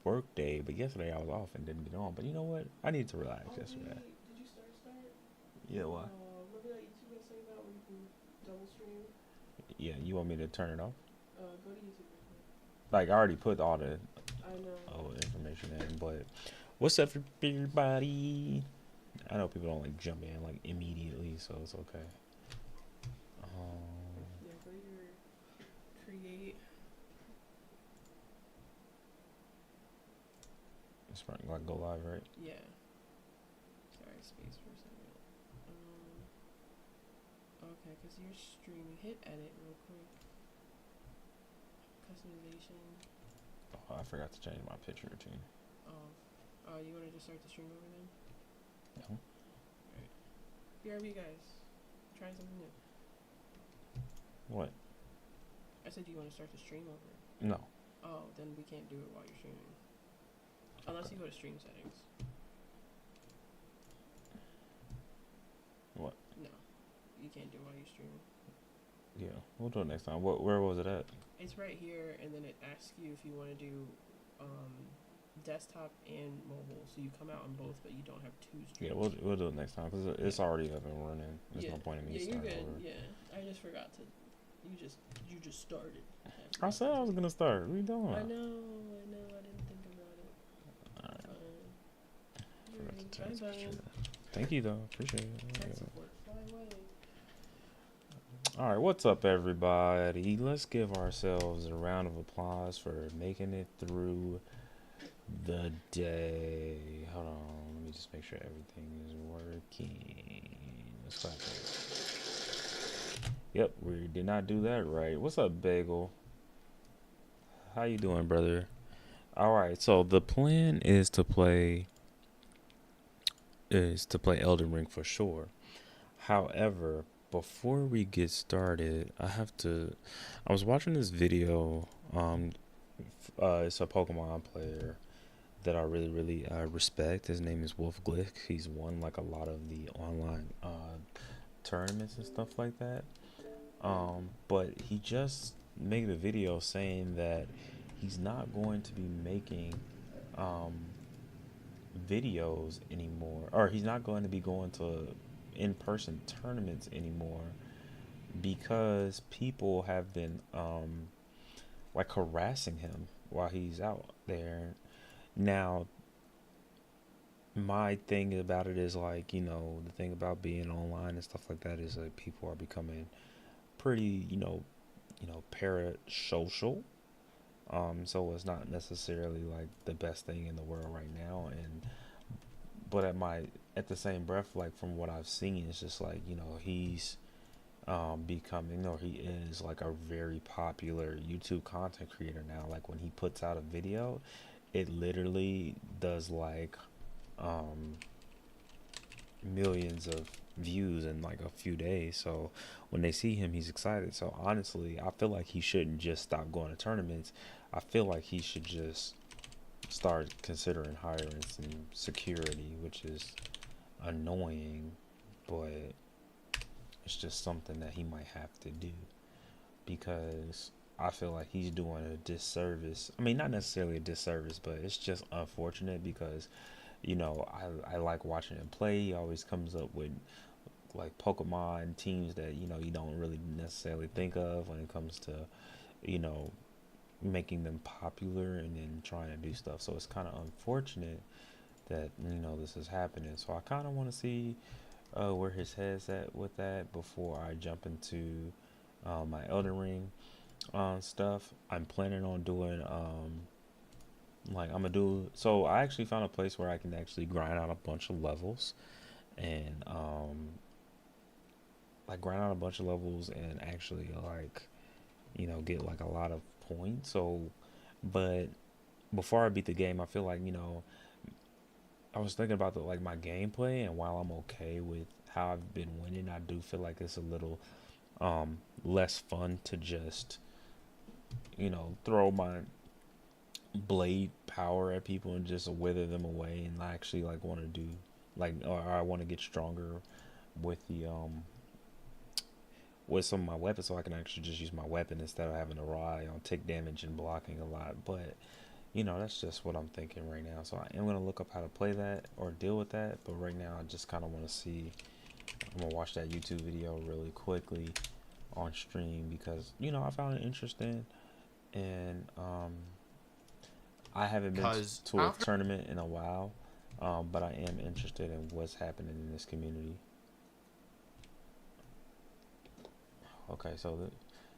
work day, but yesterday I was off and didn't get on. But you know what? I need to relax Oh yesterday. wait, did you start? Yeah, why? Remember that YouTube I was talking about where you can double stream? Yeah, you want me to turn it off? Go to YouTube real quick. Like I already put all the I know. information in, but what's up, everybody? I know people don't like jump in like immediately, so it's okay. Um, Yeah, go to your create. it's like go live, right? Yeah. Sorry, space for a second. Okay, because you're streaming. Hit edit real quick. Customization. Oh, I forgot to change my picture routine. Oh. You want to just start the stream over then? No. Alright. BRB guys. Trying something new. What? I said, do you want to start the stream over? No. Oh, then we can't do it while you're streaming. Unless you go to stream settings. What? No. You can't do it while you're streaming. Yeah, we'll do it next time. Where was it at? It's right here, and then it asks you if you want to do desktop and mobile. So you come out on both, but you don't have two streams. Yeah, we'll do it next time because it's already up and running. There's no point in me you're starting good. over. Yeah, I just forgot to. You just started. I said I was gonna start. What are you doing? I know. I didn't think about it. Thank you though. Appreciate it. Tech support. Fly away. All right, what's up, everybody? Let's give ourselves a round of applause for making it through the day. Hold on, let me just make sure everything is working. Let's clap it. Yep, we did not do that right. What's up, Bagel? How you doing, brother? All right, so the plan is to play Elden Ring for sure. However, before we get started, I was watching this video. It's a Pokemon player that I really respect. His name is Wolf Glick. He's won like a lot of the online tournaments and stuff like that. But he just made a video saying that he's not going to be making um, videos anymore, or he's not going to be going to in-person tournaments anymore because people have been like harassing him while he's out there. Now, my thing about it is like, the thing about being online and stuff like that is like people are becoming pretty, parasocial. So it's not necessarily like the best thing in the world right now. And but at the same breath, like from what I've seen, it's just like he's becoming, or he is like a very popular YouTube content creator now. Like when he puts out a video, it literally does like um millions of views in like a few days. So when they see him, he's excited. So honestly, I feel like he shouldn't just stop going to tournaments. I feel like he should just start considering hiring some security, which is annoying, but it's just something that he might have to do because I feel like he's doing a disservice. I mean, not necessarily a disservice, but it's just unfortunate because I like watching him play. He always comes up with like Pokemon teams that you don't really necessarily think of when it comes to you know making them popular and then trying to do stuff. So it's kind of unfortunate that this is happening. So I kind of want to see where his head's at with that before I jump into my Elden Ring stuff. I'm planning on doing like I'm gonna do. So I actually found a place where I can actually grind out a bunch of levels and like grind out a bunch of levels and actually like get like a lot of points. So, but before I beat the game, I feel like I was thinking about like my gameplay, and while I'm okay with how I've been winning, I do feel like it's a little less fun to just throw my blade power at people and just wither them away, and I actually like want to do like, or I want to get stronger with the with some of my weapons, so I can actually just use my weapon instead of having to rely on tick damage and blocking a lot. But That's just what I'm thinking right now. So I am gonna look up how to play that or deal with that. But right now, I just kind of want to see. I'm gonna watch that YouTube video really quickly on stream because I found it interesting, and I haven't been Because to a after tournament in a while, but I am interested in what's happening in this community. Okay, so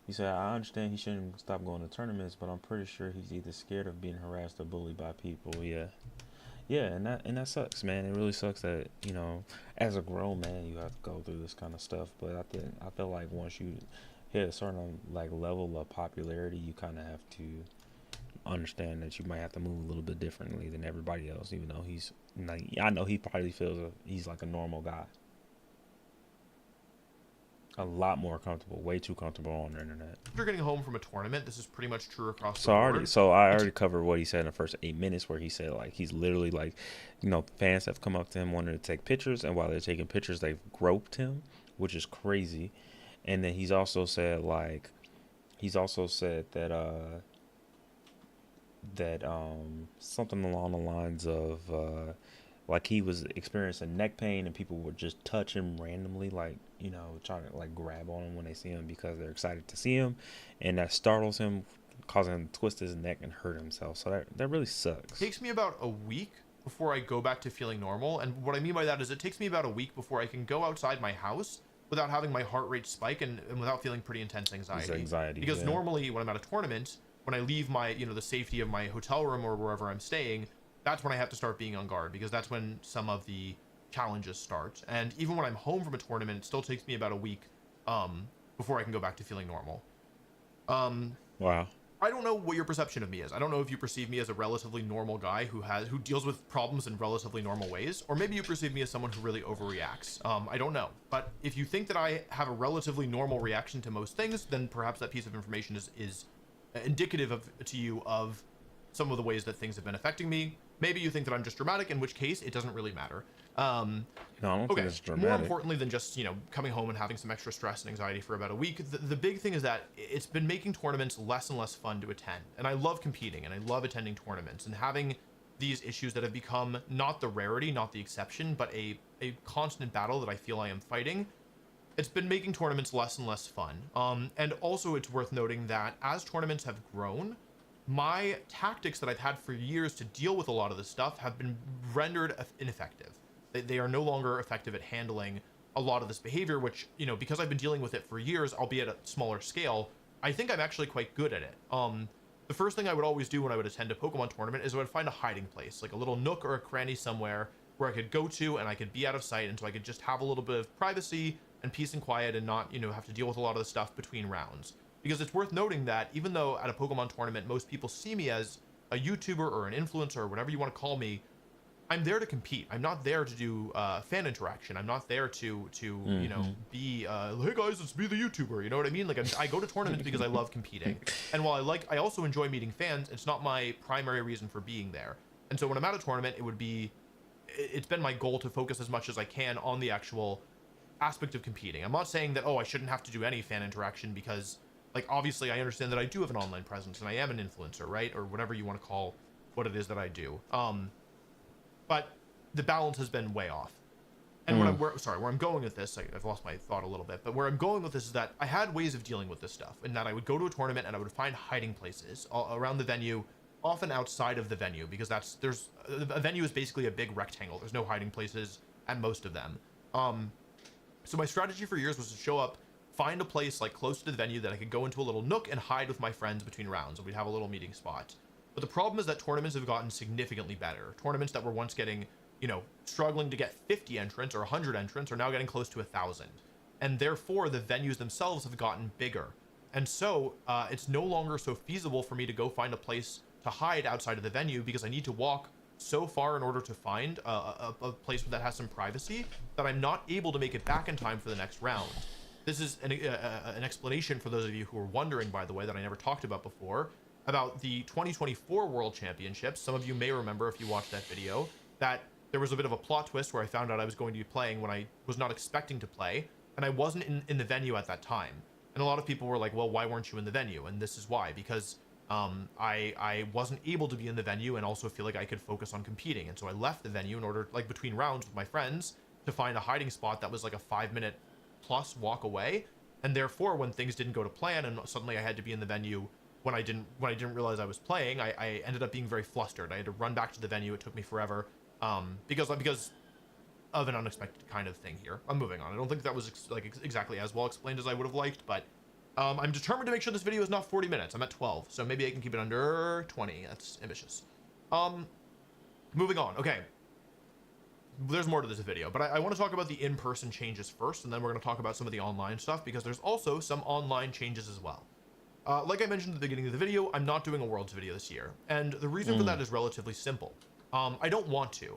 he said, I understand he shouldn't stop going to tournaments, but I'm pretty sure he's either scared of being harassed or bullied by people. Yeah, yeah, and that sucks, man. It really sucks that as a grown man, you have to go through this kind of stuff. But I feel like once you hit a certain like level of popularity, you kind of have to understand that you might have to move a little bit differently than everybody else. Even though he's like, I know he probably feels he's like a normal guy, a lot more comfortable, way too comfortable on the internet. getting home from a tournament, this is pretty much true across the So board. I already covered what he said in the first 8 minutes, where he said like he's literally like, fans have come up to him wanting to take pictures, and while they're taking pictures, they've groped him, which is crazy. And then he's also said that something along the lines of like he was experiencing neck pain and people would just touch him randomly, like trying to like grab on him when they see him because they're excited to see him, and that startles him, causing him to twist his neck and hurt himself. So that really sucks. It takes me about a week before I go back to feeling normal, and what I mean by that is it takes me about a week before I can go outside my house without having my heart rate spike and without feeling pretty intense anxiety. It's anxiety, Because yeah. normally when I'm at a tournament, when I leave my the safety of my hotel room or wherever I'm staying, that's when I have to start being on guard, because that's when some of the challenges start. And even when I'm home from a tournament, it still takes me about a week before I can go back to feeling normal. Wow. I don't know what your perception of me is. I don't know if you perceive me as a relatively normal guy who deals with problems in relatively normal ways, or maybe you perceive me as someone who really overreacts. I don't know. But if you think that I have a relatively normal reaction to most things, then perhaps that piece of information is indicative to you of some of the ways that things have been affecting me. Maybe you think that I'm just dramatic, in which case it doesn't really matter. No, I don't think it's More dramatic. importantly than just coming home and having some extra stress and anxiety for about a week, the big thing is that it's been making tournaments less and less fun to attend. And I love competing and I love attending tournaments, and having these issues that have become not the rarity, not the exception, but a constant battle that I feel I am fighting. It's been making tournaments less and less fun. And also it's worth noting that as tournaments have grown, my tactics that I've had for years to deal with a lot of this stuff have been rendered ineffective. They are no longer effective at handling a lot of this behavior, which, because I've been dealing with it for years, albeit at a smaller scale, I think I'm actually quite good at it. The first thing I would always do when I would attend a Pokemon tournament is I would find a hiding place, like a little nook or a cranny somewhere where I could go to and I could be out of sight, and so I could just have a little bit of privacy and peace and quiet and not, have to deal with a lot of the stuff between rounds. Because it's worth noting that even though at a Pokemon tournament most people see me as a YouTuber or an influencer or whatever you want to call me, I'm there to compete. I'm not there to do fan interaction. I'm not there to be hey guys, it's me, the YouTuber. You know what I mean? Like I go to tournaments because I love competing, and while I also enjoy meeting fans, it's not my primary reason for being there. And so when I'm at a tournament, it's been my goal to focus as much as I can on the actual aspect of competing. I'm not saying that I shouldn't have to do any fan interaction, because obviously I understand that I do have an online presence and I am an influencer, right? Or whatever you want to call what it is that I do. But the balance has been way off. And where I'm going with this, I've lost my thought a little bit, but where I'm going with this is that I had ways of dealing with this stuff, and that I would go to a tournament and I would find hiding places around the venue, often outside of the venue, because a venue is basically a big rectangle. There's no hiding places at most of them. So my strategy for years was to show up, find a place close to the venue that I could go into a little nook and hide with my friends between rounds, and we'd have a little meeting spot. But the problem is that tournaments have gotten significantly better. Tournaments that were once getting, struggling to get 50 entrants or 100 entrants are now getting close to 1,000. And therefore, the venues themselves have gotten bigger. And so it's no longer so feasible for me to go find a place to hide outside of the venue, because I need to walk so far in order to find a place that has some privacy that I'm not able to make it back in time for the next round. This is an explanation for those of you who are wondering, by the way, that I never talked about before, about the 2024 World Championships. Some of you may remember, if you watched that video, that there was a bit of a plot twist where I found out I was going to be playing when I was not expecting to play, and I wasn't in the venue at that time. And a lot of people were like, well, why weren't you in the venue? And this is why. Because I wasn't able to be in the venue and also feel like I could focus on competing. And so I left the venue in order, like between rounds with my friends, to find a hiding spot that was like a 5-minute plus walk away. And therefore, when things didn't go to plan and suddenly I had to be in the venue when I didn't realize I was playing, I ended up being very flustered. I had to run back to the venue. It took me forever because of an unexpected kind of thing here. I'm moving on. I don't think that was exactly as well explained as I would have liked, but I'm determined to make sure this video is not 40 minutes. I'm at 12, so maybe I can keep it under 20. That's ambitious. Moving on. Okay. There's more to this video, but I want to talk about the in-person changes first, and then we're going to talk about some of the online stuff, because there's also some online changes as well. Like I mentioned at the beginning of the video, I'm not doing a Worlds video this year, and the reason for that is relatively simple. I don't want to.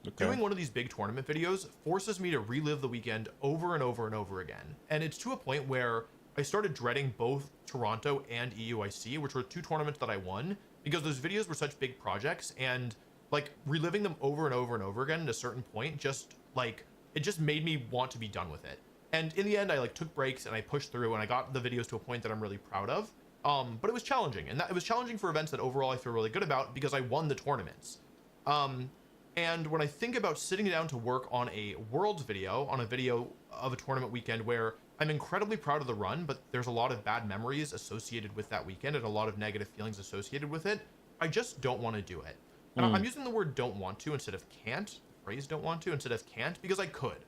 Okay. Doing one of these big tournament videos forces me to relive the weekend over and over and over again, and it's to a point where I started dreading both Toronto and EUIC, which were 2 tournaments that I won, because those videos were such big projects, and like reliving them over and over and over again at a certain point, just like it just made me want to be done with it. And in the end, I like took breaks and I pushed through and I got the videos to a point that I'm really proud of. But it was challenging, and it was challenging for events that overall I feel really good about because I won the tournaments. And when I think about sitting down to work on a Worlds video, on a video of a tournament weekend where I'm incredibly proud of the run, but there's a lot of bad memories associated with that weekend and a lot of negative feelings associated with it, I just don't want to do it. And I'm using the word don't want to instead of can't, phrase don't want to instead of can't, because I could.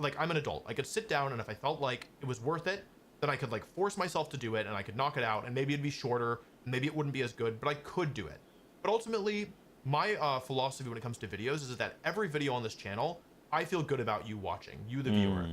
Like, I'm an adult. I could sit down, and if I felt like it was worth it, then I could like force myself to do it, and I could knock it out, and maybe it'd be shorter, and maybe it wouldn't be as good, but I could do it. But ultimately, my philosophy when it comes to videos is that every video on this channel, I feel good about you watching, you the viewer.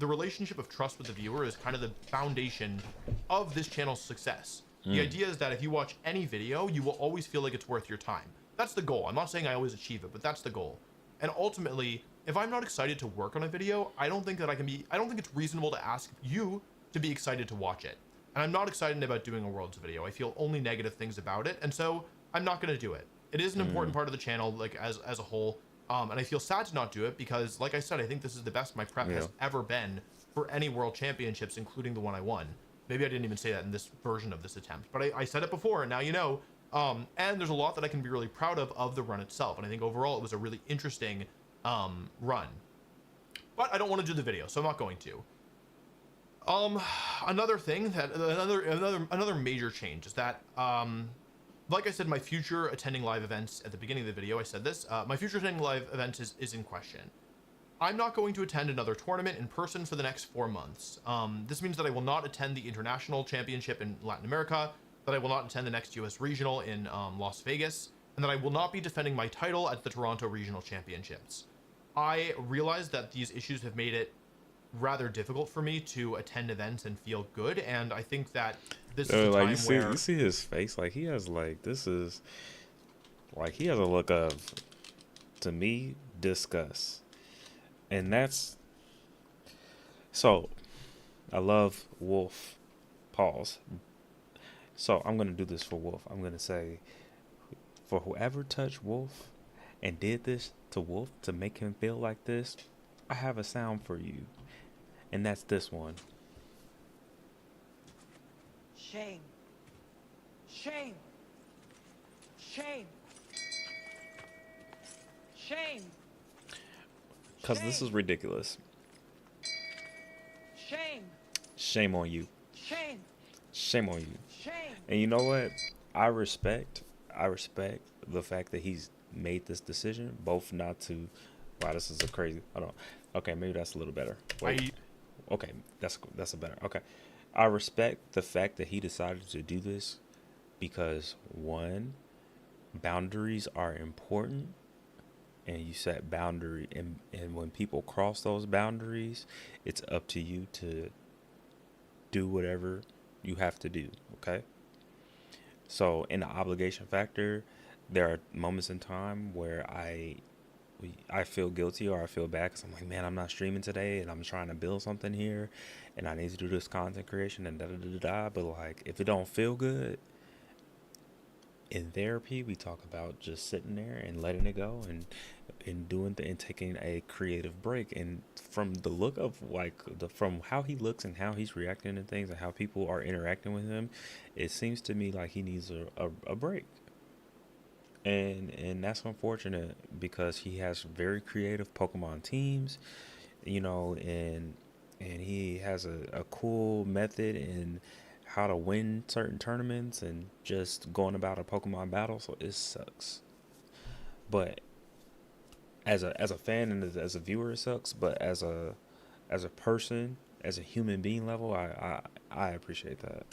The relationship of trust with the viewer is kind of the foundation of this channel's success. The idea is that if you watch any video, you will always feel like it's worth your time. That's the goal. I'm not saying I always achieve it, but that's the goal. And ultimately, if I'm not excited to work on a video, I don't think it's reasonable to ask you to be excited to watch it. And I'm not excited about doing a Worlds video. I feel only negative things about it, and so I'm not going to do it. It is an important part of the channel, like as a whole, and I feel sad to not do it because, like I said, I think this is the best my prep has ever been for any World Championships, including the one I won. Maybe I didn't even say that in this version of this attempt, but I said it before, and now you know. And there's a lot that I can be really proud of the run itself, and I think overall it was a really interesting run. But I don't want to do the video, so I'm not going to. Another thing that another major change is that like I said, my future attending live events at the beginning of the video, I said this, my future attending live events is in question. I'm not going to attend another tournament in person for the next 4 months. This means that I will not attend the International Championship in Latin America, that I will not attend the next US Regional in Las Vegas, and that I will not be defending my title at the Toronto Regional Championships. I realize that these issues have made it rather difficult for me to attend events and feel good, and I think that this is a time where... You see his face, like he has like, this is, like he has a look of, to me, disgust. And that's, so, I love Wolf, pause. So I'm going to do this for Wolf. I'm going to say, for whoever touched Wolf and did this to Wolf to make him feel like this, I have a sound for you. And that's this one. Shame. Shame. Shame. Shame. Because this is ridiculous. Shame. Shame on you. Shame. Shame on you. Shame. And you know what? I respect the fact that he's made this decision, both not to... Wow, this is a crazy... Hold on. Okay, maybe that's a little better. Wait. Okay, that's a better... Okay. I respect the fact that he decided to do this because, one, boundaries are important, and you set boundary, and when people cross those boundaries, it's up to you to do whatever you have to do, okay? So in the obligation factor, there are moments in time where I feel guilty or I feel bad because I'm like, man, I'm not streaming today and I'm trying to build something here and I need to do this content creation and da-da-da-da-da. But like, if it don't feel good, in therapy, we talk about just sitting there and letting it go. And and and taking a creative break. And from the look of like from how he looks and how he's reacting to things and how people are interacting with him, it seems to me like he needs a break. And that's unfortunate because he has very creative Pokemon teams, and he has a cool method in how to win certain tournaments and just going about a Pokemon battle. So it sucks. But as a fan and as a viewer, it sucks. But as a person, as a human being level, I appreciate that.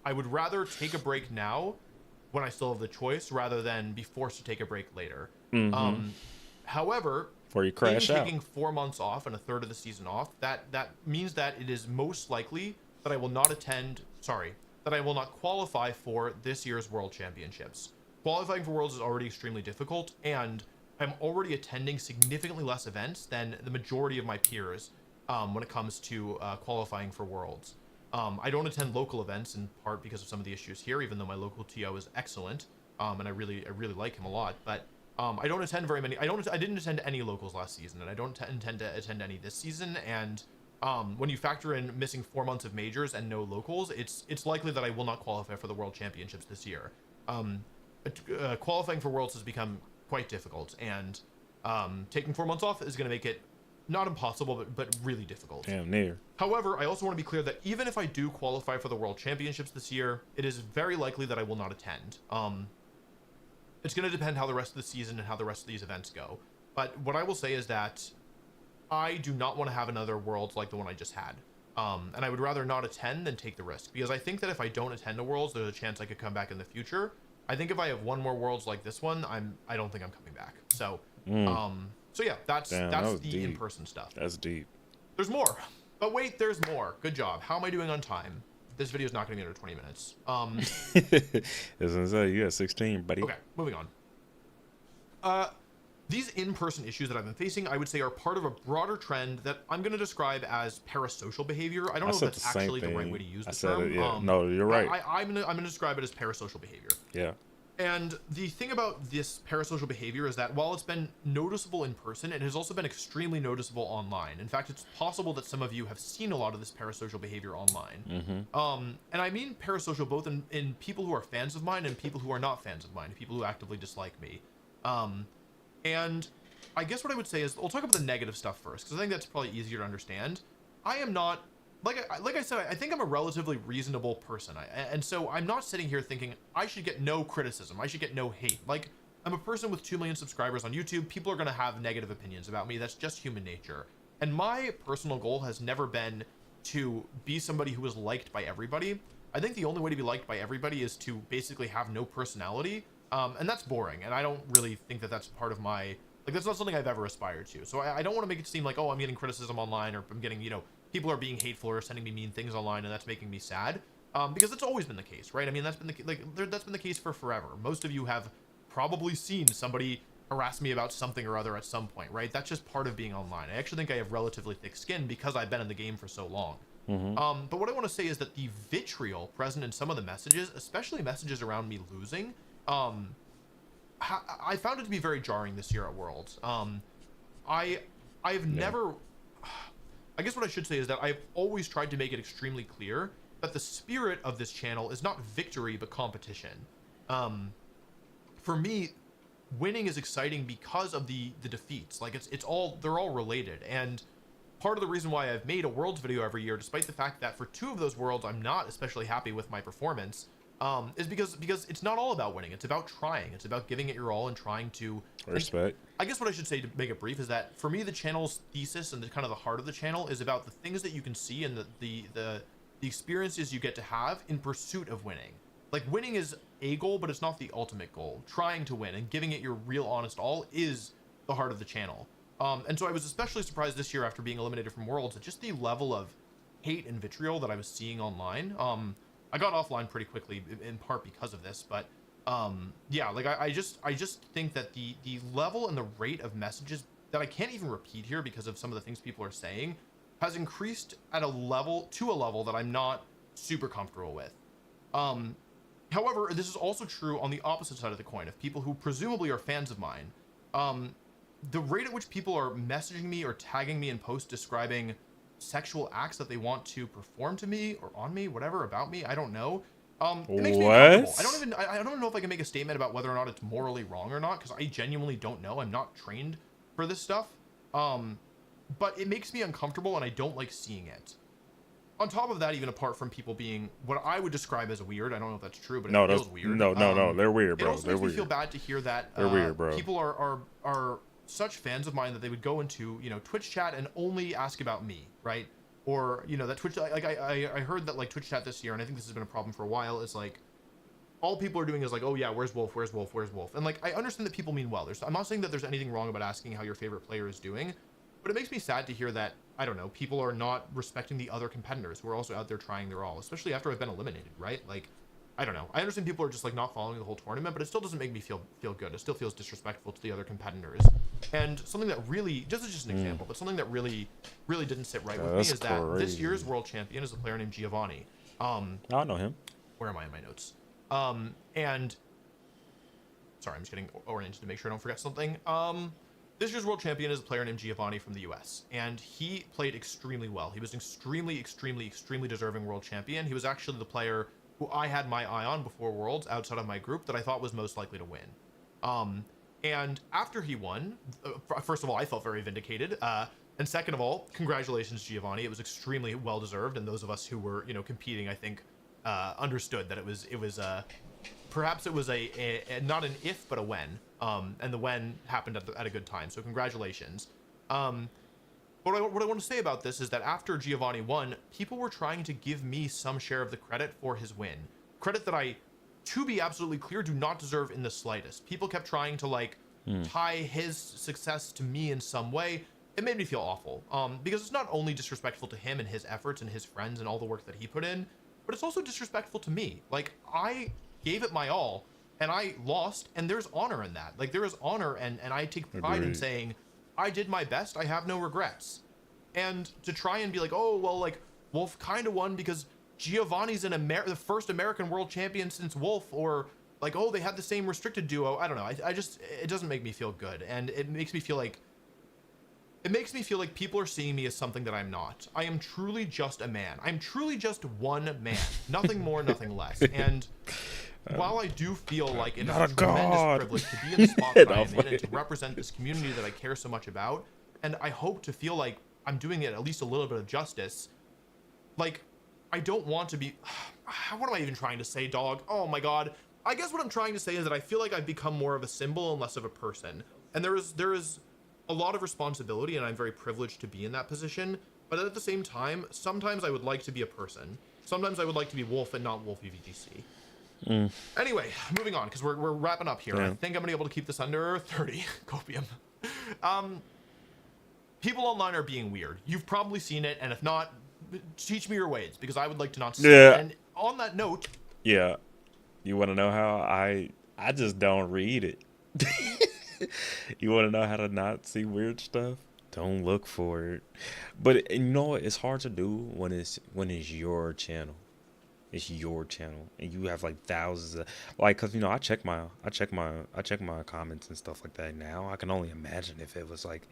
I would rather take a break now when I still have the choice rather than be forced to take a break later. Mm-hmm. However, Before you maybe crash out. taking 4 months off and a third of the season off, that means that it is most likely that I will not that I will not qualify for this year's World Championships. Qualifying for Worlds is already extremely difficult, and I'm already attending significantly less events than the majority of my peers when it comes to qualifying for Worlds. I don't attend local events in part because of some of the issues here, even though my local TO is excellent, and I really like him a lot. But I don't attend very many. I didn't attend any locals last season, and I don't intend to attend any this season. And when you factor in missing 4 months of majors and no locals, it's likely that I will not qualify for the World Championships this year. Qualifying for Worlds has become quite difficult, and taking 4 months off is going to make it not impossible, but really difficult. Damn near. However, I also want to be clear that even if I do qualify for the World Championships this year, it is very likely that I will not attend. It's going to depend how the rest of the season and how the rest of these events go. But what I will say is that I do not want to have another Worlds like the one I just had. And I would rather not attend than take the risk, because I think that if I don't attend a Worlds, there's a chance I could come back in the future. I think if I have one more Worlds like this one, I don't think I'm coming back. So, so yeah, that's the deep. in-person stuff. That's deep. There's more, but wait, there's more. Good job. How am I doing on time? This video is not going to be under 20 minutes. As I say, you got 16, buddy. Okay, moving on. These in-person issues that I've been facing, I would say, are part of a broader trend that I'm going to describe as parasocial behavior. I don't know if that's actually the right way to use the term. Yeah. No, you're right. I'm gonna describe it as parasocial behavior. Yeah. And the thing about this parasocial behavior is that while it's been noticeable in person, it has also been extremely noticeable online. In fact, it's possible that some of you have seen a lot of this parasocial behavior online. Mm-hmm. And I mean parasocial both in people who are fans of mine and people who are not fans of mine, people who actively dislike me. And I guess what I would say is, we'll talk about the negative stuff first, because I think that's probably easier to understand. I am not, like I said, I think I'm a relatively reasonable person. And so I'm not sitting here thinking I should get no criticism, I should get no hate. Like, I'm a person with 2 million subscribers on YouTube. People are going to have negative opinions about me. That's just human nature. And my personal goal has never been to be somebody who is liked by everybody. I think the only way to be liked by everybody is to basically have no personality. And that's boring. And I don't really think that that's part of my, like, that's not something I've ever aspired to. So I don't want to make it seem like, oh, I'm getting criticism online, or I'm getting, people are being hateful or sending me mean things online, and that's making me sad. Because that's always been the case, right? I mean, that's been the case for forever. Most of you have probably seen somebody harass me about something or other at some point, right? That's just part of being online. I actually think I have relatively thick skin because I've been in the game for so long. Mm-hmm. But what I want to say is that the vitriol present in some of the messages, especially messages around me losing, I found it to be very jarring this year at Worlds. I've never, I guess what I should say is that I've always tried to make it extremely clear that the spirit of this channel is not victory, but competition. For me, winning is exciting because of the defeats. Like, they're all related. And part of the reason why I've made a Worlds video every year, despite the fact that for 2 of those Worlds I'm not especially happy with my performance, is because it's not all about winning. It's about trying. It's about giving it your all and trying to Respect. I guess what I should say to make it brief is that for me, the channel's thesis and the kind of the heart of the channel is about the things that you can see and the experiences you get to have in pursuit of winning. Like, winning is a goal, but it's not the ultimate goal. Trying to win and giving it your real honest all is the heart of the channel. And so I was especially surprised this year after being eliminated from Worlds at just the level of hate and vitriol that I was seeing online. I got offline pretty quickly in part because of this, but yeah, like I just think that the level and the rate of messages that I can't even repeat here because of some of the things people are saying has increased at a level that I'm not super comfortable with. However, this is also true on the opposite side of the coin of people who presumably are fans of mine. the rate at which people are messaging me or tagging me in posts describing sexual acts that they want to perform to me or on me, whatever, about me, I don't know. It makes me uncomfortable. I don't even know if I can make a statement about whether or not it's morally wrong or not, because I genuinely don't know. I'm not trained for this stuff. But it makes me uncomfortable, and I don't like seeing it. On top of that, even apart from people being what I would describe as weird, I don't know if that's true, but it feels weird. No, they're weird, bro. It also makes me feel bad to hear that they're weird, bro. People are such fans of mine that they would go into, you know, Twitch chat and only ask about me, right? Or, you know, that Twitch, like I heard that like Twitch chat this year, and I think this has been a problem for a while, is like all people are doing is like, oh yeah, where's Wolf, where's Wolf, where's Wolf? And like I understand that people mean well. I'm not saying that there's anything wrong about asking how your favorite player is doing, but it makes me sad to hear that, I don't know, people are not respecting the other competitors who are also out there trying their all, especially after I've been eliminated, right? Like, I don't know. I understand people are just like not following the whole tournament, but it still doesn't make me feel good. It still feels disrespectful to the other competitors. And something that really, just an example, but something that really didn't sit right with me is that this year's world champion is a player named Giovanni. I know him. Where am I in my notes? And sorry, I'm just getting oriented to make sure I don't forget something. This year's world champion is a player named Giovanni from the US, and he played extremely well. He was an extremely deserving world champion. He was actually the player who I had my eye on before Worlds outside of my group that I thought was most likely to win. And after he won, first of all, I felt very vindicated. And second of all, congratulations, Giovanni. It was extremely well deserved, and those of us who were, you know, competing, I think, understood that it was perhaps it was a not an if but a when. And the when happened at a good time. So congratulations. What I want to say about this is that after Giovanni won, people were trying to give me some share of the credit for his win. Credit that I, to be absolutely clear, do not deserve in the slightest. People kept trying to like tie his success to me in some way. It made me feel awful. Because it's not only disrespectful to him and his efforts and his friends and all the work that he put in, but it's also disrespectful to me. Like, I gave it my all and I lost, and there's honor in that. Like, there is honor, and I take pride in saying, I did my best, I have no regrets. And to try and be like, oh, well, like, Wolf kind of won because Giovanni's the first American world champion since Wolf, or like, oh, they had the same restricted duo. I don't know. I just, it doesn't make me feel good. And it makes me feel like people are seeing me as something that I'm not. I am truly just a man. I'm truly just one man. Nothing more, nothing less. And while I do feel like it is a tremendous privilege to be in the spot that I am in and to represent this community that I care so much about, and I hope to feel like I'm doing it at least a little bit of justice, like, I don't want to be... What am I even trying to say, dog? Oh my god. I guess what I'm trying to say is that I feel like I've become more of a symbol and less of a person. And there is a lot of responsibility, and I'm very privileged to be in that position, but at the same time, sometimes I would like to be a person. Sometimes I would like to be Wolf and not Wolf EVGC. Anyway, moving on, because we're wrapping up here. Yeah. I think I'm gonna be able to keep this under 30 copium. People online are being weird. You've probably seen it, and if not, teach me your ways, because I would like to not see it. And on that note, yeah, you want to know how I just don't read it. You want to know how to not see weird stuff? Don't look for it. But you know what? It's hard to do when it's your channel. It's your channel, and you have like thousands of, like, cause you know I check my comments and stuff like that now. I can only imagine if it was like,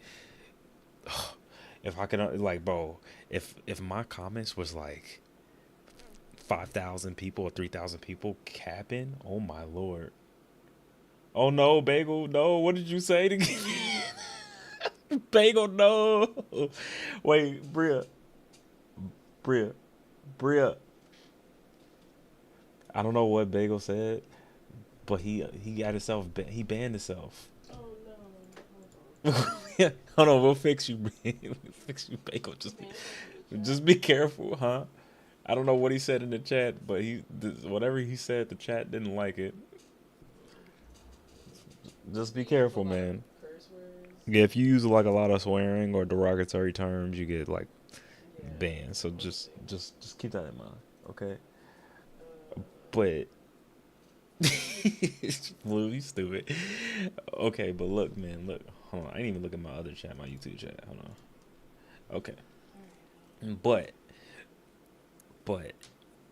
if I could, like, bro, if my comments was like 5,000 people or 3,000 people capping, oh my lord. Oh no, Bagel, no, what did you say to Bagel, no. Wait, Bria. I don't know what Bagel said, but he got himself, he banned himself. Oh no. Hold on, we'll fix you, we'll fix you, Bagel. Just be careful, huh? I don't know what he said in the chat, but whatever he said, the chat didn't like it. Just be careful, man. Yeah, if you use like a lot of swearing or derogatory terms, you get like banned. So just keep that in mind, okay? But Blue, you stupid. Okay, but look, man, look. Hold on, I didn't even look at my other chat, my YouTube chat. Hold on. Okay. But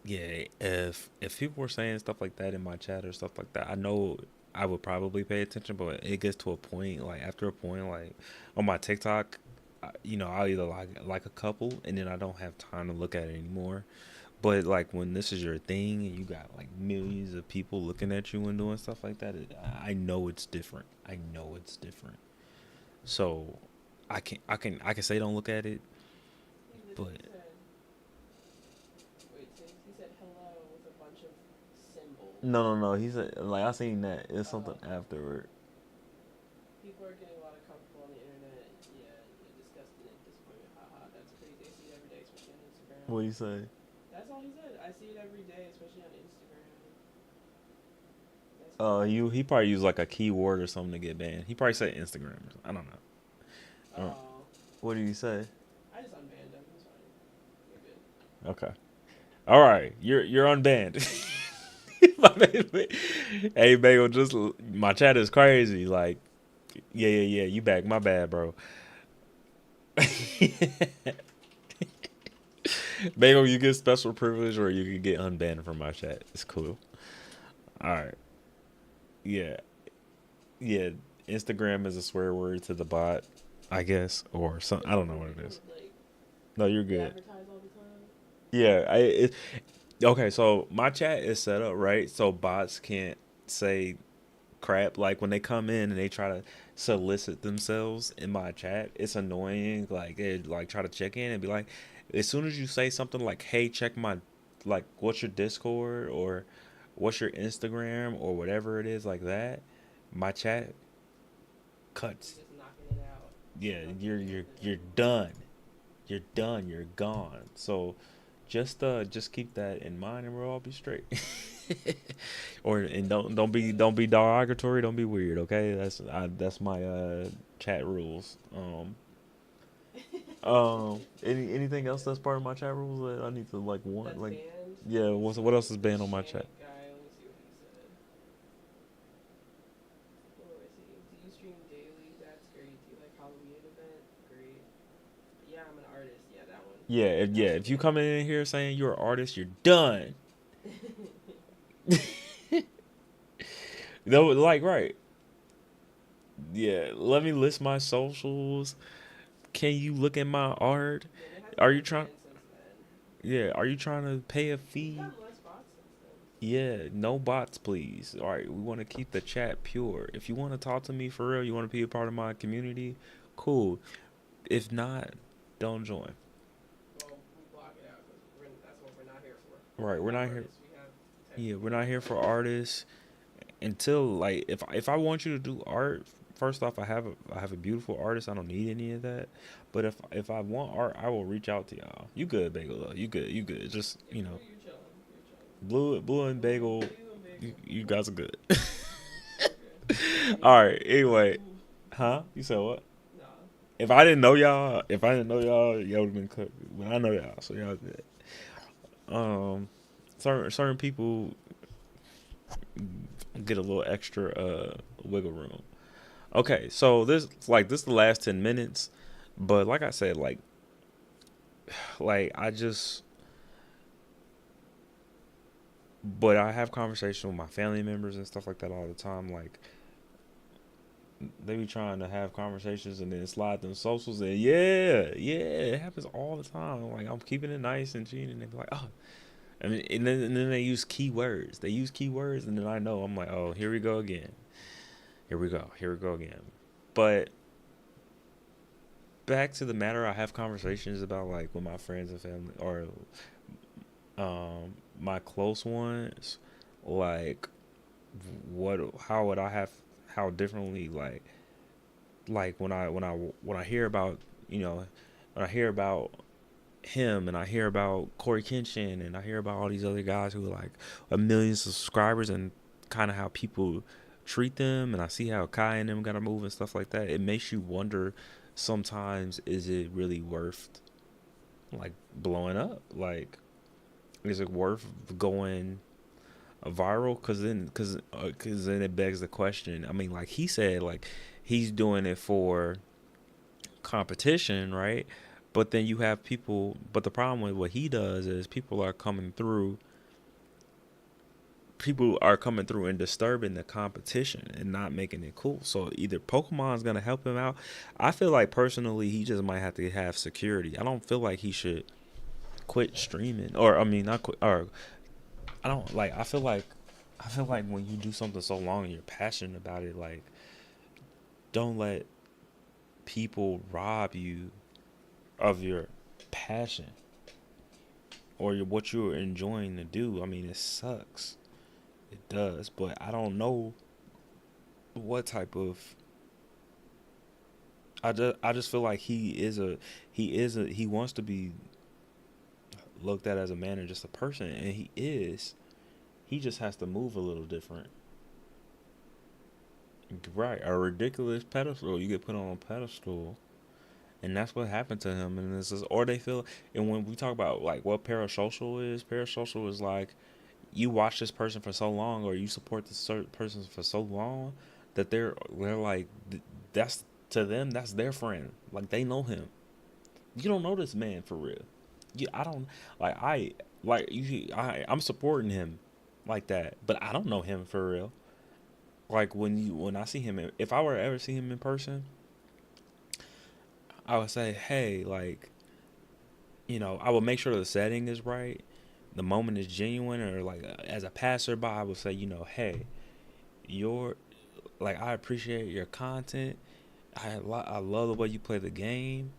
yeah, if people were saying stuff like that in my chat or stuff like that, I know I would probably pay attention, but it gets to a point, like after a point, like on my TikTok, I'll either like a couple, and then I don't have time to look at it anymore. But like when this is your thing, and you got like millions of people looking at you and doing stuff like that, I know it's different. I know it's different. So I can say don't look at it, He but literally said, wait, so he said hello with a bunch of symbols. no. He said like I seen that. It's something Oh. afterward. People are getting a lot of comfortable on the internet. Yeah, disgusting and disappointment. Haha, that's crazy. I see it every day, especially on Instagram. What do you say? That's all he said. I see it every day, especially on Instagram. That's He probably used like a keyword or something to get banned. He probably said Instagram. I don't know. Oh, What did you say? I just unbanned him. It's fine. You're good. Okay. All right. You're unbanned. Hey, Bagel, just my chat is crazy. Like, yeah. You back? My bad, bro. Bagel, you get special privilege, or you can get unbanned from my chat. It's cool. All right. Yeah. Yeah. Instagram is a swear word to the bot, I guess, or some. I don't know what it is. Like, No, you're they good. advertise all the time. Yeah, okay. So my chat is set up right, so bots can't say crap. Like when they come in and they try to solicit themselves in my chat, it's annoying. Like they like try to check in and be like, as soon as you say something like, "Hey, check my, like, what's your Discord or what's your Instagram or whatever it is like that," my chat cuts. You're just knocking it out. Yeah, Knocking you're it done. You're done. You're gone. So just keep that in mind, and we'll all be straight. And don't be derogatory. Don't be weird. Okay, that's my chat rules. Anything else that's part of my chat rules that I need to like out. want That's like banned. yeah. What else is banned on my chat? Shank guy. Let me see what he said. What was he? Do you stream daily? That's great. Do you like Halloween event? Great. Yeah, I'm an artist. Yeah, that one. Yeah. If you come in here saying you're an artist, you're done. No, like right. Yeah, let me list my socials. Can you look at my art? Yeah, there hasn't Are been you a trying? ban since then. Yeah, are you trying to pay a We've fee? gotten less bots since then. Yeah, no bots, please. All right, we want to keep the chat pure. If you want to talk to me for real, you want to be a part of my community, cool. If not, don't join. Well, we block it out because that's what we're not here for. Right, we're We're not here. artists. We have Yeah, we're not here for artists until like if I want you to do art. First off, I have a beautiful artist. I don't need any of that. But if I want art, I will reach out to y'all. You good, Bagel? Though. You good? You good? Just Yeah, you're chilling. You're chilling. Blue and Bagel. You and Bagel. You guys are good. Okay. All right. Anyway, huh? You said what? Nah. If I didn't know y'all would have been cooked. But I know y'all, so y'all good. Certain people get a little extra wiggle room. Okay, so this is the last 10 minutes, but like I said, like I just, but I have conversation with my family members and stuff like that all the time. Like they be trying to have conversations and then slide them socials and it happens all the time. Like I'm keeping it nice and cheating, and they be like, oh, I mean, and then they use keywords. They use keywords, and then I know I'm like, oh, here we go again. Here we go again. But back to the matter, I have conversations about like with my friends and family or my close ones, like how would I have how differently like when I hear about when I hear about him and I hear about Corey Kenshin and I hear about all these other guys who are like a million subscribers and kind of how people treat them, and I see how Kai and them gotta move and stuff like that. It makes you wonder sometimes, is it really worth like blowing up? Like, is it worth going viral? Cause then it begs the question. I mean, like he said, like he's doing it for competition, right? But then you have people. But the problem with what he does is people are coming through. people are coming through and disturbing the competition and not making it cool. So either Pokemon's gonna help him out. I feel like personally he just might have to have security. I don't feel like he should quit streaming, or I mean not quit, or I don't like. I feel like when you do something so long and you're passionate about it, like don't let people rob you of your passion or what you're enjoying to do. I mean, it sucks. It does, but I don't know what type of. I just feel like he wants to be looked at as a man and just a person, and he is. He just has to move a little different. Right, a ridiculous pedestal. You get put on a pedestal, and that's what happened to him. And this is, or they feel. And when we talk about like what parasocial is like you watch this person for so long, or you support this certain person for so long, that they're like that's to them that's their friend. Like they know him. You don't know this man for real. I don't I'm supporting him like that, but I don't know him for real. Like when I see him, if I were to ever see him in person, I would say, hey, like, I would make sure the setting is right, the moment is genuine, or like as a passerby, I would say, hey, you're like I appreciate your content. I love the way you play the game.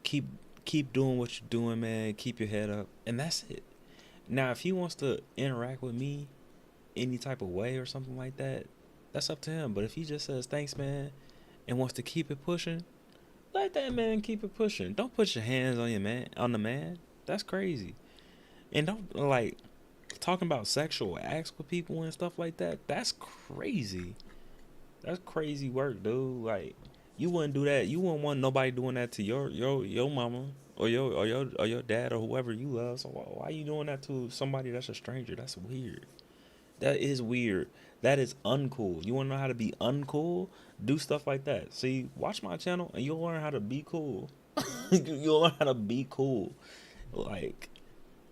Keep keep doing what you're doing, man. Keep your head up, and that's it. Now, if he wants to interact with me any type of way or something like that, that's up to him. But if he just says thanks, man, and wants to keep it pushing, let that man keep it pushing. Don't put your hands on the man. That's crazy. And don't like talking about sexual acts with people and stuff like that. That's crazy. That's crazy work, dude. Like you wouldn't do that. You wouldn't want nobody doing that to your mama or your dad or whoever you love. So why are you doing that to somebody that's a stranger? That's weird. That is weird. That is uncool. You want to know how to be uncool? Do stuff like that. See, watch my channel and you'll learn how to be cool. You'll learn how to be cool. Like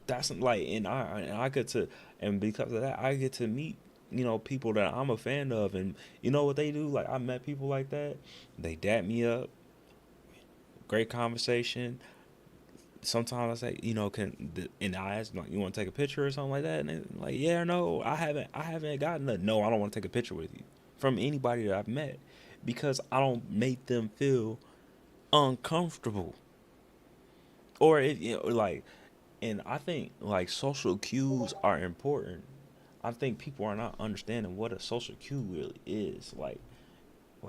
that's like, and I get to, and because of that, I get to meet people that I'm a fan of, and you know what they do? Like I met people like that. They dap me up. Great conversation. Sometimes I say, and I ask, like, you want to take a picture or something like that, and they're like, yeah or no, I haven't gotten a no. I don't want to take a picture with you from anybody that I've met because I don't make them feel uncomfortable, or if like, and I think like social cues are important. I think people are not understanding what a social cue really is. Like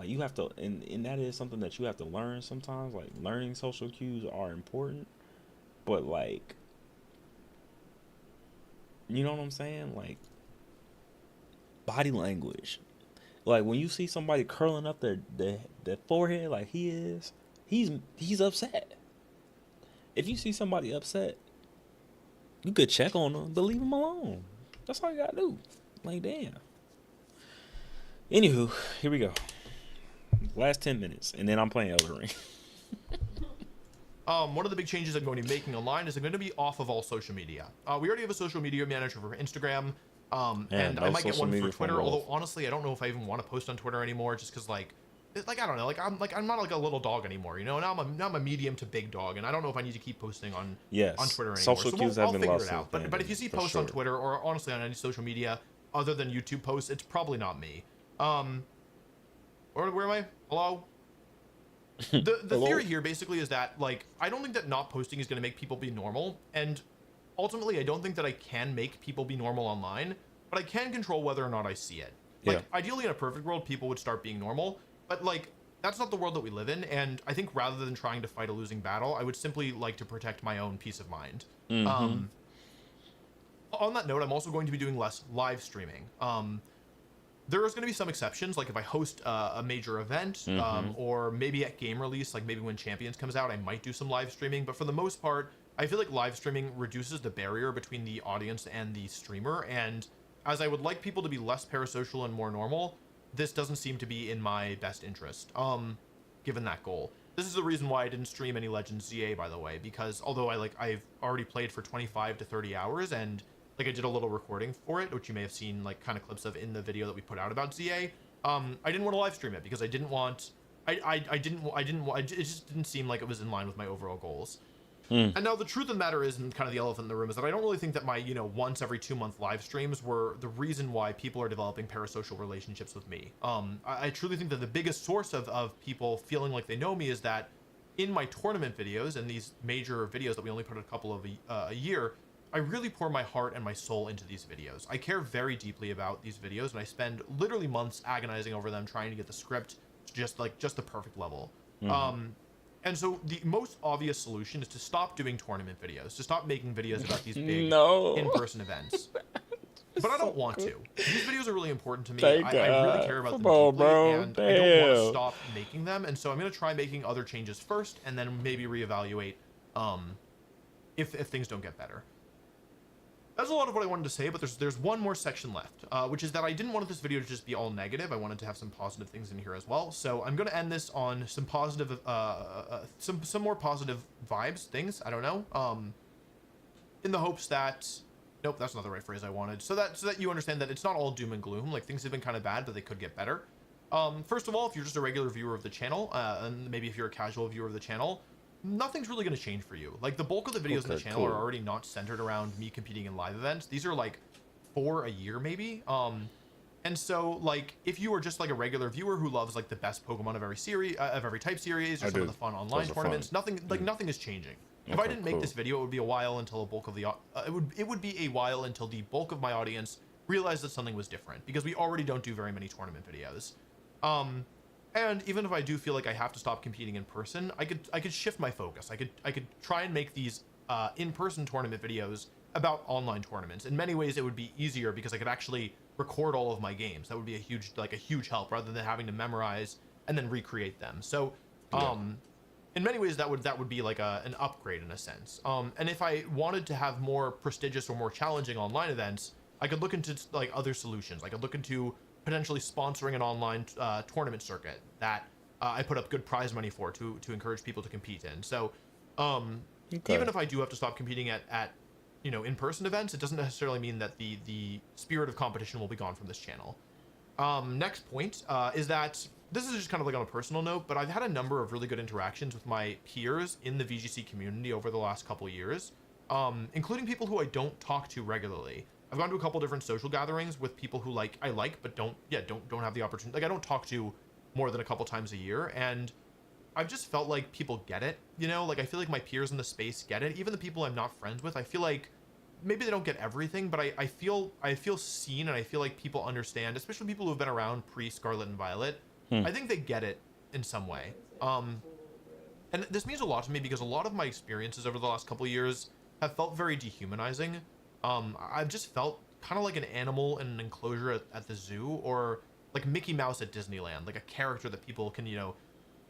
you have to, and that is something that you have to learn sometimes. Like learning social cues are important, but like, you know what I'm saying? Like body language. Like when you see somebody curling up their forehead like he's upset. If you see somebody upset, you could check on them, but leave them alone. That's all you gotta do. Like damn. Anywho, here we go. Last 10 minutes, and then I'm playing Elden Ring. One of the big changes I'm going to be making online is I'm going to be off of all social media. We already have a social media manager for Instagram, and I might get one for Twitter. Although honestly, I don't know if I even want to post on Twitter anymore, just because like I don't know, I'm not like a little dog anymore, Now I'm a medium to big dog, and I don't know if I need to keep posting on Twitter anymore. Social cues have been figure lost it out. But if you see posts on Twitter or honestly on any social media other than YouTube posts, it's probably not me. Where am I? Hello? The theory here basically is that like I don't think that not posting is going to make people be normal, and ultimately I don't think that I can make people be normal online, but I can control whether or not I see it. Like ideally in a perfect world people would start being normal, but like that's not the world that we live in, and I think rather than trying to fight a losing battle, I would simply like to protect my own peace of mind. On that note, I'm also going to be doing less live streaming. There's going to be some exceptions, like if I host a major event, or maybe at game release, like maybe when Champions comes out, I might do some live streaming. But for the most part, I feel like live streaming reduces the barrier between the audience and the streamer. And as I would like people to be less parasocial and more normal, this doesn't seem to be in my best interest, given that goal. This is the reason why I didn't stream any Legends ZA, by the way, because although I've already played for 25 to 30 hours, and Like I did a little recording for it, which you may have seen like kind of clips of in the video that we put out about ZA. I didn't want to live stream it because I didn't want, it just didn't seem like it was in line with my overall goals. And now the truth of the matter is, and kind of the elephant in the room, is that I don't really think that my, once every 2 month live streams were the reason why people are developing parasocial relationships with me. I truly think that the biggest source of people feeling like they know me is that in my tournament videos and these major videos that we only put a couple of a year, I really pour my heart and my soul into these videos. I care very deeply about these videos, and I spend literally months agonizing over them, trying to get the script to just the perfect level. And so the most obvious solution is to stop doing tournament videos, to stop making videos about these big in-person events. But I don't want to. These videos are really important to me. I really care about them deeply, and I don't want to stop making them. And so I'm going to try making other changes first, and then maybe reevaluate if things don't get better. That's a lot of what I wanted to say, but there's one more section left, which is that I didn't want this video to just be all negative. I wanted to have some positive things in here as well. So I'm going to end this on some positive, some more positive vibes, things, I don't know, in the hopes that, nope, that's not the right phrase I wanted, so that you understand that it's not all doom and gloom. Like, things have been kind of bad, but they could get better. First of all, if you're just a regular viewer of the channel, and maybe if you're a casual viewer of the channel, nothing's really going to change for you. Like, the bulk of the videos on the channel are already not centered around me competing in live events. These are like 4 a year maybe. And so, like, if you are just like a regular viewer who loves like the best Pokemon of every series, of every type series, or some of the fun online tournaments, nothing is changing. If I didn't make this video, it would be a while until a bulk of the it would be a while until the bulk of my audience realized that something was different, because we already don't do very many tournament videos. And even if I do feel like I have to stop competing in person, I could shift my focus. I could try and make these in-person tournament videos about online tournaments. In many ways, it would be easier because I could actually record all of my games. That would be a huge help, rather than having to memorize and then recreate them. So, in many ways, that would be like an upgrade in a sense. And if I wanted to have more prestigious or more challenging online events, I could look into like other solutions. I could look into potentially sponsoring an online tournament circuit that I put up good prize money for to encourage people to compete in. So even if I do have to stop competing at in-person events, it doesn't necessarily mean that the spirit of competition will be gone from this channel. Next point is that this is just kind of like on a personal note, but I've had a number of really good interactions with my peers in the VGC community over the last couple years, including people who I don't talk to regularly. I've gone to a couple different social gatherings with people who I like, but don't have the opportunity. Like, I don't talk to more than a couple times a year, and I've just felt like people get it. Like, I feel like my peers in the space get it. Even the people I'm not friends with, I feel like maybe they don't get everything, but I feel seen, and I feel like people understand, especially people who've been around pre-Scarlet and Violet. I think they get it in some way. And this means a lot to me because a lot of my experiences over the last couple of years have felt very dehumanizing. I've just felt kind of like an animal in an enclosure at the zoo, or like Mickey Mouse at Disneyland, like a character that people can,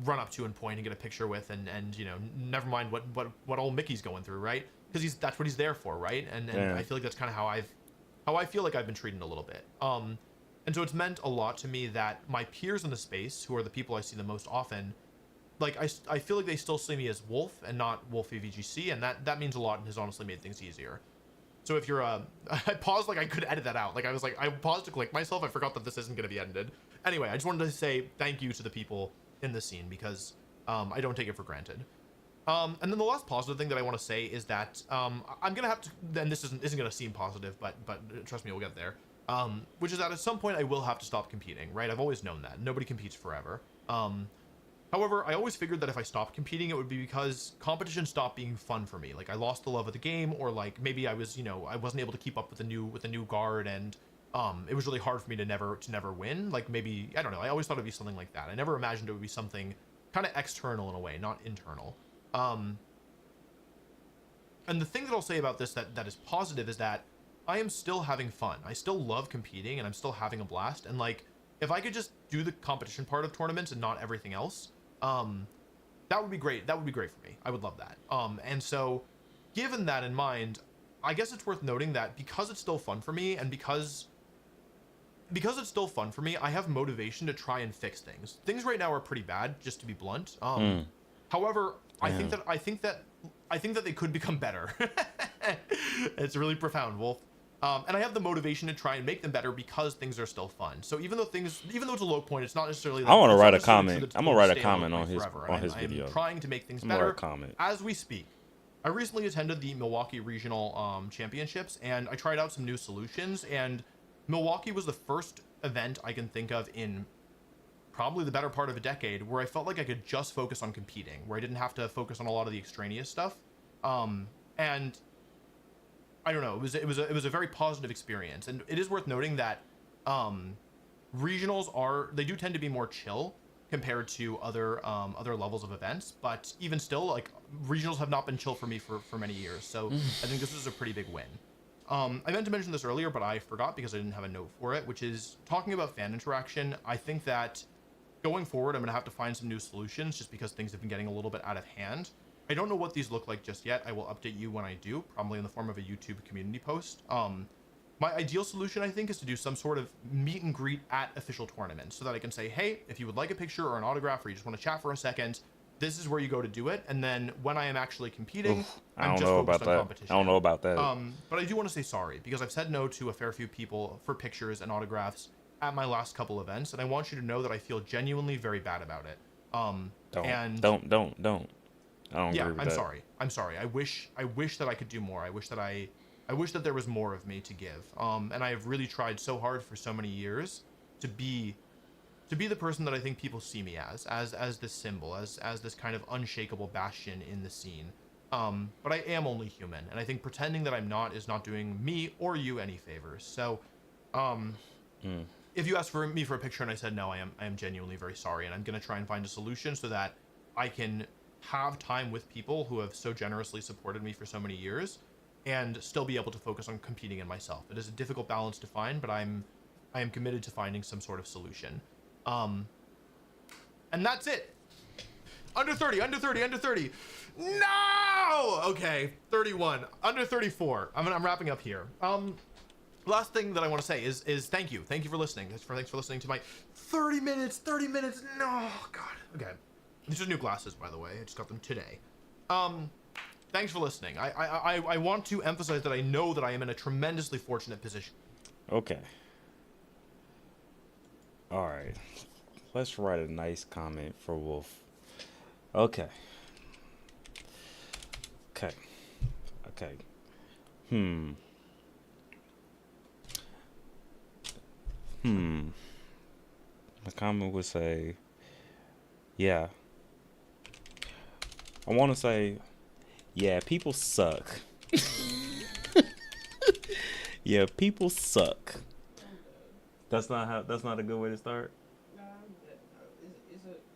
run up to and point and get a picture with, and never mind what old Mickey's going through, right? Because that's what he's there for, right? And I feel like that's kind of how I feel like I've been treated a little bit. And so it's meant a lot to me that my peers in the space, who are the people I see the most often, like I feel like they still see me as Wolf and not Wolfie VGC, and that means a lot and has honestly made things easier. So if you're I paused, like I could edit that out. Like I paused to click myself. I forgot that this isn't going to be edited. Anyway, I just wanted to say thank you to the people in the scene, because I don't take it for granted. And then the last positive thing that I want to say is that I'm going to have to, and this isn't going to seem positive, but trust me, we'll get there. Which is that at some point I will have to stop competing, right? I've always known that. Nobody competes forever. However, I always figured that if I stopped competing, it would be because competition stopped being fun for me. Like, I lost the love of the game, or like maybe I was, I wasn't able to keep up with the new guard, and it was really hard for me to never win. Like, maybe, I don't know. I always thought it'd be something like that. I never imagined it would be something kind of external in a way, not internal. And the thing that I'll say about this that is positive is that I am still having fun. I still love competing, and I'm still having a blast. And like, if I could just do the competition part of tournaments and not everything else, that would be great. That would be great for me. I would love that. And so given that in mind, I guess it's worth noting that because it's still fun for me, and because it's still fun for me, I have motivation to try and fix things. Things right now are pretty bad, just to be blunt. However, I think that they could become better. It's really profound, Wolf. And I have the motivation to try and make them better because things are still fun. So even though it's a low point, it's not necessarily that I want to it's not write a necessarily true comment. that it's I'm going gonna write to a stay a low comment point on his forever. video. I'm trying to make things I'm gonna write better a comment. as we speak. I recently attended the Milwaukee Regional Championships, and I tried out some new solutions. And Milwaukee was the first event I can think of in probably the better part of a decade where I felt like I could just focus on competing, where I didn't have to focus on a lot of the extraneous stuff. And I don't know, it was a very positive experience. And it is worth noting that regionals they do tend to be more chill compared to other levels of events, but even still, like, regionals have not been chill for me for many years. So I think this is a pretty big win. I meant to mention this earlier, but I forgot because I didn't have a note for it, which is talking about fan interaction. I think that going forward, I'm going to have to find some new solutions just because things have been getting a little bit out of hand. I don't know what these look like just yet. I will update you when I do, probably in the form of a YouTube community post. My ideal solution, I think, is to do some sort of meet and greet at official tournaments so that I can say, hey, if you would like a picture or an autograph or you just want to chat for a second, this is where you go to do it. And then when I am actually competing, I'm just focused on competition. I don't know about that. But I do want to say sorry because I've said no to a fair few people for pictures and autographs at my last couple events, and I want you to know that I feel genuinely very bad about it. Don't. I don't Yeah, agree with I'm that. sorry. I'm sorry. I wish that I could do more. I wish that there was more of me to give. And I have really tried so hard for so many years to be the person that I think people see me as this symbol, as this kind of unshakable bastion in the scene. But I am only human, and I think pretending that I'm not is not doing me or you any favors. So, if you asked me for a picture and I said no, I am genuinely very sorry, and I'm gonna try and find a solution so that I can have time with people who have so generously supported me for so many years, and still be able to focus on competing in myself. It is a difficult balance to find, but I am committed to finding some sort of solution. And that's it. Under 30. No! Okay, 31. Under 34. I'm wrapping up here. Last thing that I want to say is thank you. Thank you for listening. Thanks for listening to my 30 minutes. No, God. Okay. These are new glasses, by the way. I just got them today. Thanks for listening. I want to emphasize that I know that I am in a tremendously fortunate position. Okay. All right. Let's write a nice comment for Wolf. Okay. The comment would say, yeah. I want to say, yeah, people suck. Yeah, people suck. That's not a good way to start. Nah, I'm dead.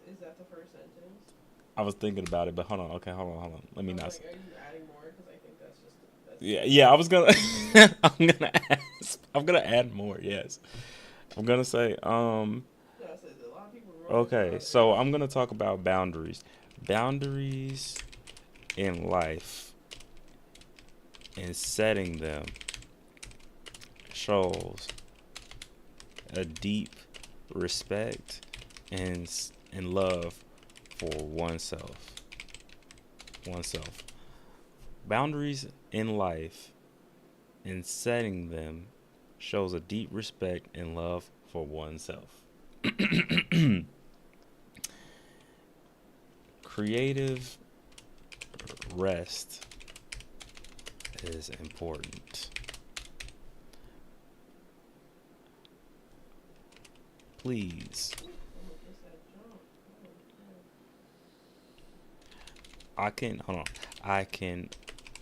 Is that the first sentence? I was thinking about it, but hold on. Okay, hold on. Let me I was not. like, are you adding more? Because I think that's Yeah. I was gonna. I'm gonna add more. Yes. I'm gonna say. Yeah, I said a lot of people wrote Okay, about so I'm gonna talk about boundaries. Boundaries in life and setting them shows a deep respect and love for oneself. Boundaries in life and setting them shows a deep respect and love for oneself. Creative rest is important. Please. I can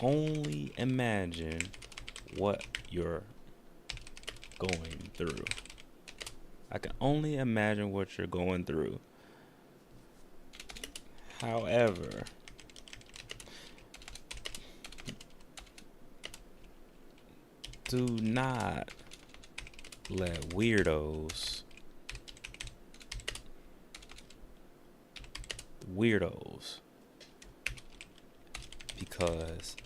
only imagine what you're going through. I can only imagine what you're going through. However, do not let weirdos because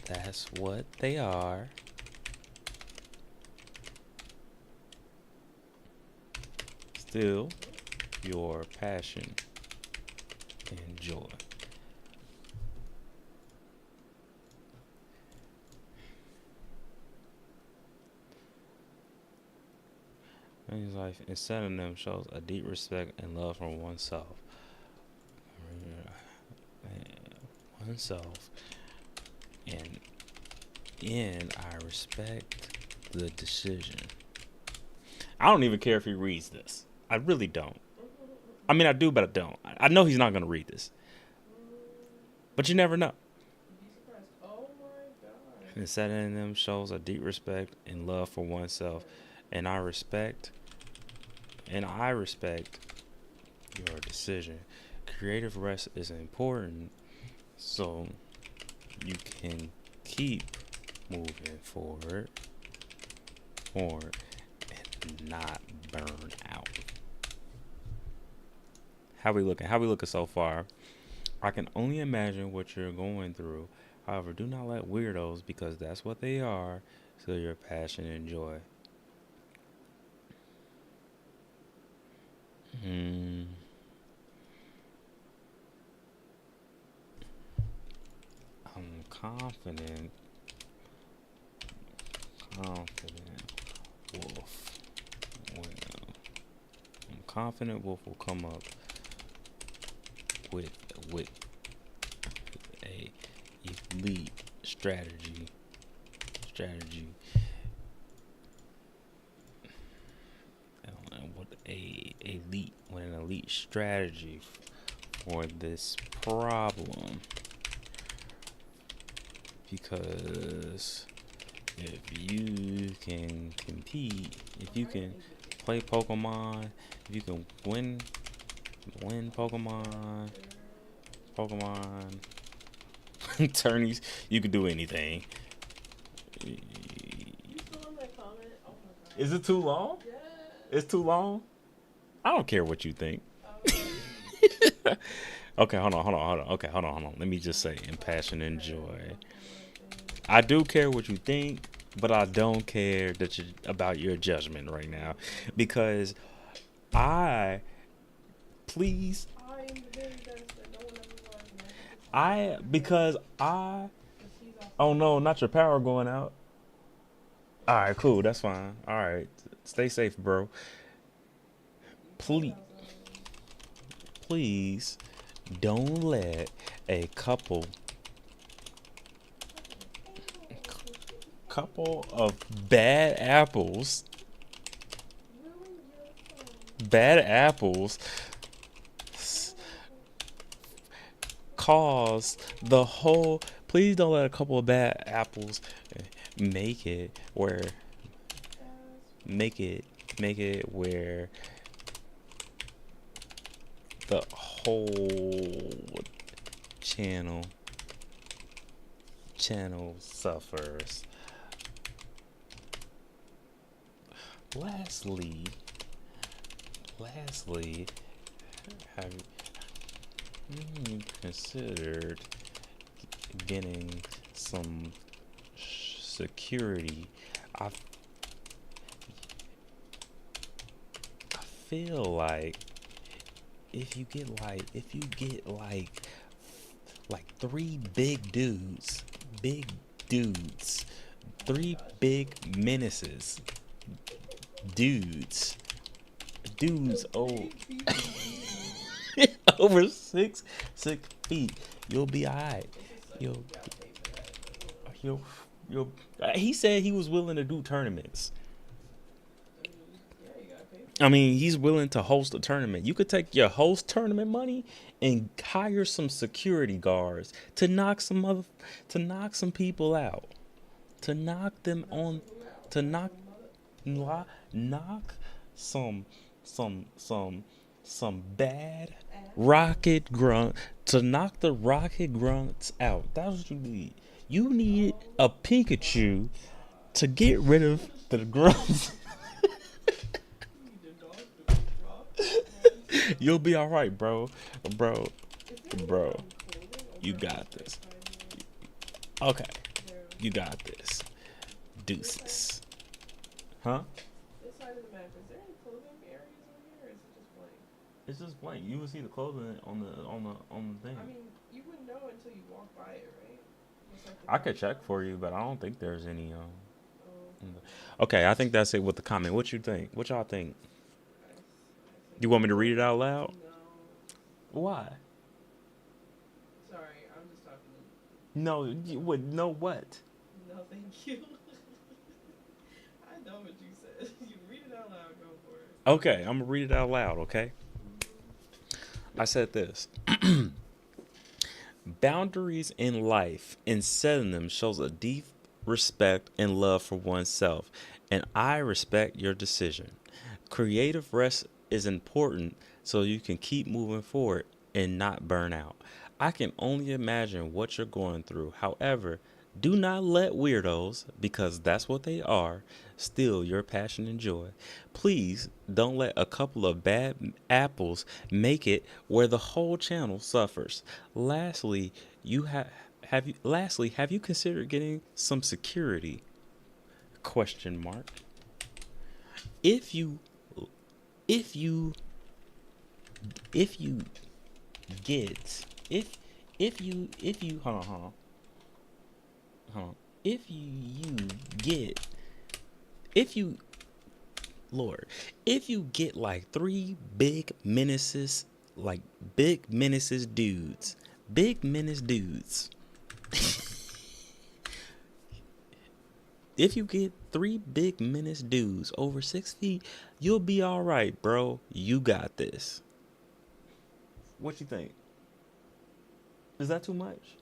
that's what they are. Still your passion and joy. In his life, instead of them shows a deep respect and love for oneself. Oneself. And I respect the decision. I don't even care if he reads this. I really don't. I mean, I do, but I don't. I know he's not going to read this. But you never know. Be surprised. Oh my god. And setting them shows a deep respect and love for oneself. And I respect your decision. Creative rest is important so you can keep moving forward and not burn out. How we looking? How we looking so far? I can only imagine what you're going through. However, do not let weirdos, because that's what they are, steal your passion and joy. I'm confident Wolf will. I'm confident Wolf will come up with a elite strategy with an elite strategy for this problem, because if you can compete, if you can play Pokemon, if you can win Pokemon tourneys, you can do anything. You still on that comment? Oh my god. Is it too long? Yeah. It's too long? I don't care what you think. Oh, Okay, hold on. Okay, hold on. Let me just say, impassion and joy. I do care what you think, but I don't care about your judgment right now, because please, I'm the very best that no one ever was, and oh no, not your power going out. All right, cool, that's fine. All right, stay safe, bro. Please don't let a couple of bad apples cause the whole. Please don't let a couple of bad apples make it where the whole channel suffers. Lastly, have you considered getting some security? I feel like if you get like three big dudes, three big menaces, dudes old over 6 feet, you'll be alright. You'll he said he was willing to do tournaments. I mean, he's willing to host a tournament. You could take your host tournament money and hire some security guards to knock some people out, to knock them on, to knock some bad rocket grunt, to knock the rocket grunts out. That's what you need. You need a Pikachu to get rid of the grunts. You'll be all right, bro. You got this. Okay, you got this. Deuces. Huh? This side of the map, is there any clothing areas over here, or is it just blank? It's just blank. You will see the clothing on the thing. I mean, you wouldn't know until you walk by it, right? I could check for you, but I don't think there's any. Okay, I think that's it with the comment. What you think? What y'all think? I said You want me to read it out loud? no. Why? Sorry, I'm just talking. No, you would know what? No, thank you. I know what you said. You read it out loud. Go for it. Okay, I'm gonna read it out loud, okay? I said this. Boundaries in life and setting them shows a deep respect and love for oneself, and I respect your decision. Creative rest is important so you can keep moving forward and not burn out. I can only imagine what you're going through. However, do not let weirdos, because that's what they are, steal your passion and joy. Please don't let a couple of bad apples make it where the whole channel suffers. Lastly, have you considered getting some security? Question mark. If you if you if you get if you hold on, if you Lord, if you get like three big menaces big menace dudes, if you get three big menace dudes over 6 feet, you'll be all right, bro. You got this. What you think? Is that too much?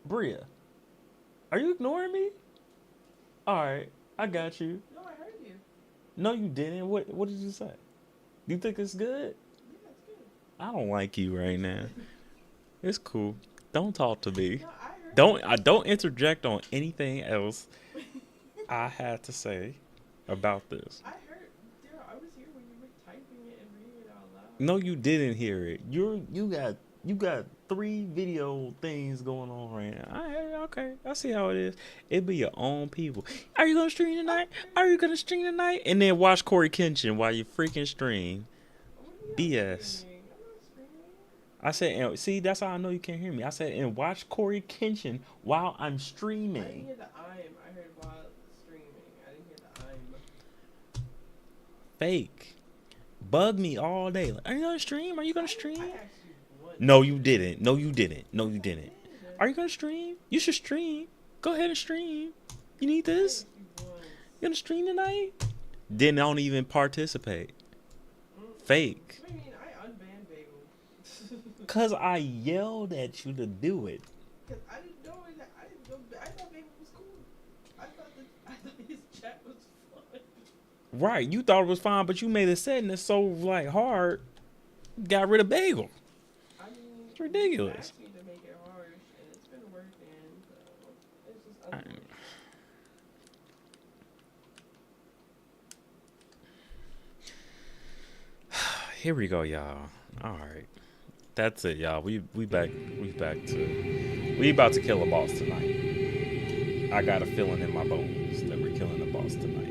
Bria, are you ignoring me? All right, I got you. No, I heard you. No, you didn't. What did you say? You think it's good? Yeah, it's good. I don't like you right now. It's cool. Don't talk to me. No, I heard. Don't interject on anything else I had to say about this. I heard. Daryl, I was here when you were typing it and reading it out loud. No, you didn't hear it. You got three video things going on right now. Okay, I see how it is. It be your own people. Are you gonna stream tonight? Are you gonna stream tonight? And then watch Corey Kenshin while you freaking stream. What are you BS. streaming? I'm not streaming. I said, and see, that's how I know you can't hear me. I said, and watch Corey Kenshin while I'm I didn't streaming. hear the I'm. I heard while streaming. I didn't hear the I'm. Fake. Bug me all day. Like, are you gonna stream? Are you gonna stream? I asked you once. No, you didn't. No, you didn't. No, you didn't. I did. Are you gonna stream? You should stream. Go ahead and stream. You need this? I asked you once. You gonna stream tonight? Then don't even participate. Fake. What do you mean? I unbanned Bagel. Cause I yelled at you to do it. Cause I didn't know that. I didn't know. I thought Bagel was cool. I thought his chat was fun. Right, you thought it was fine, but you made it setting it so like hard. Got rid of Bagel. I mean, It's ridiculous. You asked me to make it harsh, and it's been working. So it's just unfortunate. Here we go, y'all. All right, that's it, y'all. We about to kill a boss tonight. I got a feeling in my bones that we're killing a boss tonight.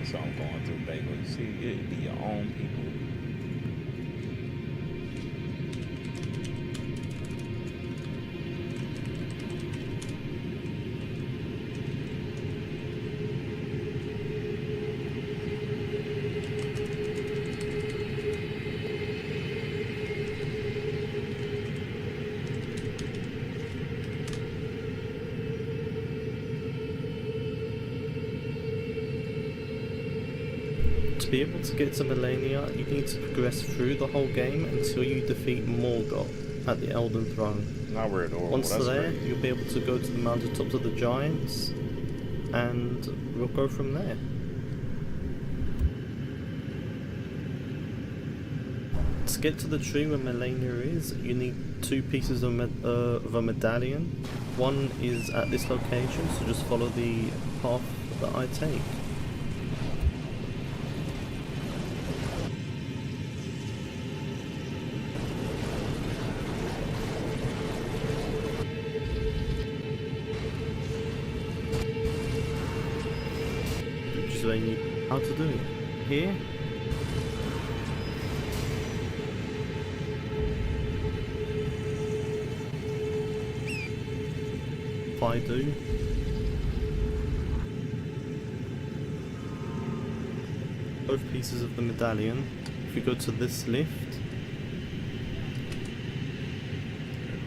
So I'm going through Bagel. You see, it'd be your own people. To be able to get to Malenia, you need to progress through the whole game until you defeat Morgoth at the Elden Throne. Now we're adorable. Once That's there, great. you'll be able to go to the mountaintops of the giants, and we'll go from there. To get to the tree where Malenia is, you need two pieces of a medallion. One is at this location, so just follow the path that I take. where you need how to do it. Here. If I do. Both pieces of the medallion. If you go to this lift.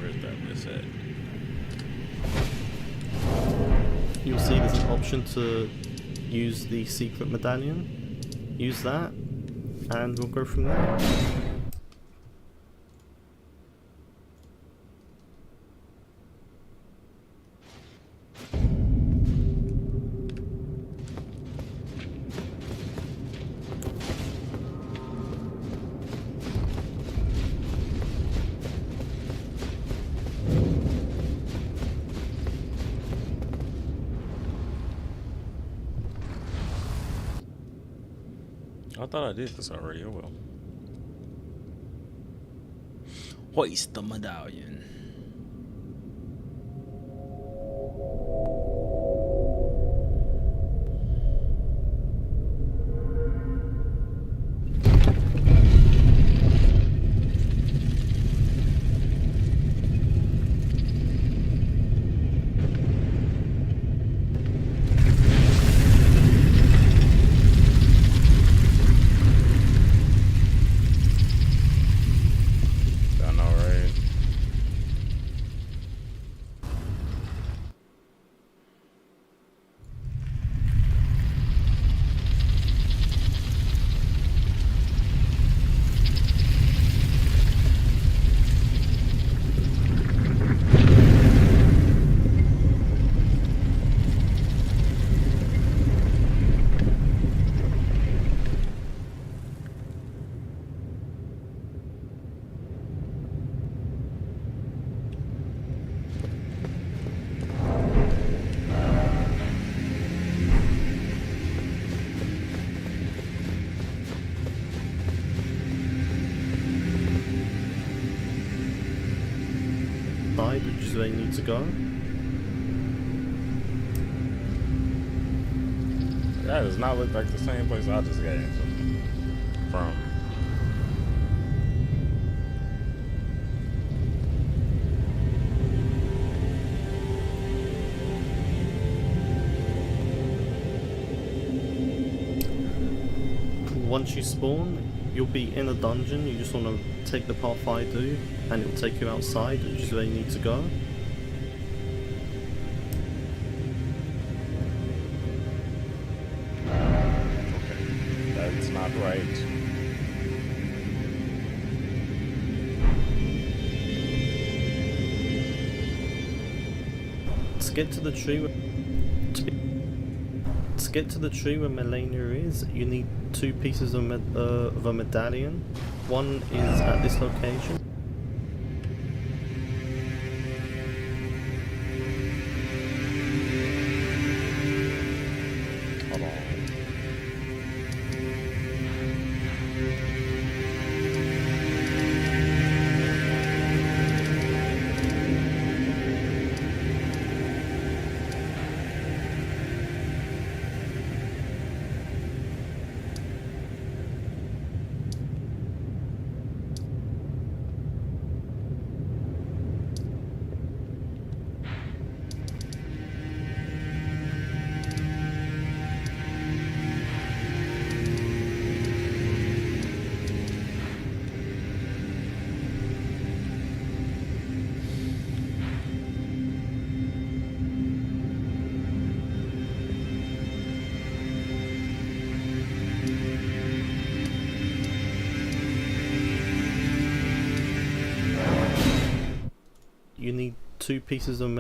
Where's that miss at? You'll see there's an option to use the secret medallion. Use that, and we'll go from there. I thought I did this already. Oh well. Hoist the medallion. Done all right. Side, which is where you need to go. That does not look like the same place I just got from. Once you spawn, you'll be in a dungeon. You just want to take the path I do, and it will take you outside, which is where you need to go. Okay, that's not right. To get to the tree where Malenia is, you need two pieces of a medallion. One is at this location. Hold on. You need two pieces of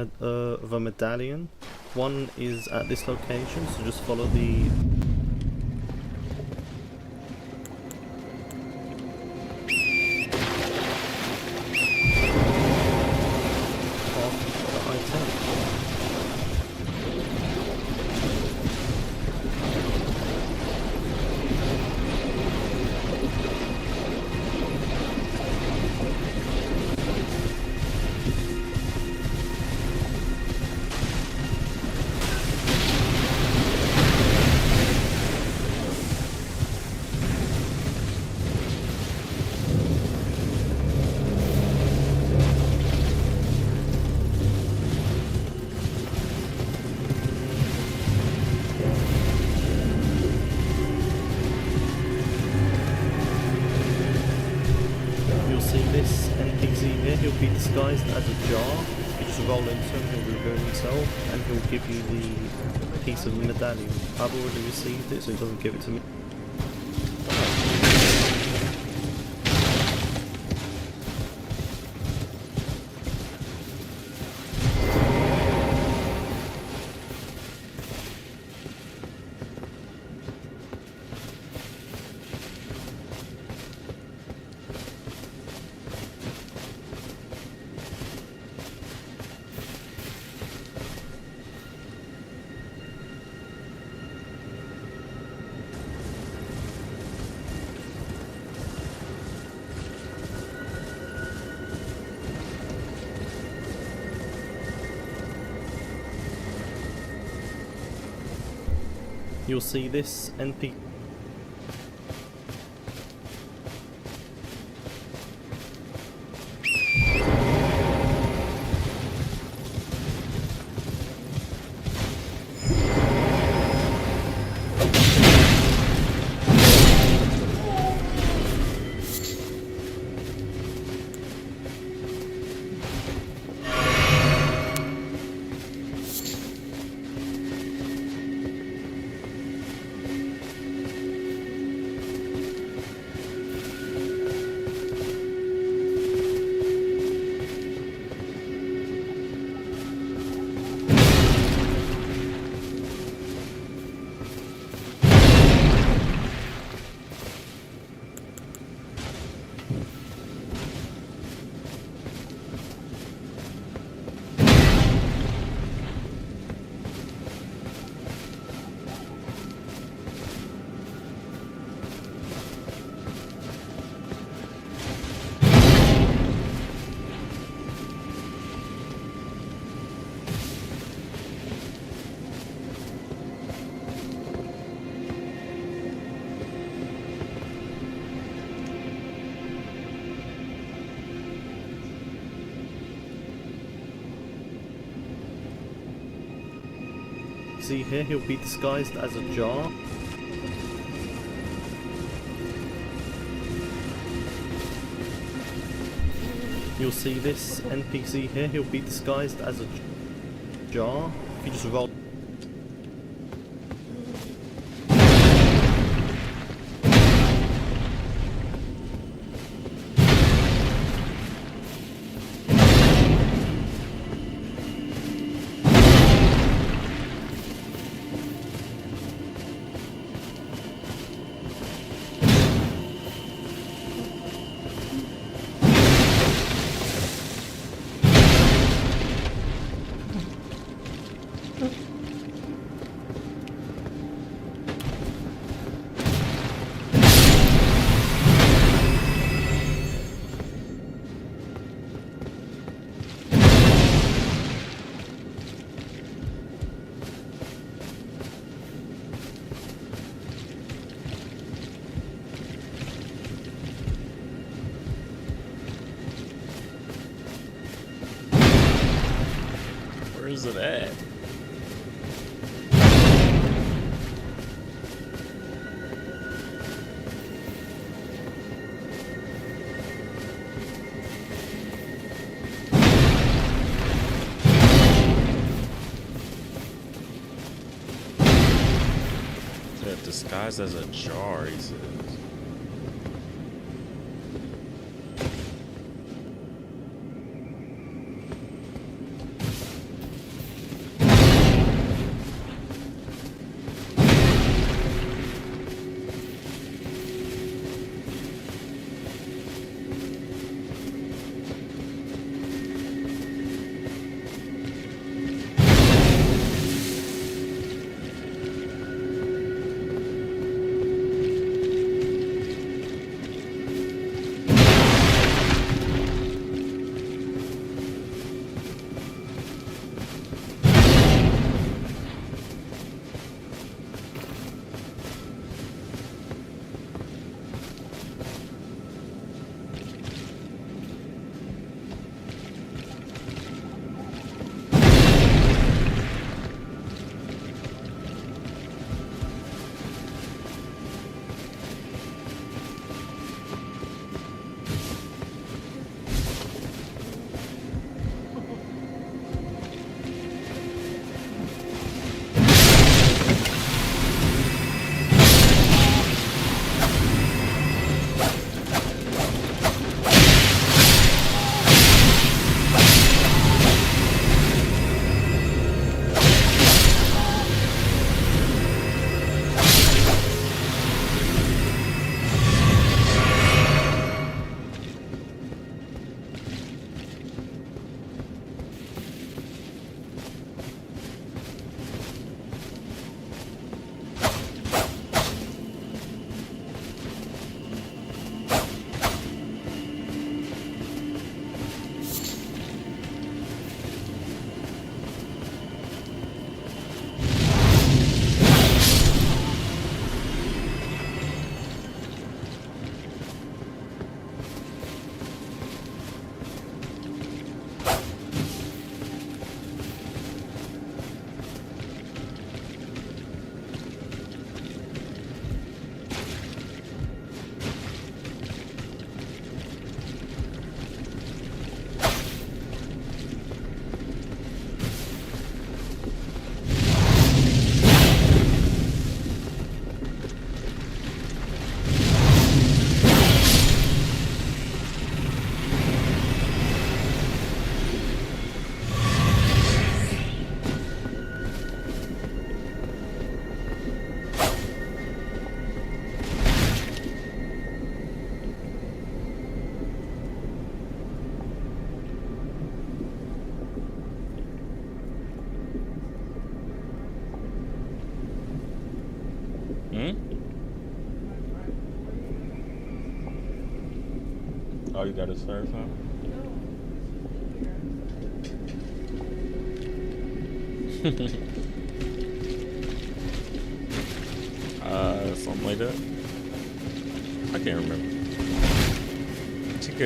a medallion. One is at this location, so just follow the path that I take. a jar. You just roll into him, he'll reveal himself, and he'll give you the piece of the medallion. I've already received it, so he doesn't give it to me. You'll see this NP. See here, he'll be disguised as a jar. You'll see this NPC here, he'll be disguised as a jar. If you just roll. Where is it at? Disguised as a jar, he says. Oh, you got his first huh? Something like that. I can't remember.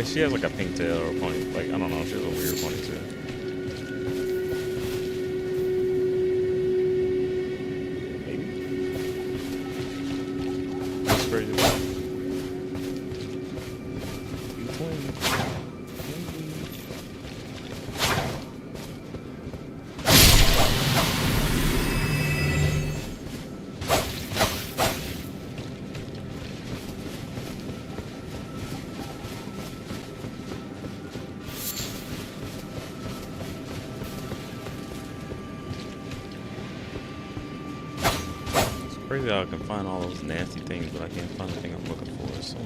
She has like a pink tail or a pony. Like, I don't know. She has a weird ponytail. Maybe. That's crazy. You twin. Crazy how I can find all those nasty things, but I can't find the thing I'm looking for. So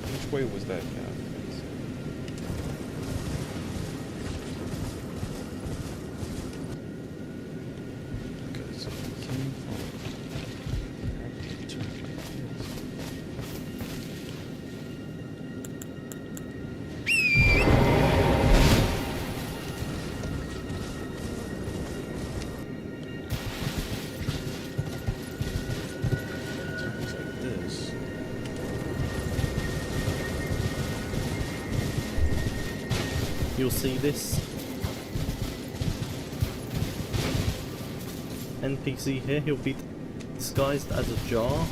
which way was that guy? Okay, so we came from. How did we turn like this? Turns like this. You'll see this NPC here. He'll be disguised as a jar.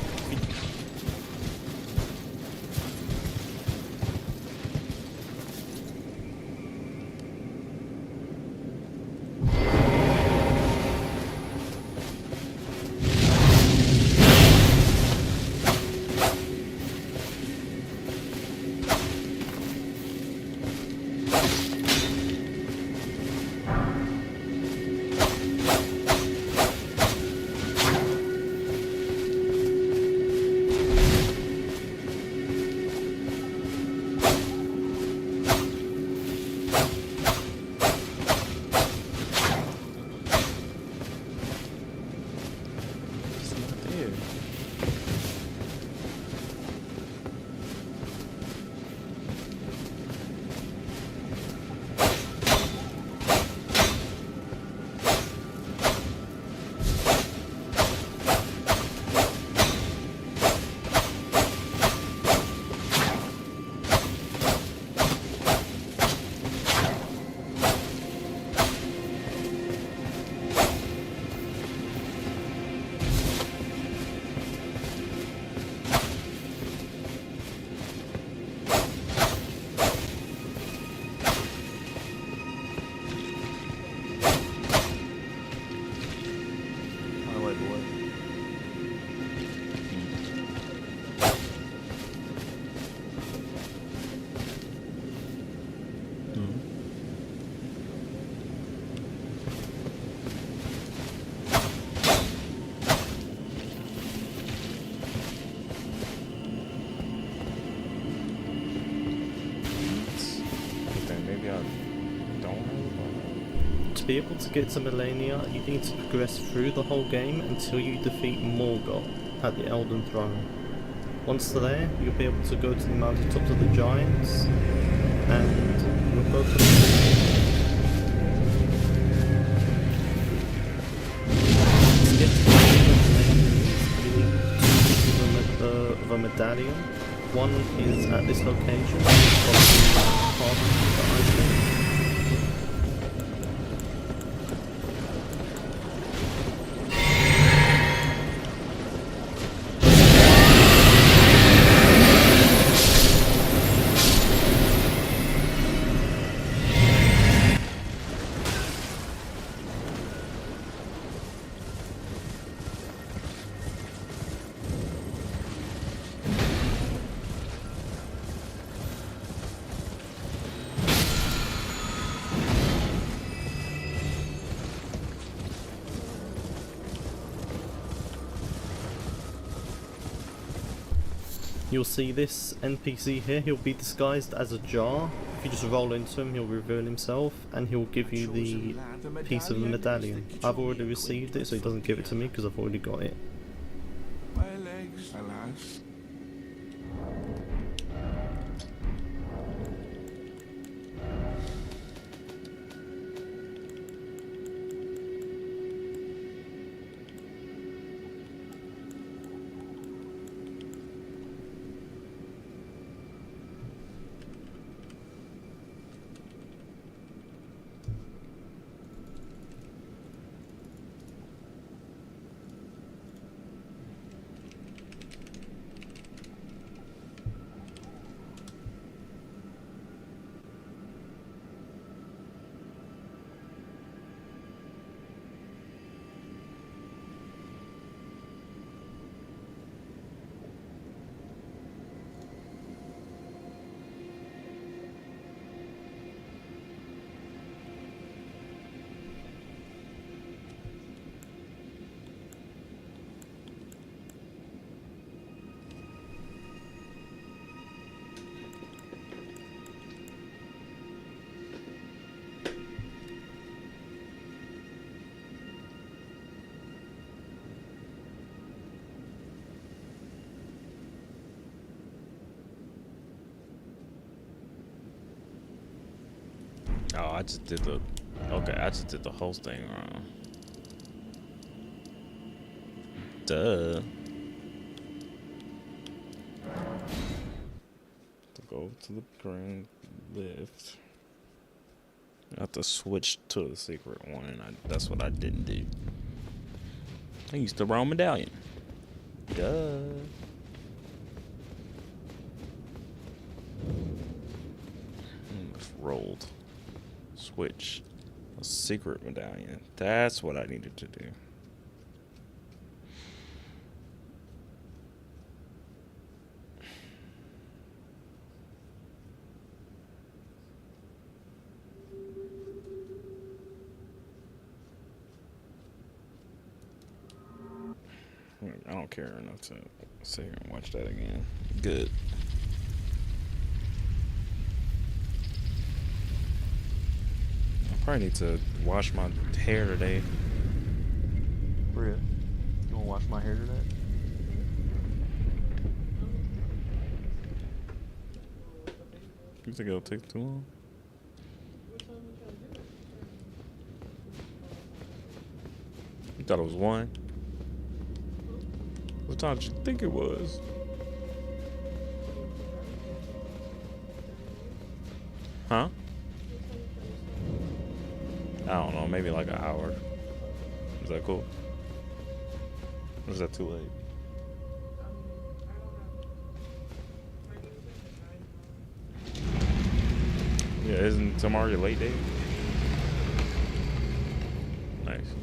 It's not there. Highlight boy. Okay, maybe I don't have To be able to get to Malenia, you need to progress through the whole game until you defeat Morgoth at the Elden Throne. Once there, you'll be able to go to the mountaintops of the giants, and you'll go to the to get to the a medallion. One is at this location, and it's probably part of the item. You'll see this NPC here, he'll be disguised as a jar. If you just roll into him, he'll reveal himself and he'll give you the piece of the medallion. I've already received it, so he doesn't give it to me because I've already got it. My legs, alas. Oh, I just did the. Okay, I just did the whole thing wrong. Duh. To go to the grand lift. I have to switch to the secret one, and that's what I didn't do. I used the wrong medallion. Duh. It's rolled. Switch. A secret medallion. That's what I needed to do. I don't care enough to sit here and watch that again. Good. I probably need to wash my hair today. Bria, you wanna wash my hair today? You think it'll take too long? You thought it was 1? What time did you think it was? Huh? I don't know, maybe like an hour. Is that cool? Or is that too late? Yeah, isn't tomorrow your late day? Nice.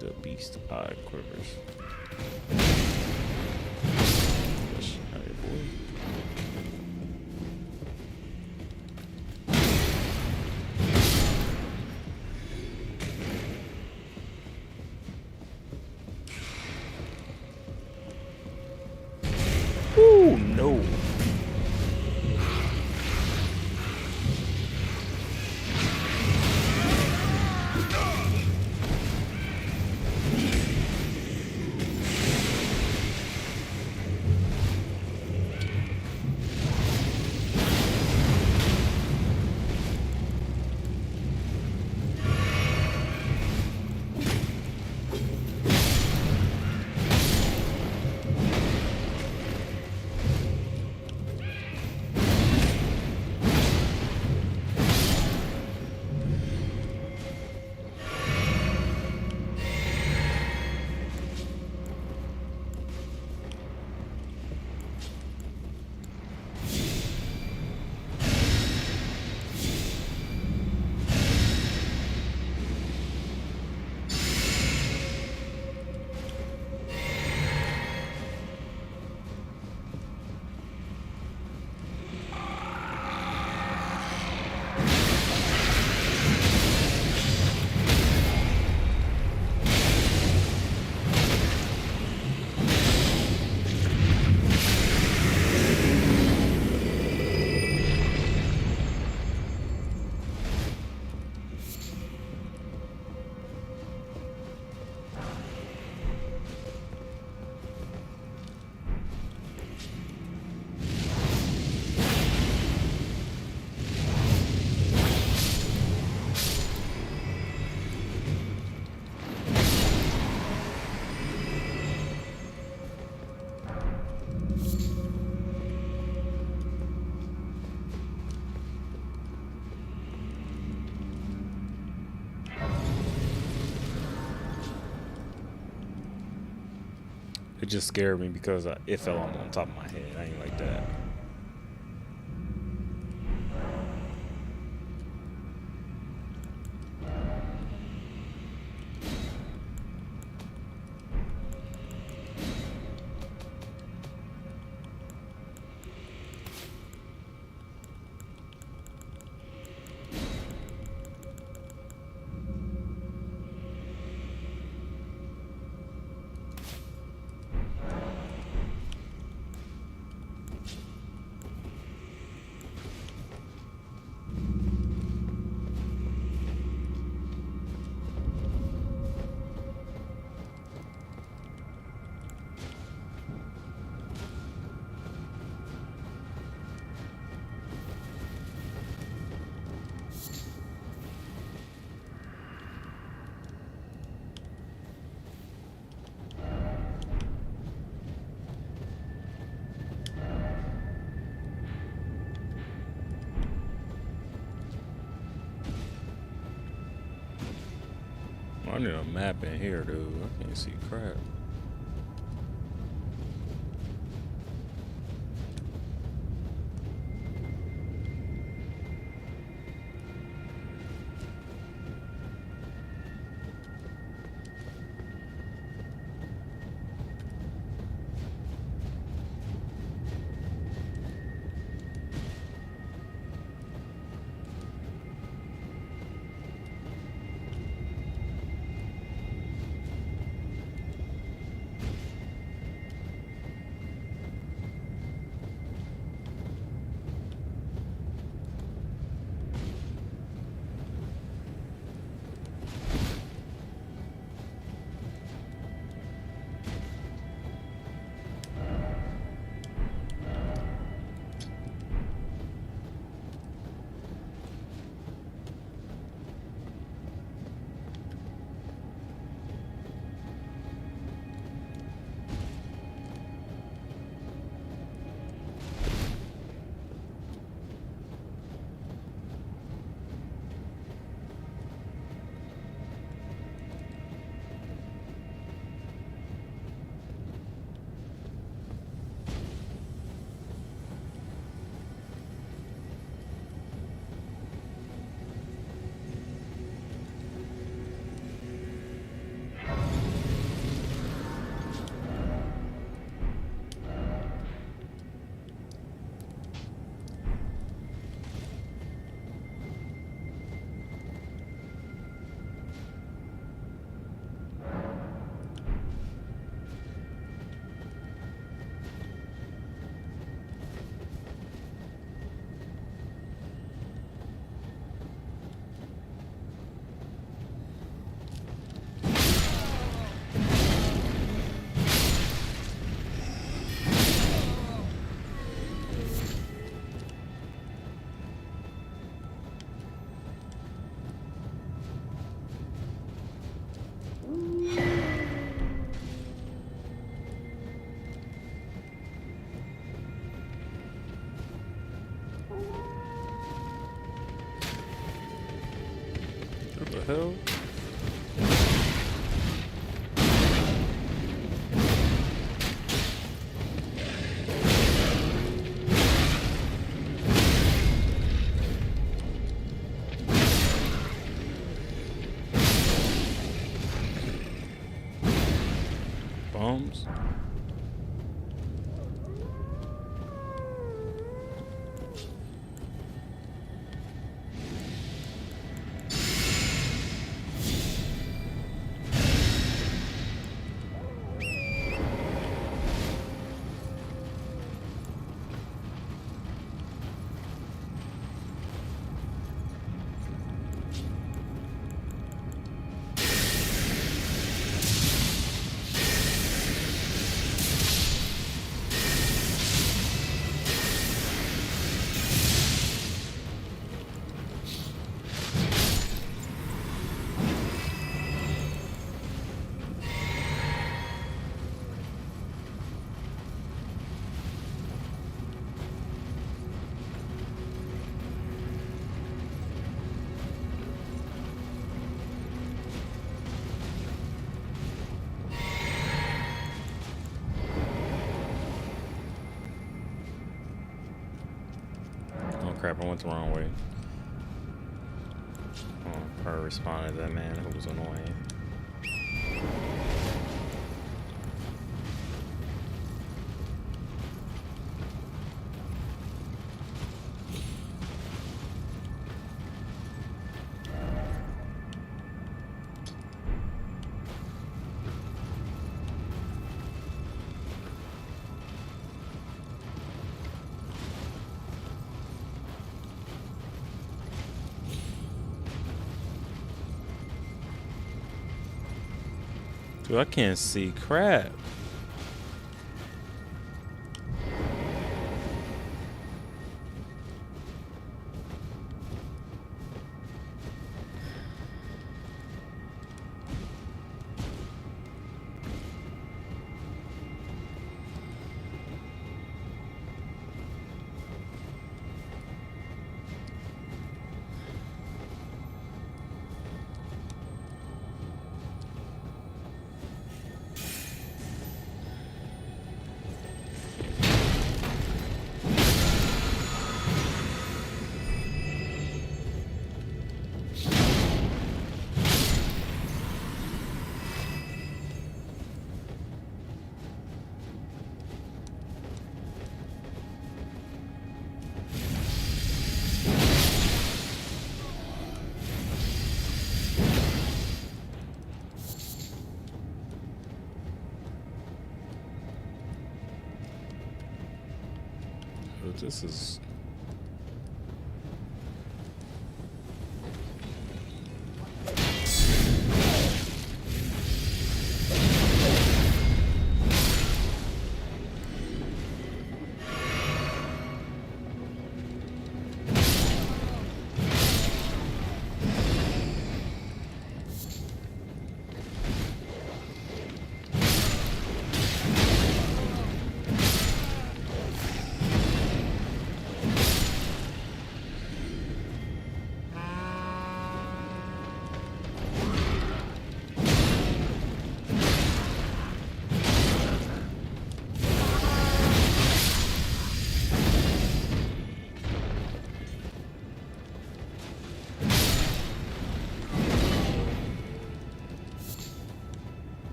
The beast eye quivers. Alright, boy. Ooh, no. It just scared me because it fell on top of my head. I ain't like that. I need a map in here, dude. I can't see crap. What the hell? Bombs? crap, I went the wrong way. Oh, her responded to that man who was annoying. Dude, I can't see crap. Dude, this is...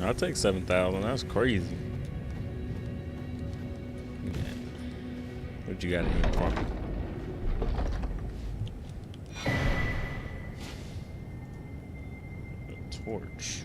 I'll take 7,000. That's crazy. What you got in here for? A torch.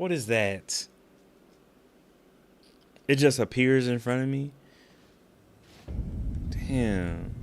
What is that? It just appears in front of me. Damn.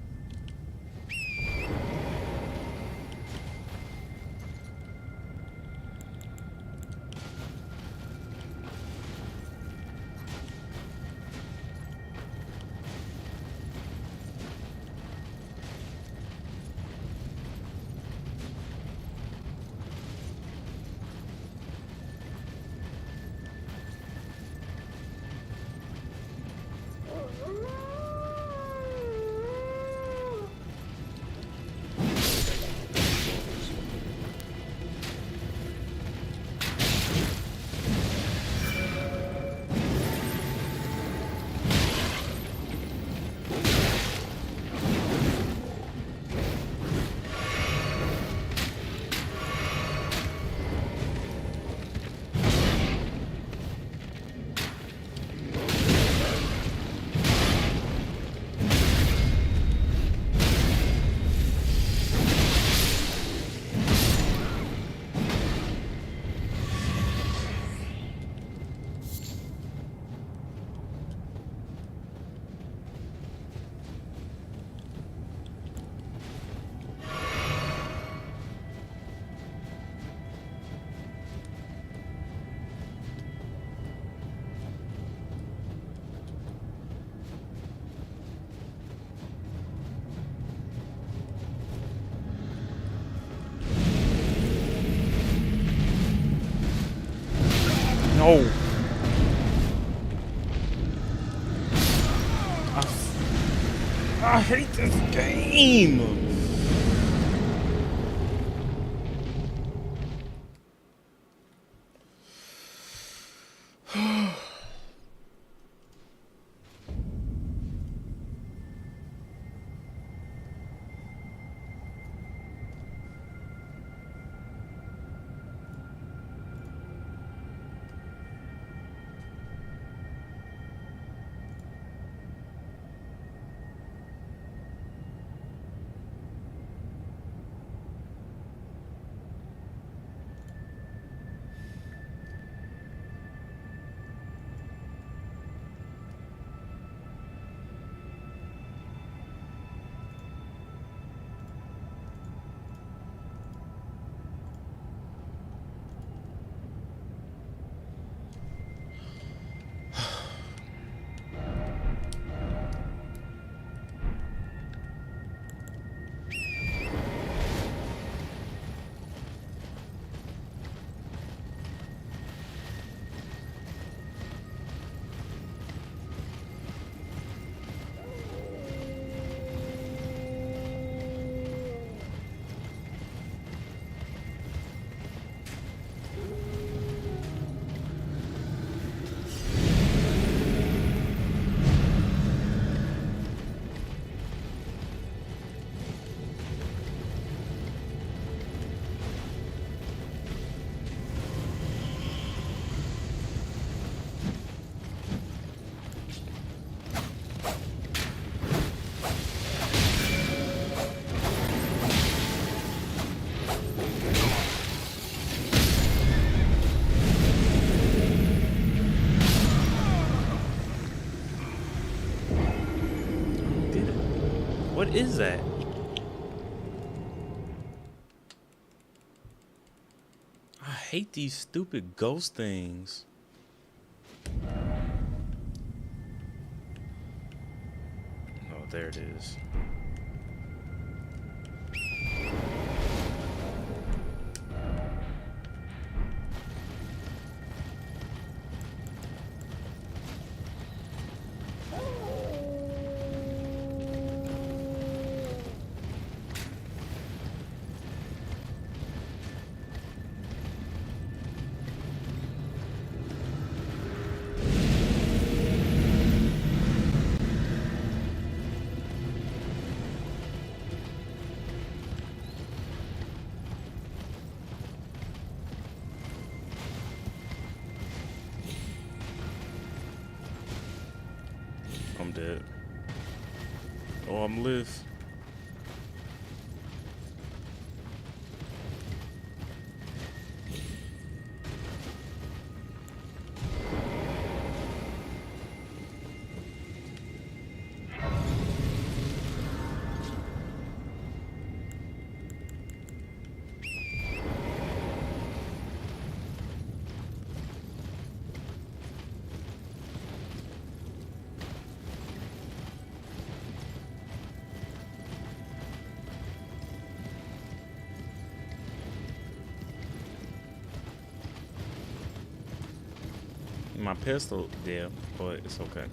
No. I hate this game. What is that? I hate these stupid ghost things. Oh, there it is. I'm dead. Oh, I'm live. my pistol there, but it's okay.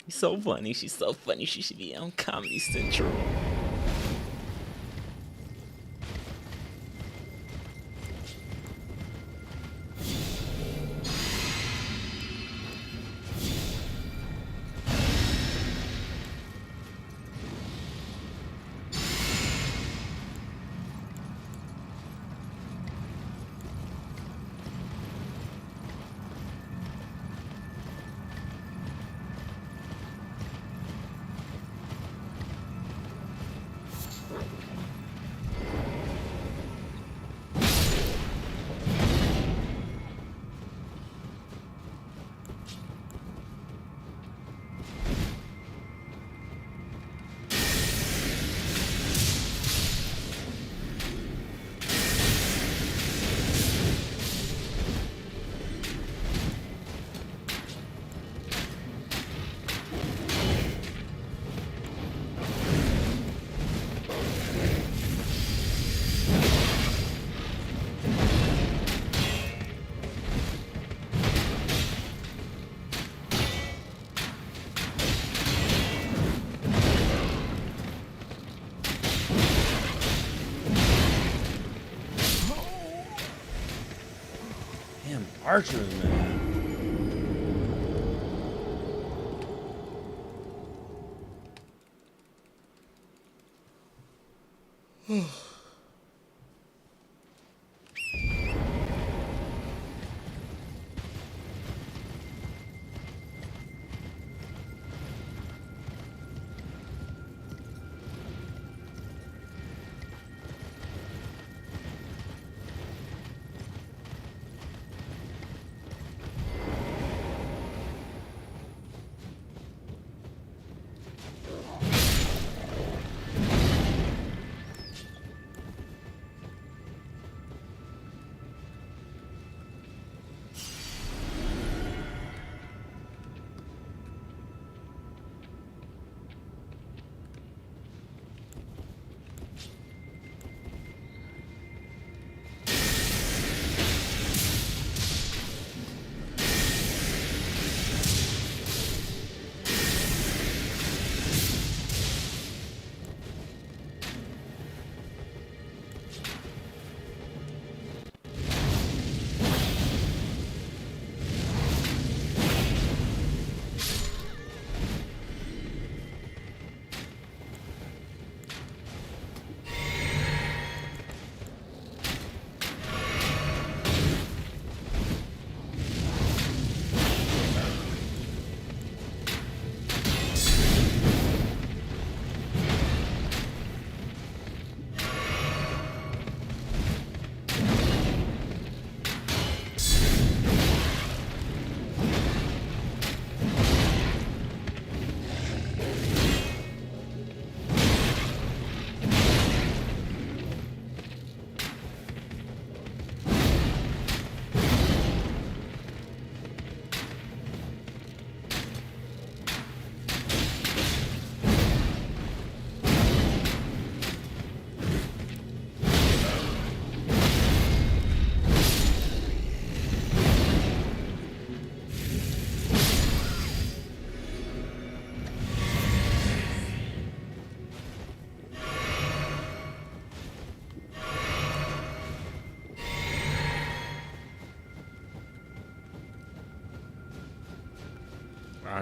She's so funny. She's so funny. She should be on Comedy Central. Damn, archers, man.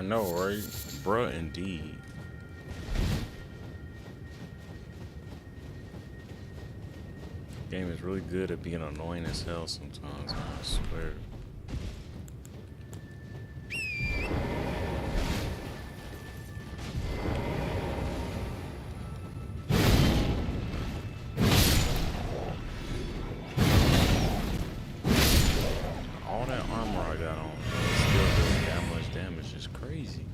know, right? Bruh, indeed. Game is really good at being annoying as hell sometimes, man, I swear. All that armor I got on, it still doing that much damage. It's crazy.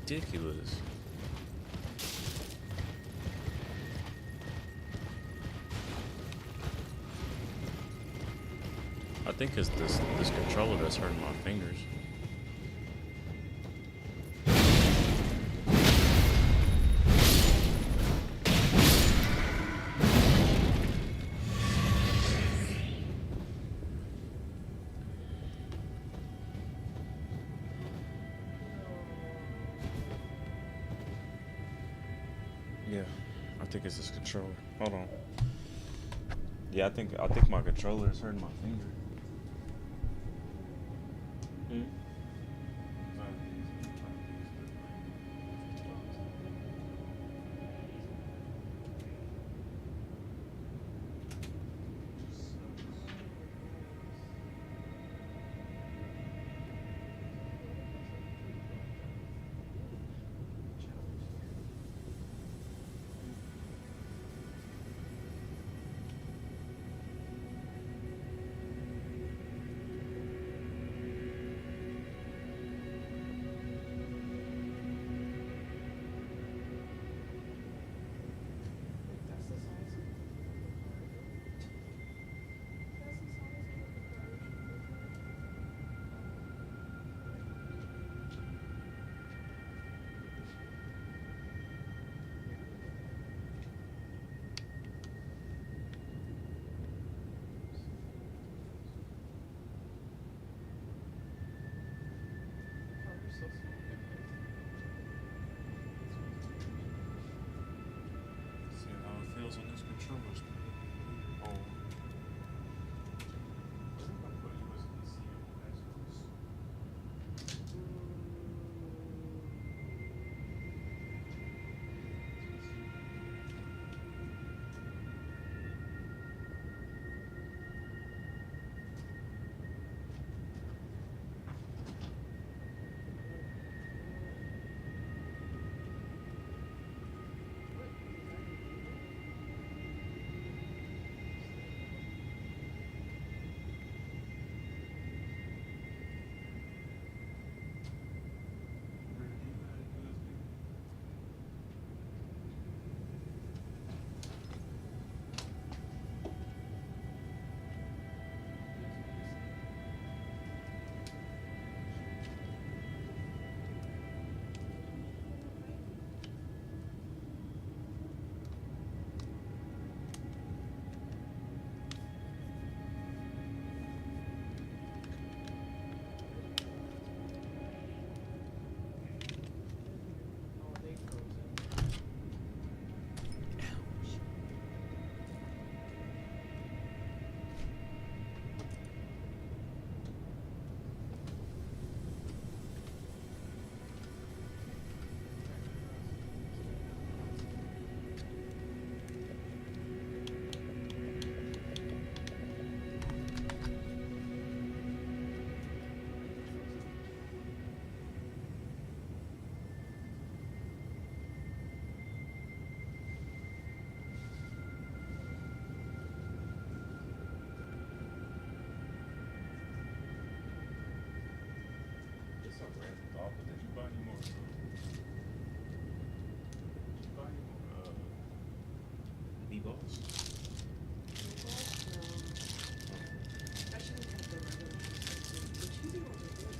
Ridiculous. I think it's this controller that's hurting my fingers. Yeah, I think it's this controller. Hold on. Yeah, I think my controller is hurting my finger. Hmm? That's the size of the card. That's the size of the card. Cards so small. See how it feels on this controller. Oh. Oh, they frozen. Just a random thought, but did you buy any more? Did you buy any more? Meatballs? I should have kept the regular cheese. The cheesy ones are good.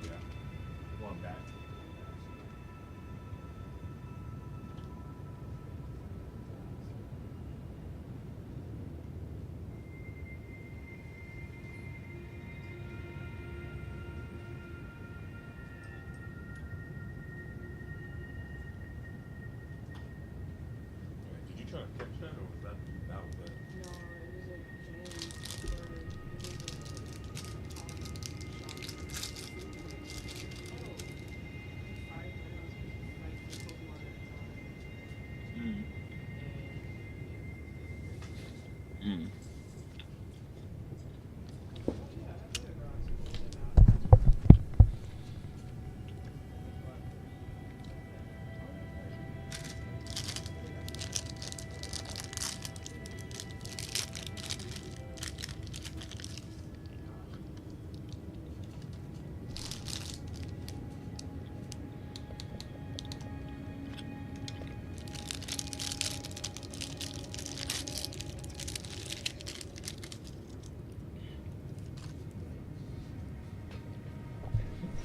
Yeah. Going back. Mm. Oh yeah, I did grow out some hair, and now I have some. Like about three. Oh yeah, good.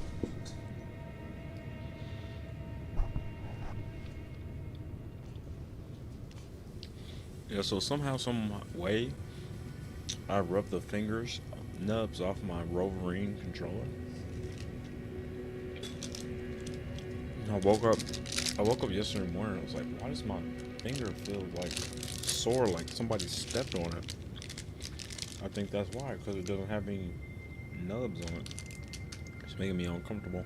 I think that's fine. Yeah, so somehow, some way, I rubbed the fingers nubs off my Wolverine controller. I woke up. I woke up yesterday morning. I was like, why does my finger feel like sore, like somebody stepped on it? I think that's why, because it doesn't have any nubs on it. It's making me uncomfortable.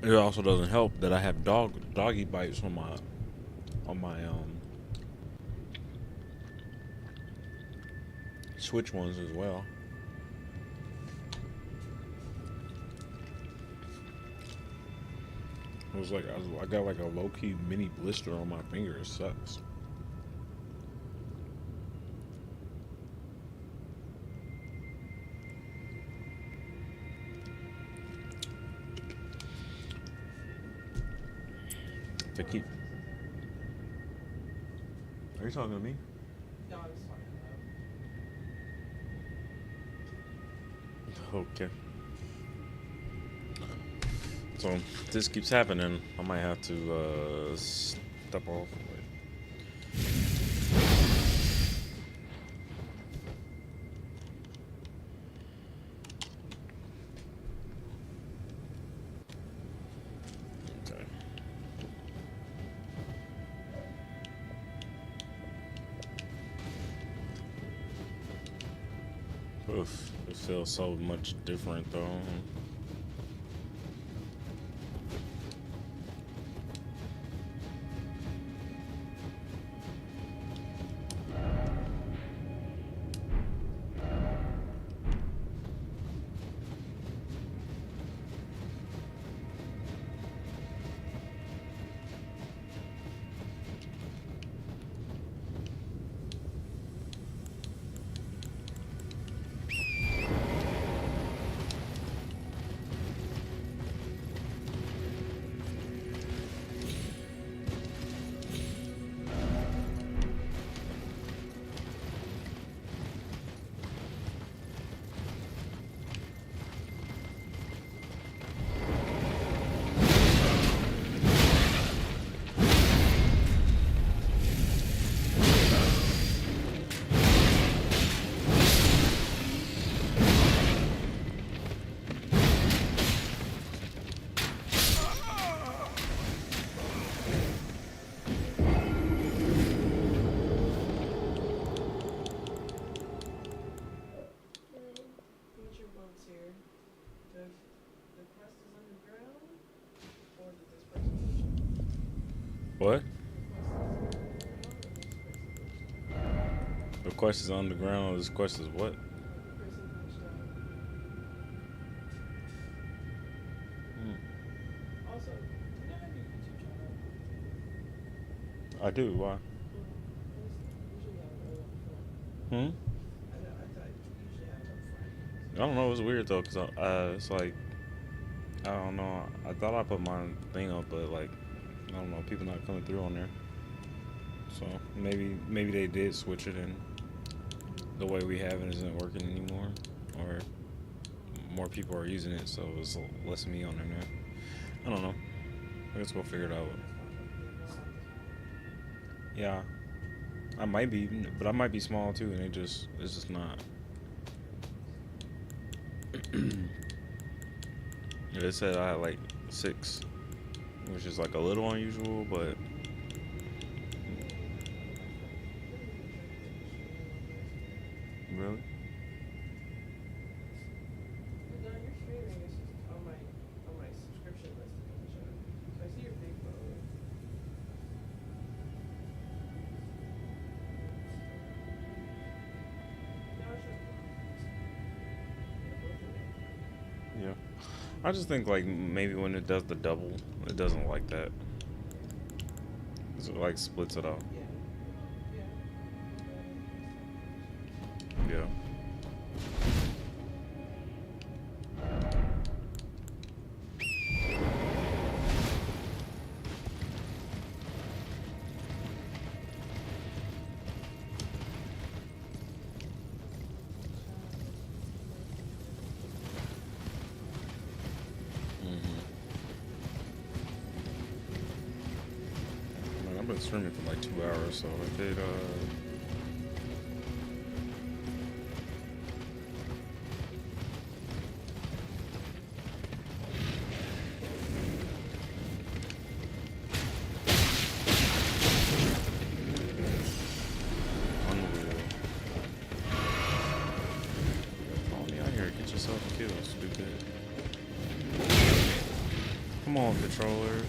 It also doesn't help that I have doggy bites on my Switch ones as well. It was like I got like a low key mini blister on my finger. It sucks. To keep. Are you talking to me? No, I was talking about. Okay. So if this keeps happening, I might have to step off. Okay. Oof, it feels so much different though. What's your votes here? The crust is underground, or that this person glitched What? out? The quest is underground, or this person glitched out? The quest is underground. This quest is what? Or the person glitched out. Hmm. Also, do you not have your YouTube channel? I do. Why? Usually have it right up front. Hmm. I thought you usually have it up front. I don't know. It's weird though, cause it's like I don't know. I thought I put my thing up, but like I don't know. People not coming through on there. So maybe they did switch it, and the way we have it isn't working anymore, or more people are using it, so it's less of me on there. I don't know. Let's go figure it out. Yeah, I might be, but I might be small too, and it's just not. It said I had like 6, which is like a little unusual, but really. No, you're streaming. It's just on my Yeah. I just think like maybe when it does the double, it doesn't like that. It like splits it out. Yeah. Man, I've been streaming for like 2 hours, so if it unreal. Follow me out here, get yourself a kill, stupid. Come on, controller.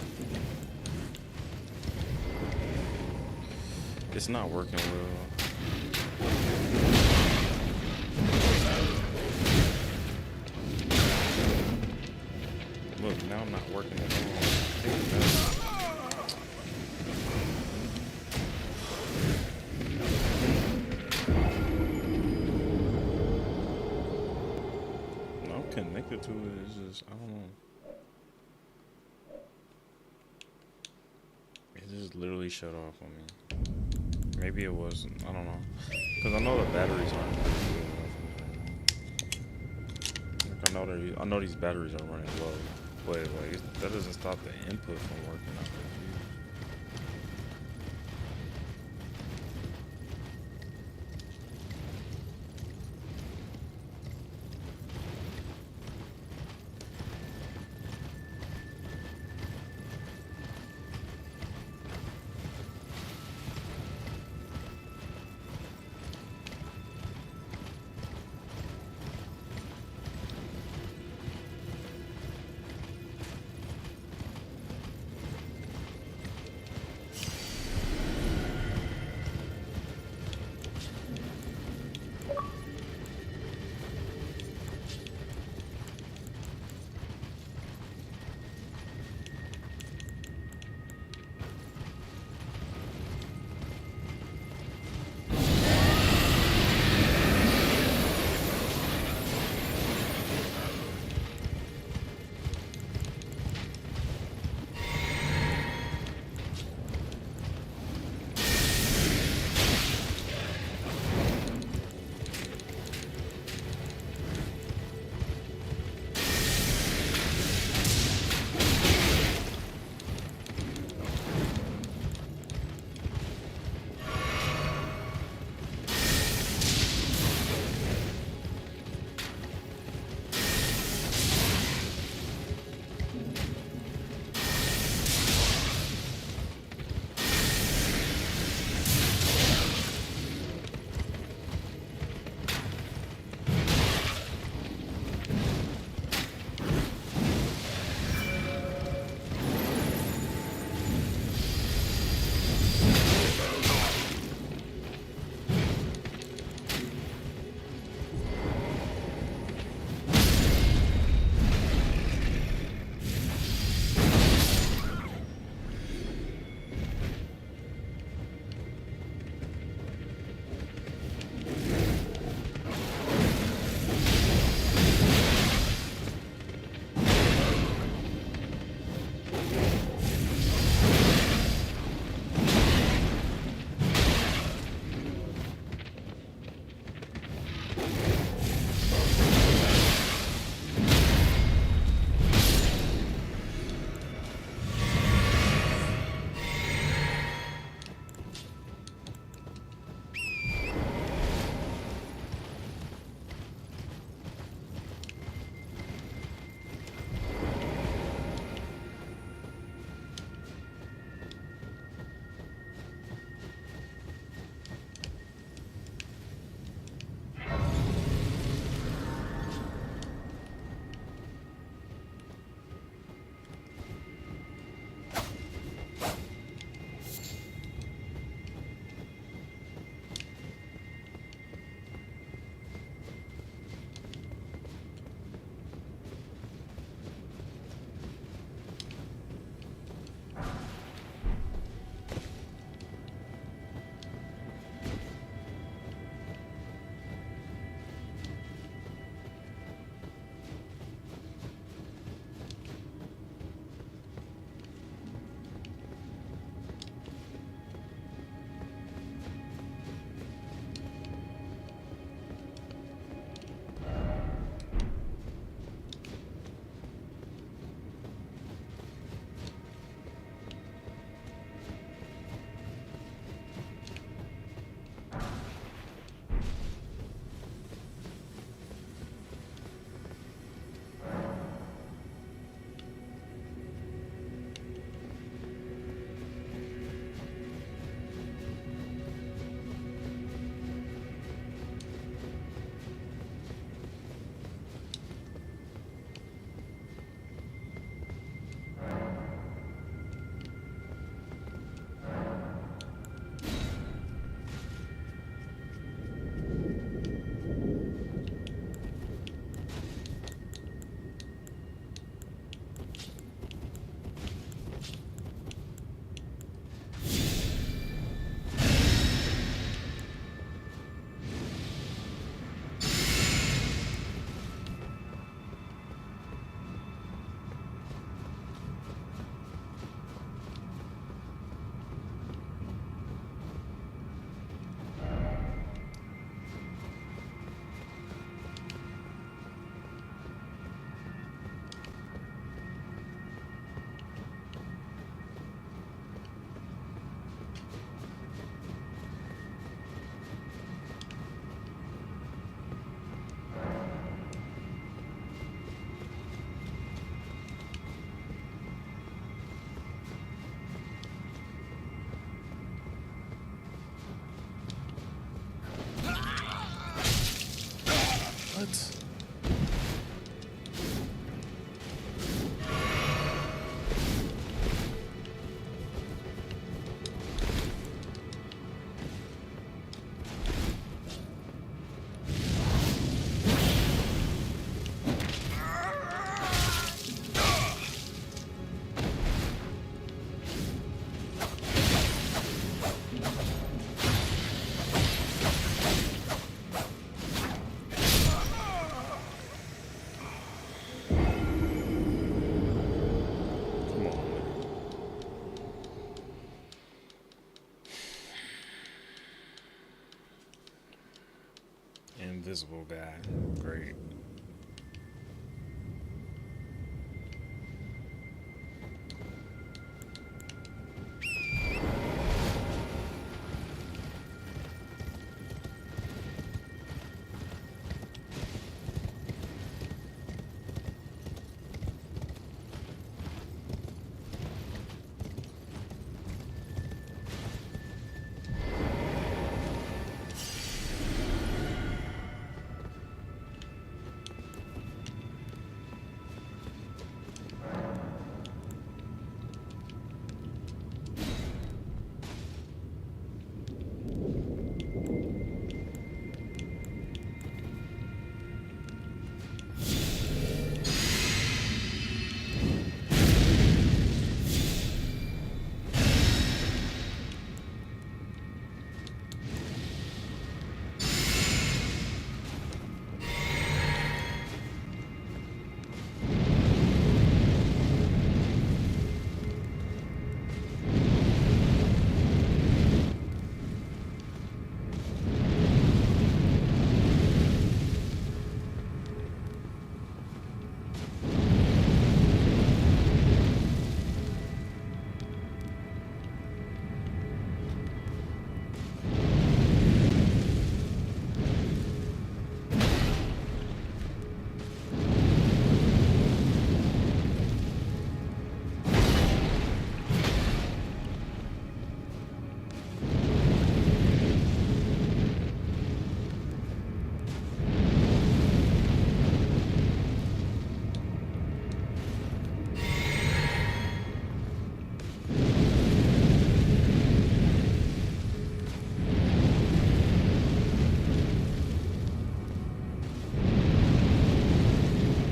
It's not working well. Look, now I'm not working at all. I'm connected to it. It's just, I don't know. It just literally shut off on me. Maybe it wasn't. I don't know. Because I know the batteries aren't good enough. Like I know these batteries are running low. But like that doesn't stop the input from working. I'm confused. invisible guy. Great.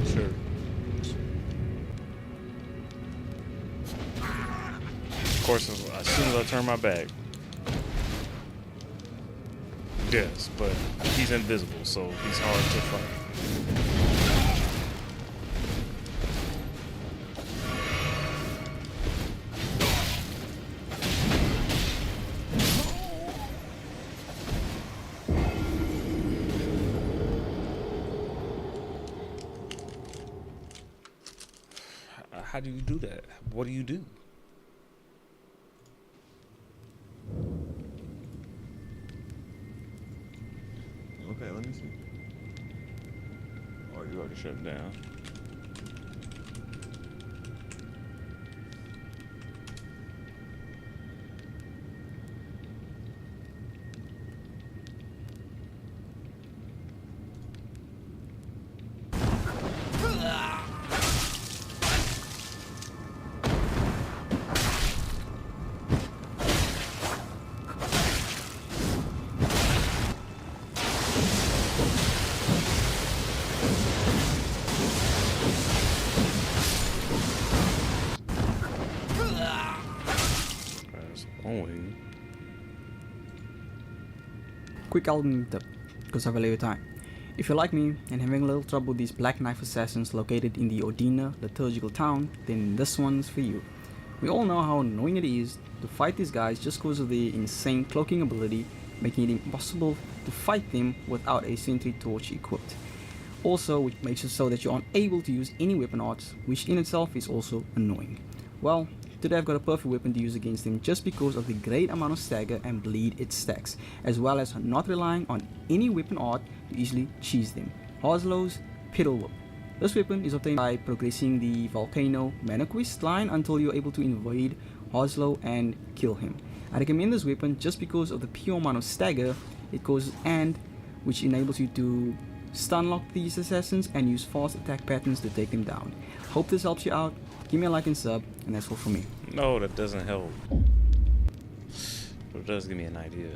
Sure. Of course, as soon as I turn my back. Yes, but he's invisible, so he's hard to fight. How do you do that? What do you do? Okay, let me see. Oh, you already shut it down. Only. Quick album tip, because I value your time. If you're like me and having a little trouble with these black knife assassins located in the Ordina liturgical town, then this one's for you. We all know how annoying it is to fight these guys just because of their insane cloaking ability, making it impossible to fight them without a sentry torch equipped. Also, which makes it so that you're unable to use any weapon arts, which in itself is also annoying. Well, today I've got a perfect weapon to use against them just because of the great amount of stagger and bleed it stacks, as well as not relying on any weapon art to easily cheese them. Harslow's Pedal Whip. This weapon is obtained by progressing the Volcano Mana Quest line until you're able to invade Harslow and kill him. I recommend this weapon just because of the pure amount of stagger it causes, and which enables you to stun lock these assassins and use fast attack patterns to take them down. Hope this helps you out. Give me a like and sub, and that's all for me. No, that doesn't help. But it does give me an idea.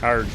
heard you.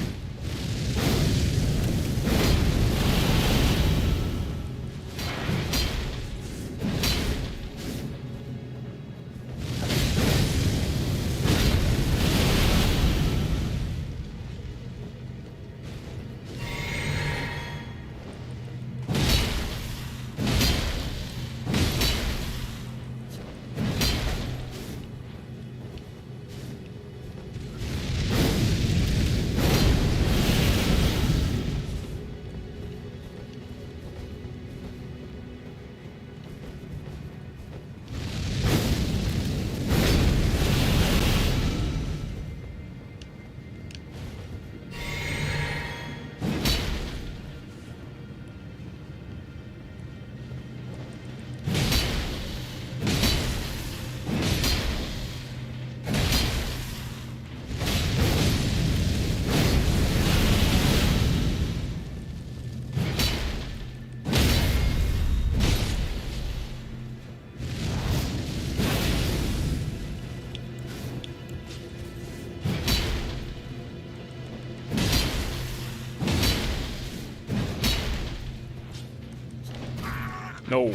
No.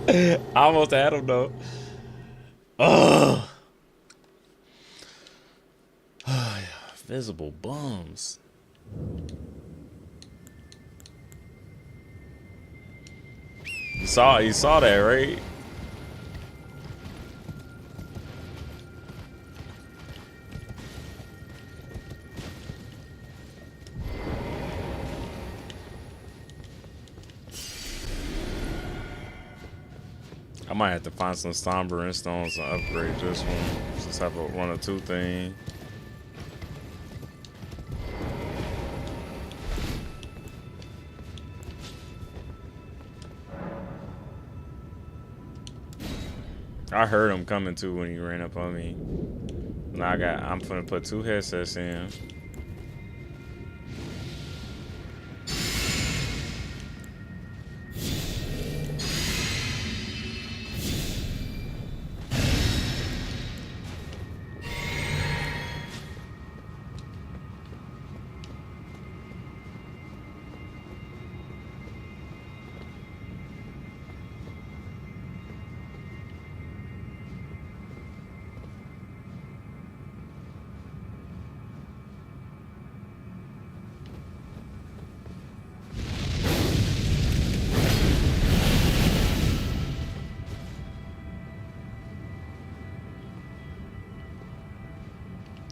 I almost had him though. Ugh. Visible bums. You saw that, right? I might have to find some Somber stones and upgrade this one. Just have a 1 or 2 thing. I heard him coming too when he ran up on me. Now I'm finna put 2 headsets in.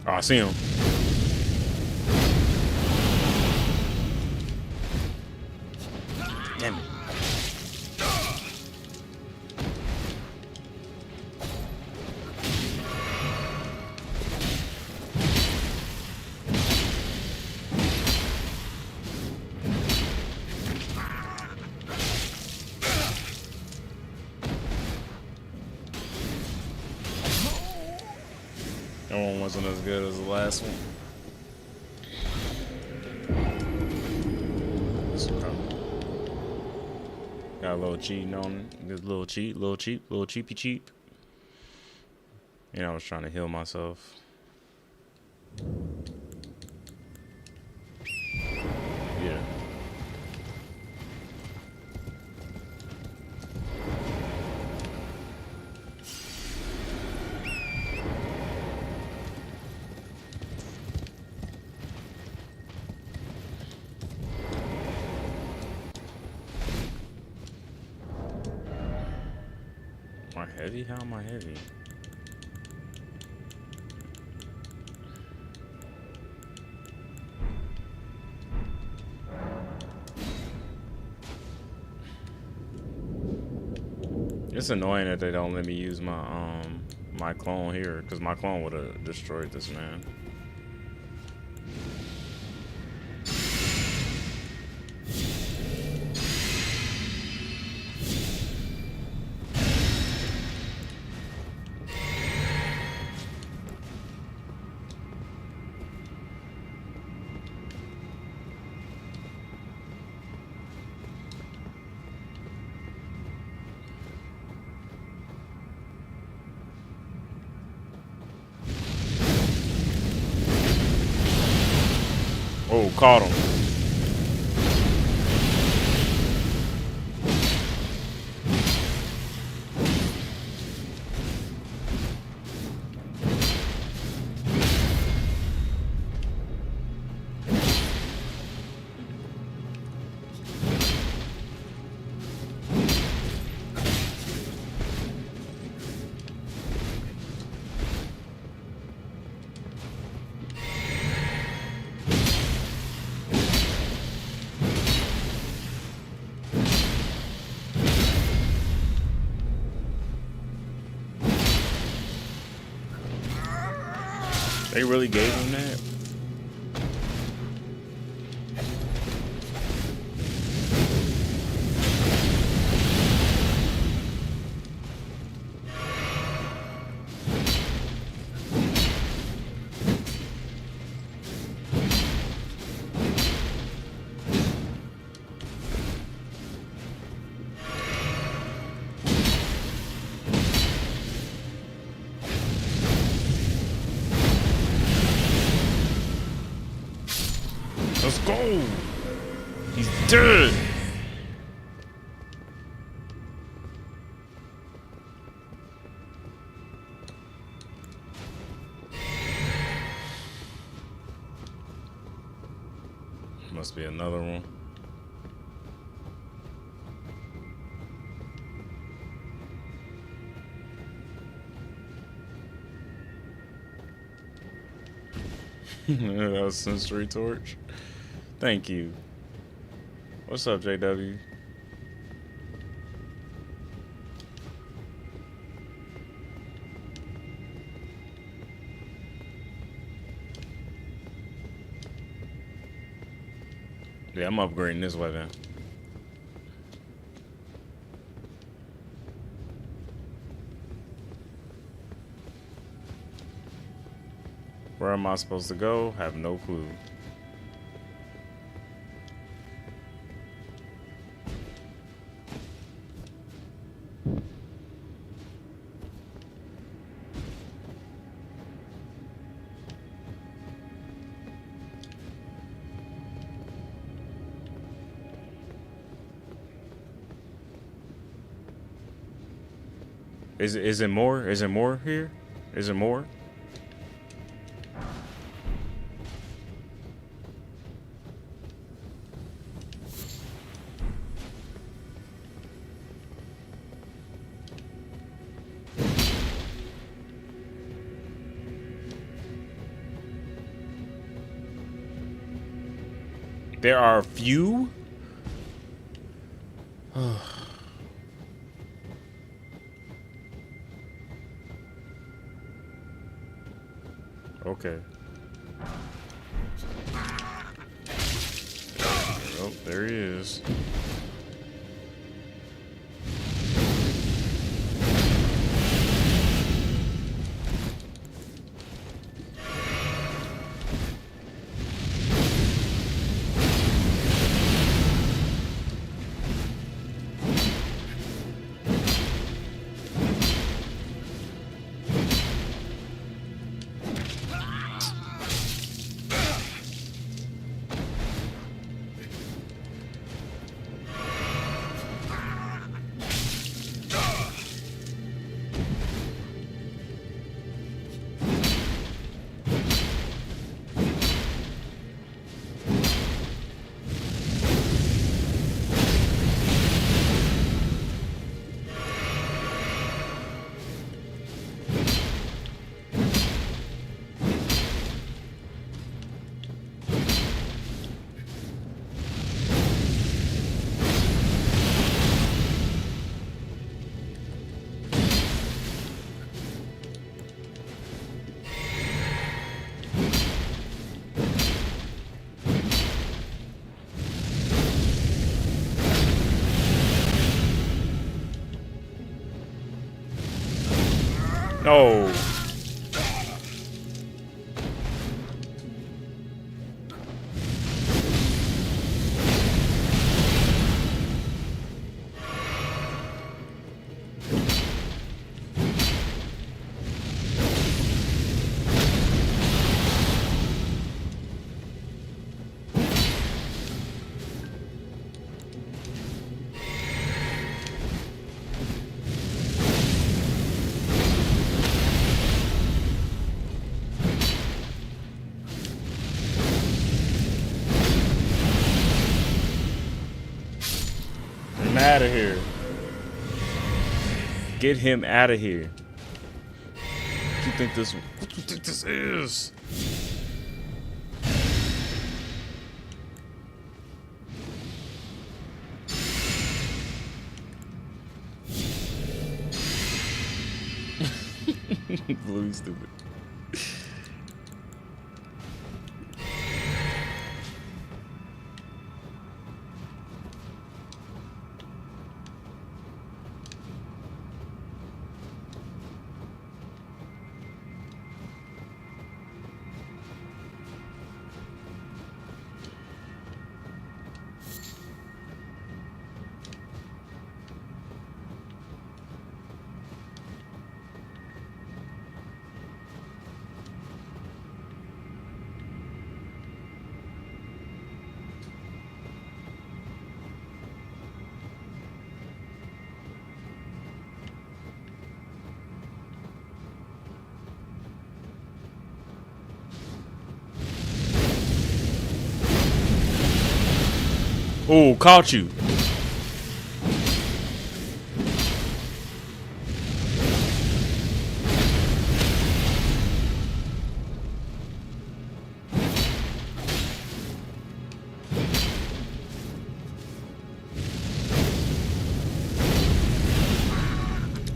Oh, I see him. Damn it. That one wasn't as good as the last one. Got a little cheating on it. Good little cheat, little cheap, little cheapy cheap. You know, I was trying to heal myself. Yeah. Am I heavy? How am I heavy? It's annoying that they don't let me use my clone here, because my clone would have destroyed this man. go. Caught him. They really gave him that? Let's go. He's dead. Must be another one. That was sensory torch. Thank you. What's up, JW? Yeah, I'm upgrading this weapon. Where am I supposed to go? Have no clue. Is it more? Is it more here? Is it more? There are a few? Okay. Oh, there he is. No. out of here. Get him out of here. What you think this? What you think this is? Blue stupid. Oh, caught you.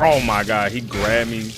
Oh my God, he grabbed me.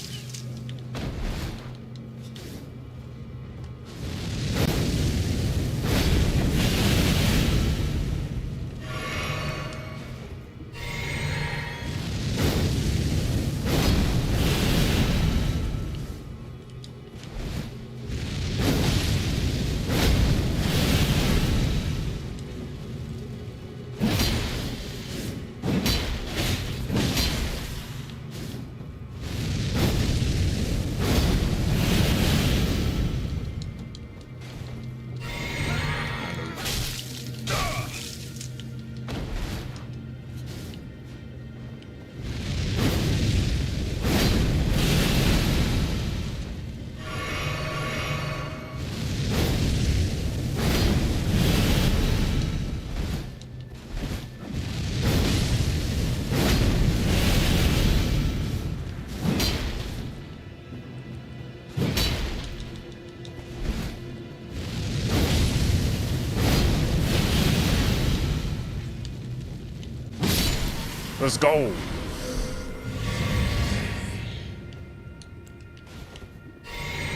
Let's go.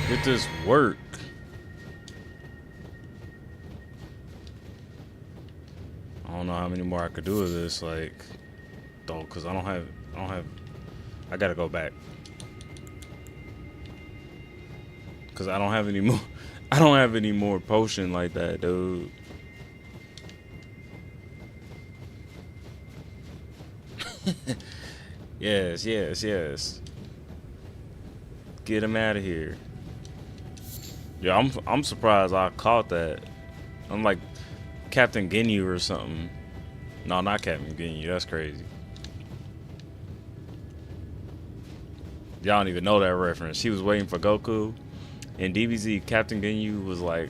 Get this work. I don't know how many more I could do of this, like, though, cause I don't have. I gotta go back. Cause I don't have any more. I don't have any more potion like that, dude. Yes, yes, yes. Get him out of here. Yeah, I'm surprised I caught that. I'm like Captain Ginyu or something. No, not Captain Ginyu. That's crazy. Y'all don't even know that reference. He was waiting for Goku. In DBZ, Captain Ginyu was like,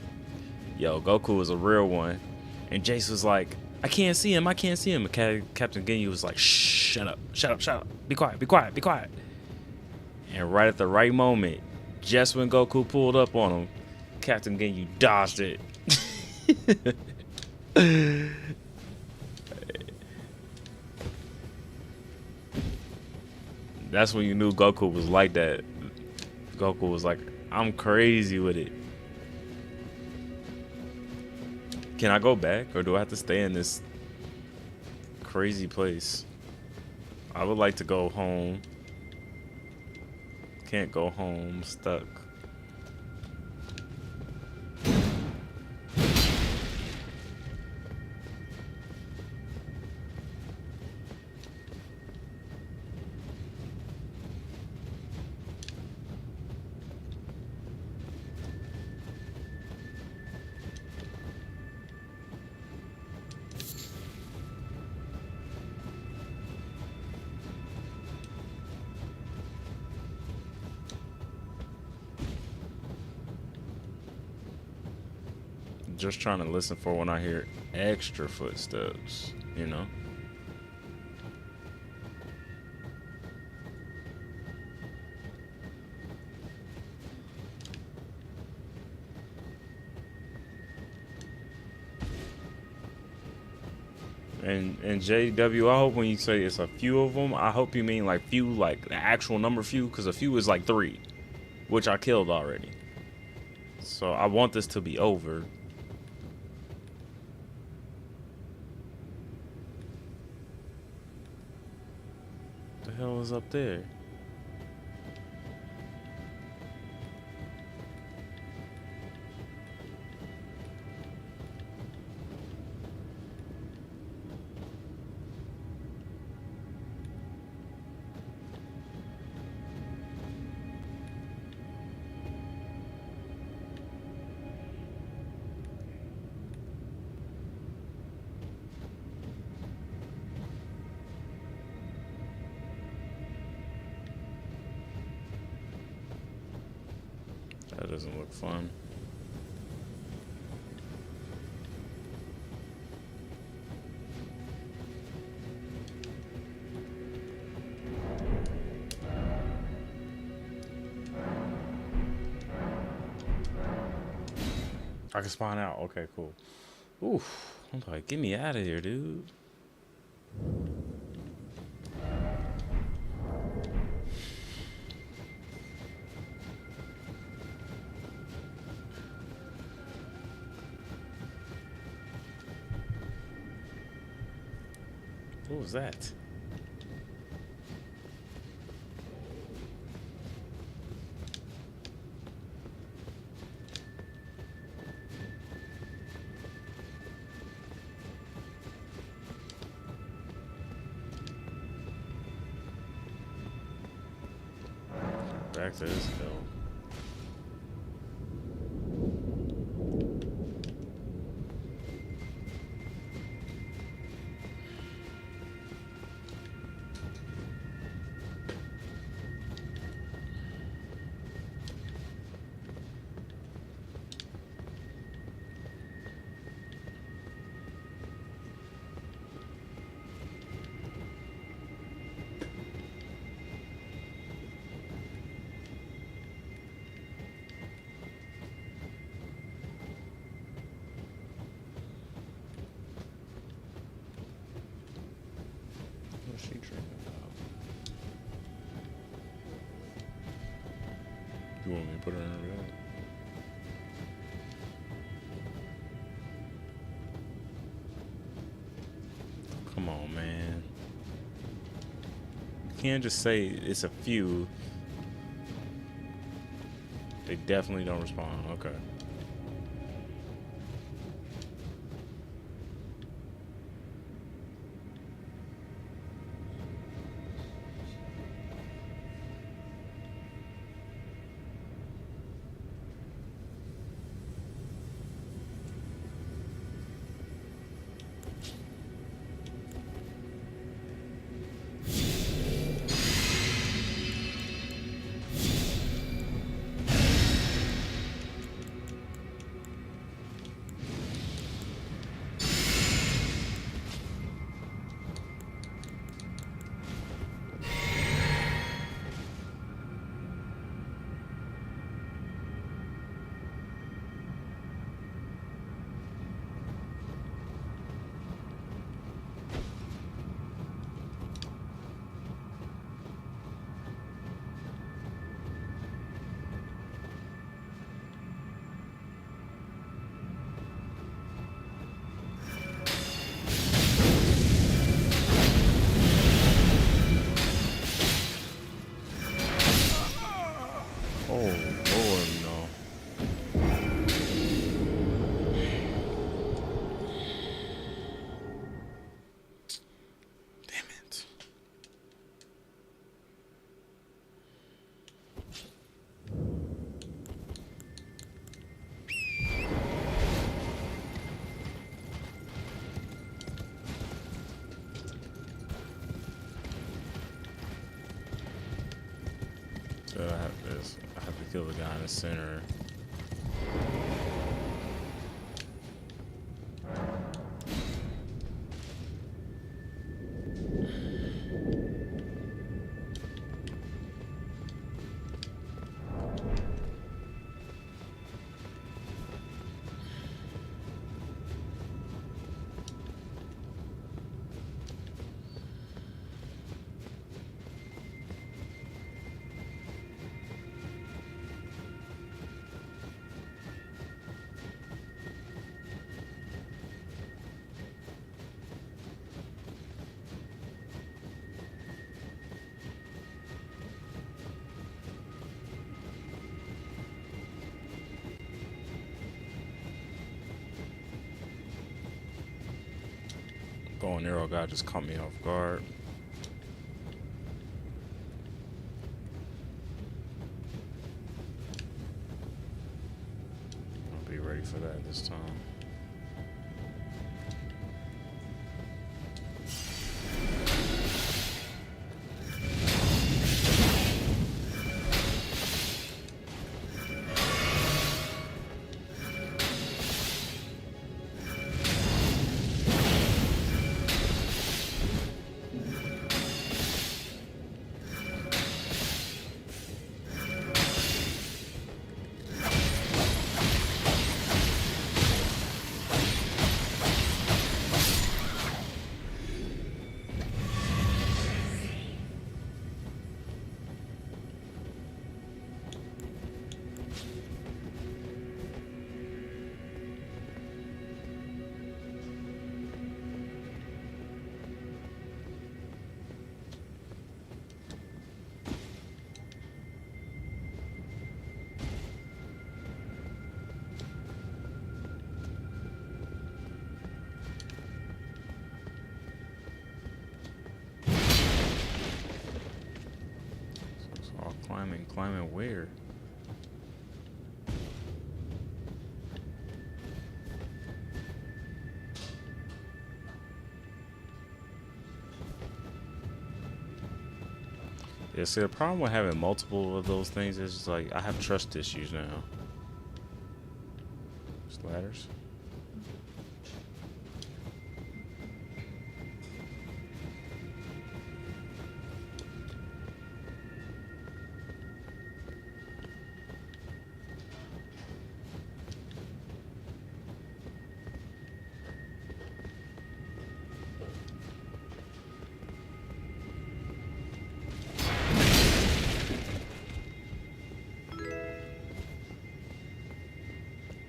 yo, Goku was a real one. And Jace was like, I can't see him, I can't see him. And Captain Ginyu was like, shh, shut up, shut up, shut up. Be quiet, be quiet, be quiet. And right at the right moment, just when Goku pulled up on him, Captain Ginyu dodged it. That's when you knew Goku was like that. Goku was like, I'm crazy with it. Can I go back, or do I have to stay in this crazy place? I would like to go home. Can't go home, stuck. Just trying to listen for when I hear extra footsteps, you know? And JW, I hope when you say it's a few of them, I hope you mean like few, like the actual number few, because a few is like 3, which I killed already. So I want this to be over. The hell is up there? That doesn't look fun. I can spawn out. Okay, cool. Oof. I'm like, get me out of here, dude. What was that? Back to this hill. What's she dreaming about? You want me to put her in her bed? Come on, man. You can't just say it's a few. They definitely don't respond. Okay. Oh, Lord, no. Damn it. So I have to kill the guy in the center. bow and arrow guy just caught me off guard. I'll be ready for that this time. Oh, climbing where? Yeah, see, the problem with having multiple of those things is just like I have trust issues now. Just ladders.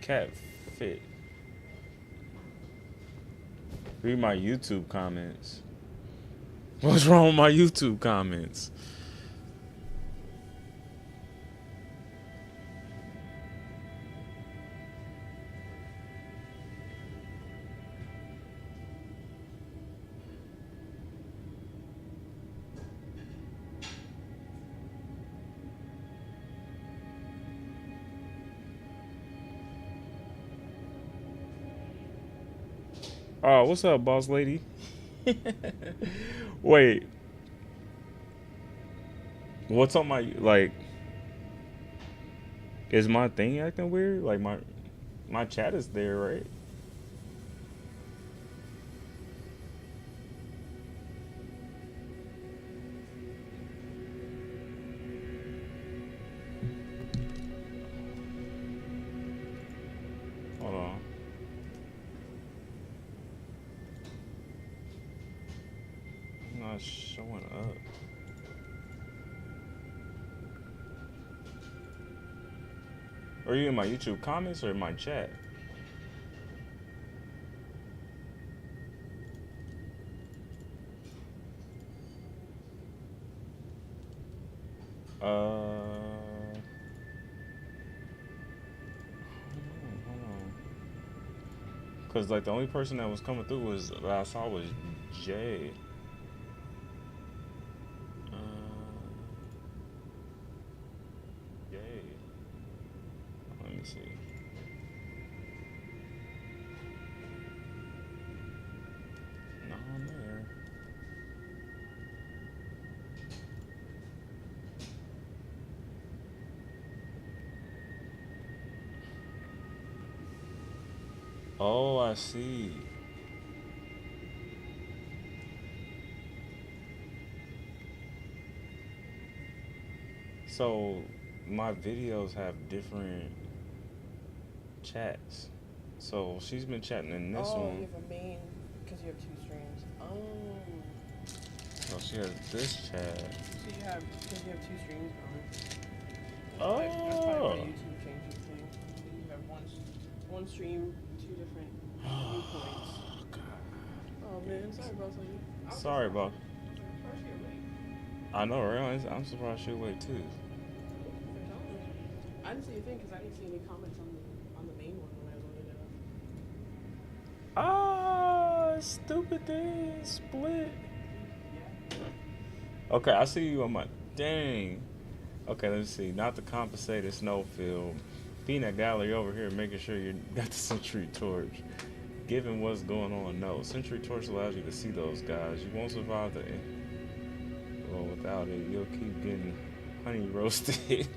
Cat fit. Read my YouTube comments. What's wrong with my YouTube comments? Oh, what's up, boss lady? Wait. What's on my, like, is my thing acting weird? Like my chat is there, right? Hold on. It's not showing up. Are you in my YouTube comments or in my chat? Hold on. Cause like the only person that was coming through was that I saw was Jay. Jay. Let me see. No, I'm there. Oh, I see. So my videos have different chats. So she's been chatting in this Oh, one. you have a main because you have two streams. Oh. So she has this chat. So you have because you have two streams going. Oh. That's probably why YouTube changes things. You have one stream, two different viewpoints. Oh God. Oh man, sorry about something. Sorry, bro. First you're late. I know, right? I'm surprised she wait too. I didn't see a thing because I didn't see any comments on the main one when I loaded it up. stupid thing. Split. Okay, I see you on my. Dang. Okay, let's see. Not the compensated snowfield. Peanut gallery over here, making sure you got the sentry torch. Given what's going on, no. Sentry torch allows you to see those guys. You won't survive the. Well, without it, you'll keep getting honey roasted.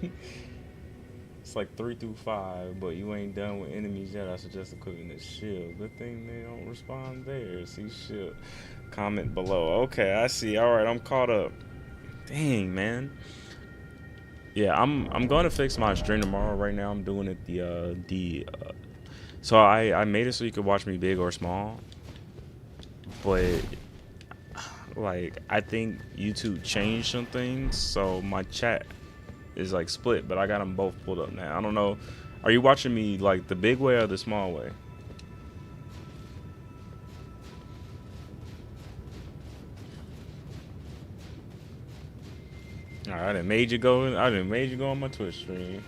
It's like 3 through 5, but you ain't done with enemies yet. I suggest equipping this shield. Good thing they don't respond there. See shield. Comment below. Okay, I see. All right, I'm caught up. Dang, man. Yeah, I'm going to fix my stream tomorrow. Right now, I'm doing it so I made it so you could watch me big or small, but like I think YouTube changed some things, so my chat is like split, but I got them both pulled up now. I don't know. Are you watching me like the big way or the small way? All right, I done made you go on my Twitch stream.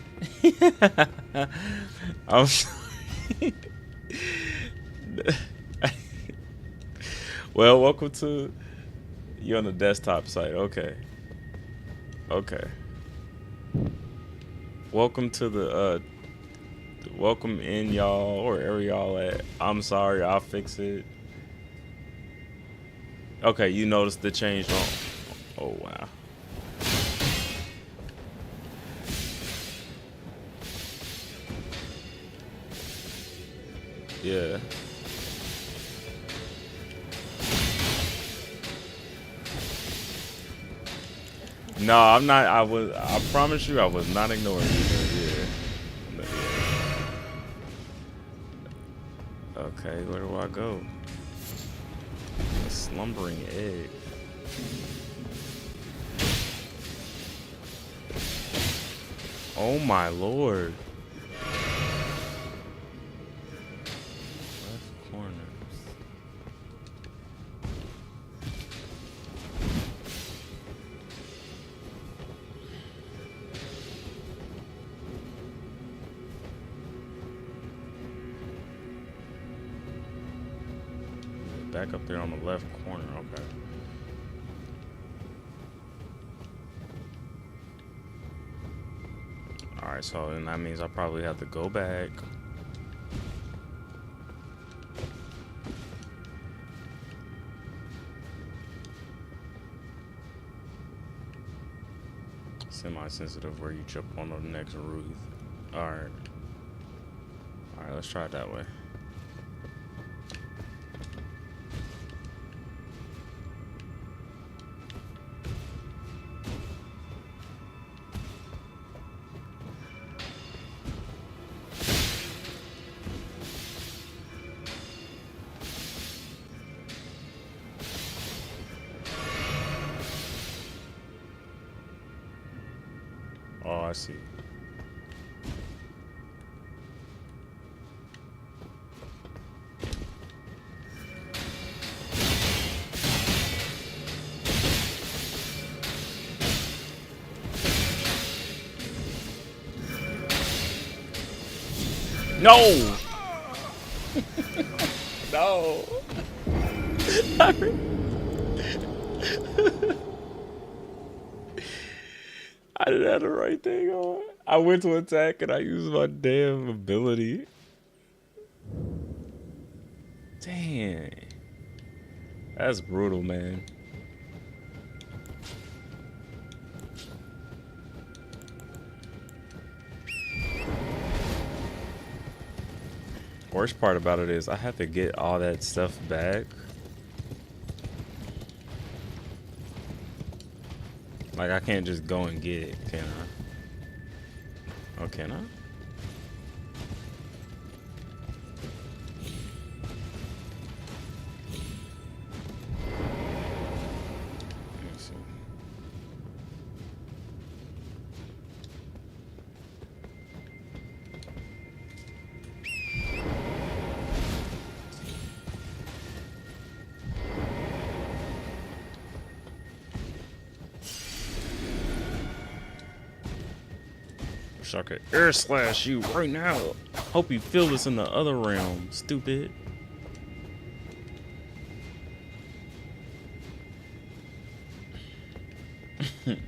I'm sorry. Well, welcome to you on the desktop site. Okay. Welcome to the welcome in, y'all, or wherever y'all at. I'm sorry, I'll fix it. Okay, you noticed the change on. Oh wow. Yeah. No, I'm not. I promise you, I was not ignoring you. Yeah. Okay, where do I go? A slumbering egg. Oh my lord. Left corner. Back up there on the left corner, okay. Alright, so then that means I probably have to go back. Semi-sensitive where you jump on the next roof. Alright. Alright, let's try it that way. Oh, I see. No! No! I didn't have the right thing on. I went to attack and I used my damn ability. Dang. That's brutal, man. Worst part about it is I have to get all that stuff back. Like, I can't just go and get it, can I? Oh, can I? Let me see. Wish I could air slash you right now. Hope you feel this in the other realm, stupid. Man,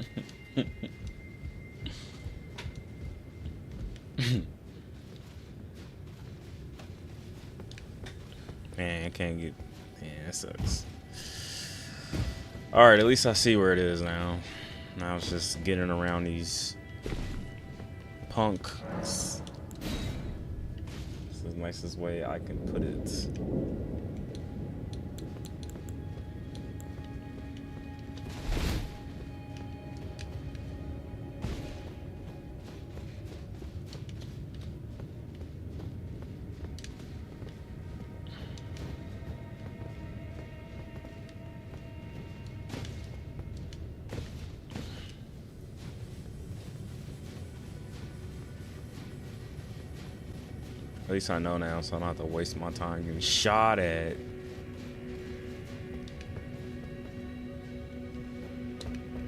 I can't get. Man, that sucks. Alright, at least I see where it is now. Now it's just getting around these punks. It's the nicest way I can put it. At least I know now, so I don't have to waste my time getting shot at.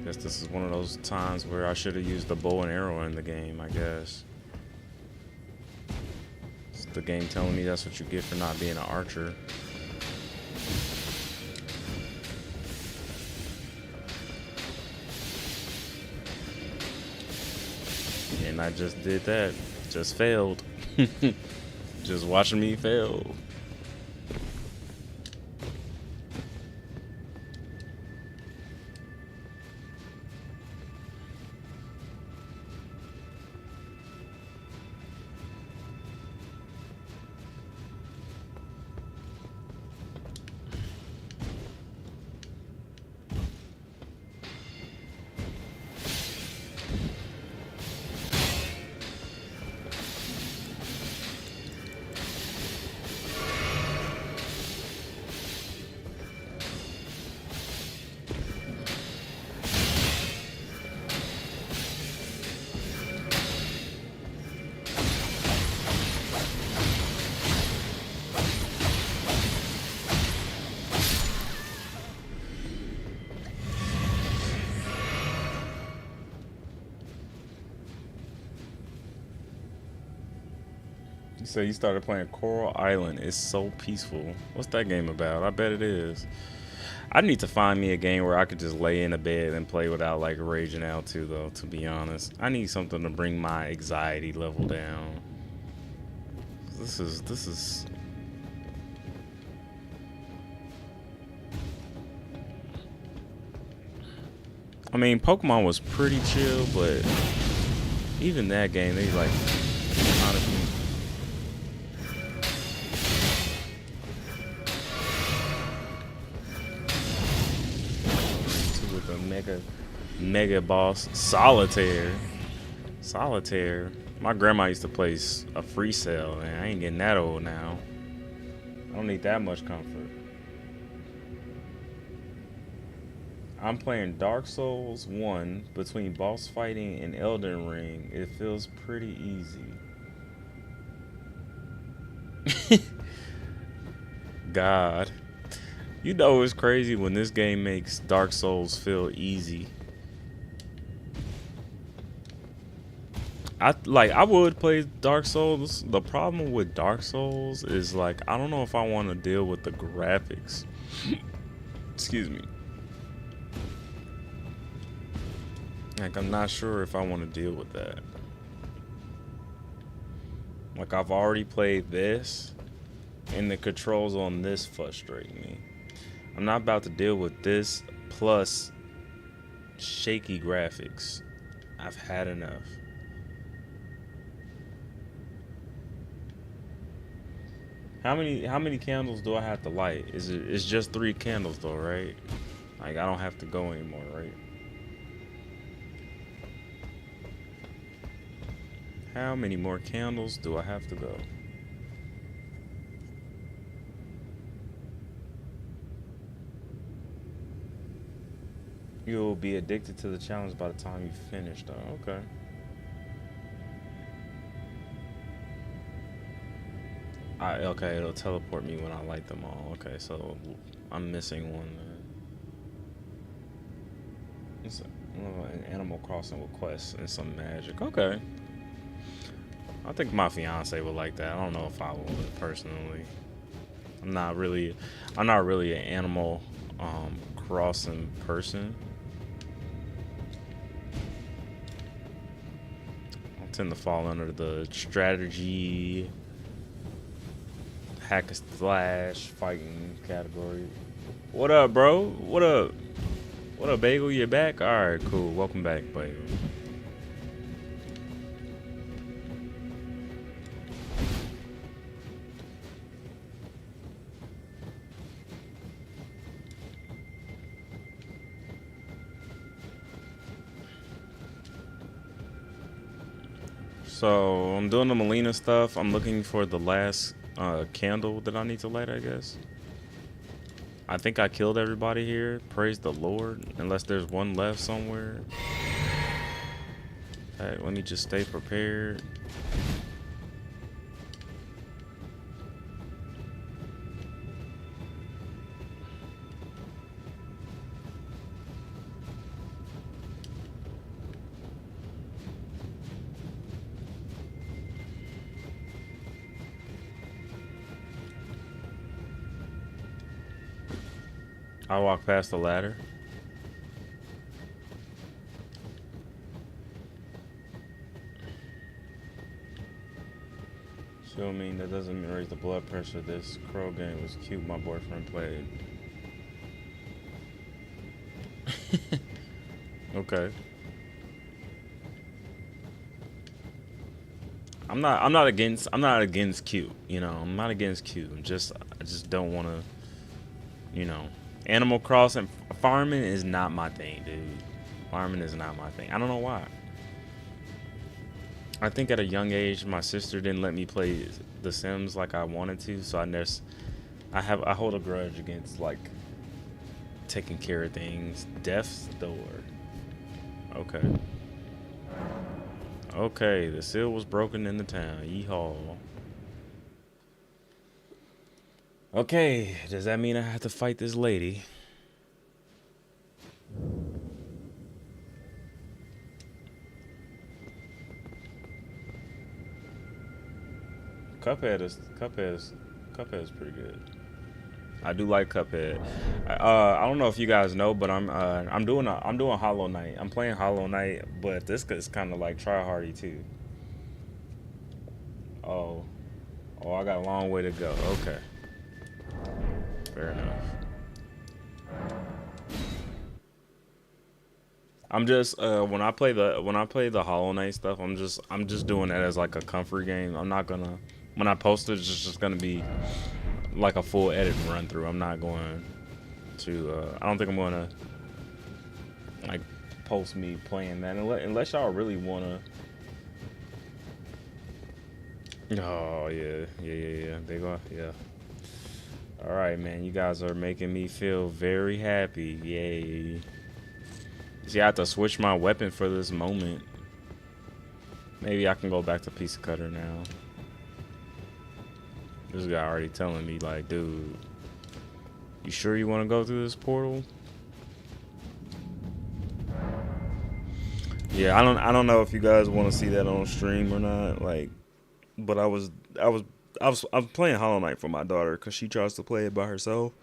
Guess this is one of those times where I should have used the bow and arrow in the game, I guess. It's the game telling me that's what you get for not being an archer. And I just did that. Just failed. Just watching me fail. So you started playing Coral Island. It's so peaceful. What's that game about? I bet it is. I need to find me a game where I could just lay in a bed and play without like raging out too, though, to be honest. I need something to bring my anxiety level down. This is I mean, Pokemon was pretty chill, but even that game, they like honestly with a mega boss solitaire. My grandma used to play a free cell, and I ain't getting that old now. I don't need that much comfort. I'm playing Dark Souls 1 between boss fighting and Elden Ring. It feels pretty easy. God. You know it's crazy when this game makes Dark Souls feel easy. I would play Dark Souls. The problem with Dark Souls is like I don't know if I want to deal with the graphics. Excuse me. Like I'm not sure if I want to deal with that. Like I've already played this and the controls on this frustrate me. I'm not about to deal with this plus shaky graphics. I've had enough. How many candles do I have to light? It's just 3 candles though, right? Like I don't have to go anymore, right? How many more candles do I have to go? You'll be addicted to the challenge by the time you finish though. Okay. Okay, it'll teleport me when I light them all. Okay, so I'm missing one. It's an Animal Crossing with quests and some magic. Okay. I think my fiance would like that. I don't know if I would personally. I'm not really an Animal Crossing person. tend to fall under the strategy, hack and slash, fighting category. What up, bro? What up? What up, Bagel? You back? All right, cool. Welcome back, Bagel. So I'm doing the Malenia stuff. I'm looking for the last candle that I need to light, I guess. I think I killed everybody here. Praise the Lord. Unless there's one left somewhere. Alright, let me just stay prepared. I walk past the ladder. Still mean that doesn't raise the blood pressure. This crow game was cute. My boyfriend played. Okay. I'm not against cute. You know, I'm not against cute. I just don't want to. You know. Animal Crossing, farming is not my thing, dude. Farming is not my thing. I don't know why. I think at a young age, my sister didn't let me play The Sims like I wanted to, so I hold a grudge against like taking care of things. Death's Door. Okay. Okay, the seal was broken in the town. Yeehaw. Okay, does that mean I have to fight this lady? Cuphead is pretty good. I do like Cuphead. I don't know if you guys know, but I'm doing Hollow Knight. I'm playing Hollow Knight, but this is kind of like try hardy too. Oh, I got a long way to go. Okay. Fair enough. I'm just when I play the Hollow Knight stuff, I'm just doing that as like a comfort game. I'm not gonna, when I post it, it's just gonna be like a full edit run through. I'm not going to I don't think I'm gonna like post me playing that unless y'all really wanna. Oh yeah. They go, yeah. All right, man. You guys are making me feel very happy. Yay. See, I have to switch my weapon for this moment. Maybe I can go back to Pizza Cutter now. This guy already telling me, like, dude, you sure you want to go through this portal? Yeah, I don't know if you guys want to see that on stream or not. Like, but I was playing Hollow Knight for my daughter because she tries to play it by herself.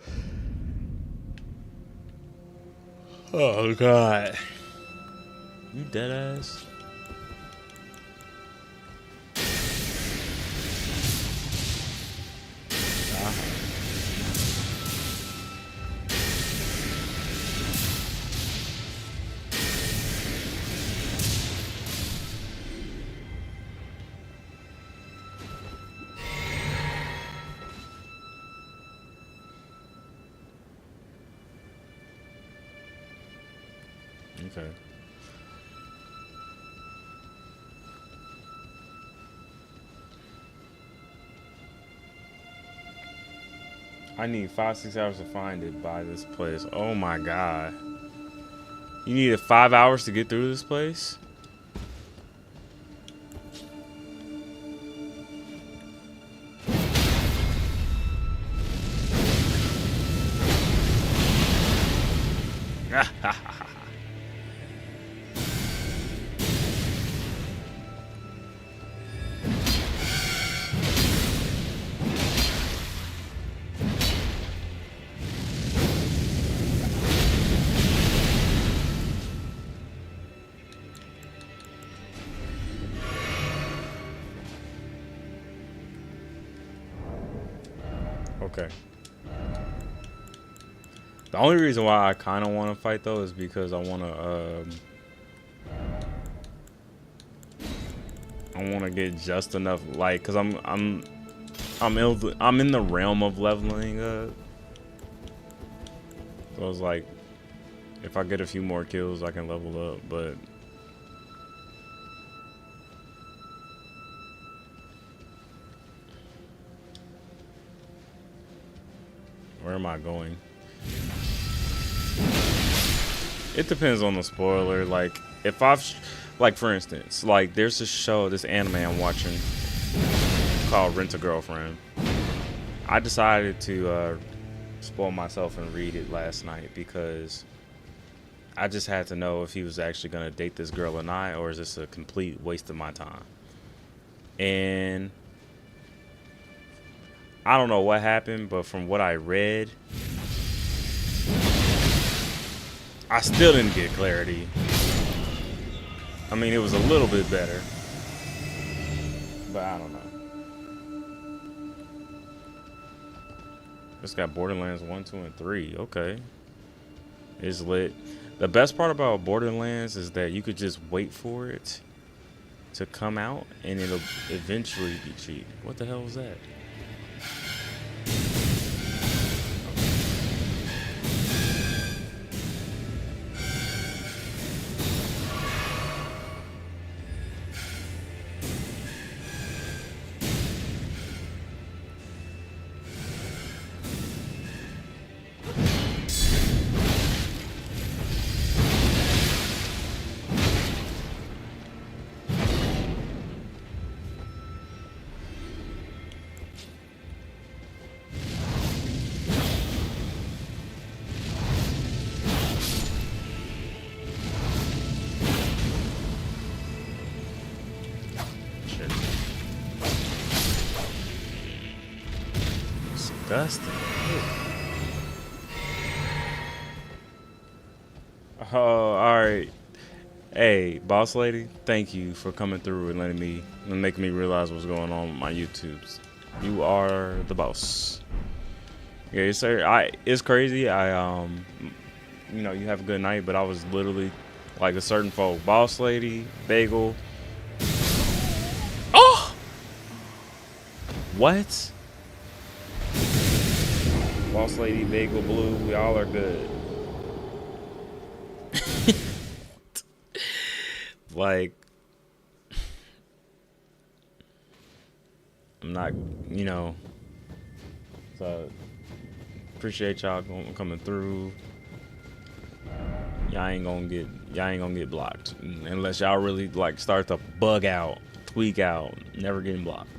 Oh God, you dead ass. Okay. I need 5-6 hours to find it by this place. Oh my God. You needed 5 hours to get through this place? Okay. The only reason why I kind of want to fight though is because I want to get just enough, like, cause I'm in the realm of leveling up. So it's like, if I get a few more kills, I can level up, but where am I going? It depends on the spoiler. Like, if like, for instance, like, there's this show, this anime I'm watching called Rent a Girlfriend. I decided to spoil myself and read it last night because I just had to know if he was actually going to date this girl or not, or is this a complete waste of my time? And I don't know what happened, but from what I read, I still didn't get clarity. I mean, it was a little bit better, but I don't know. It's got Borderlands 1, 2, and 3. Okay. It's lit. The best part about Borderlands is that you could just wait for it to come out and it'll eventually be cheap. What the hell was that? Disgusting. Oh, alright. Hey, boss lady, thank you for coming through and making me realize what's going on with my YouTubes. You are the boss. Yeah, sir. It's crazy. You have a good night, but I was literally like a certain folk. Boss lady, bagel. Oh! What? Boss lady, bagel, blue, we all are good. Like, I'm not, so appreciate y'all coming through. Y'all ain't gonna get blocked unless y'all really like start to bug out, tweak out, never getting blocked.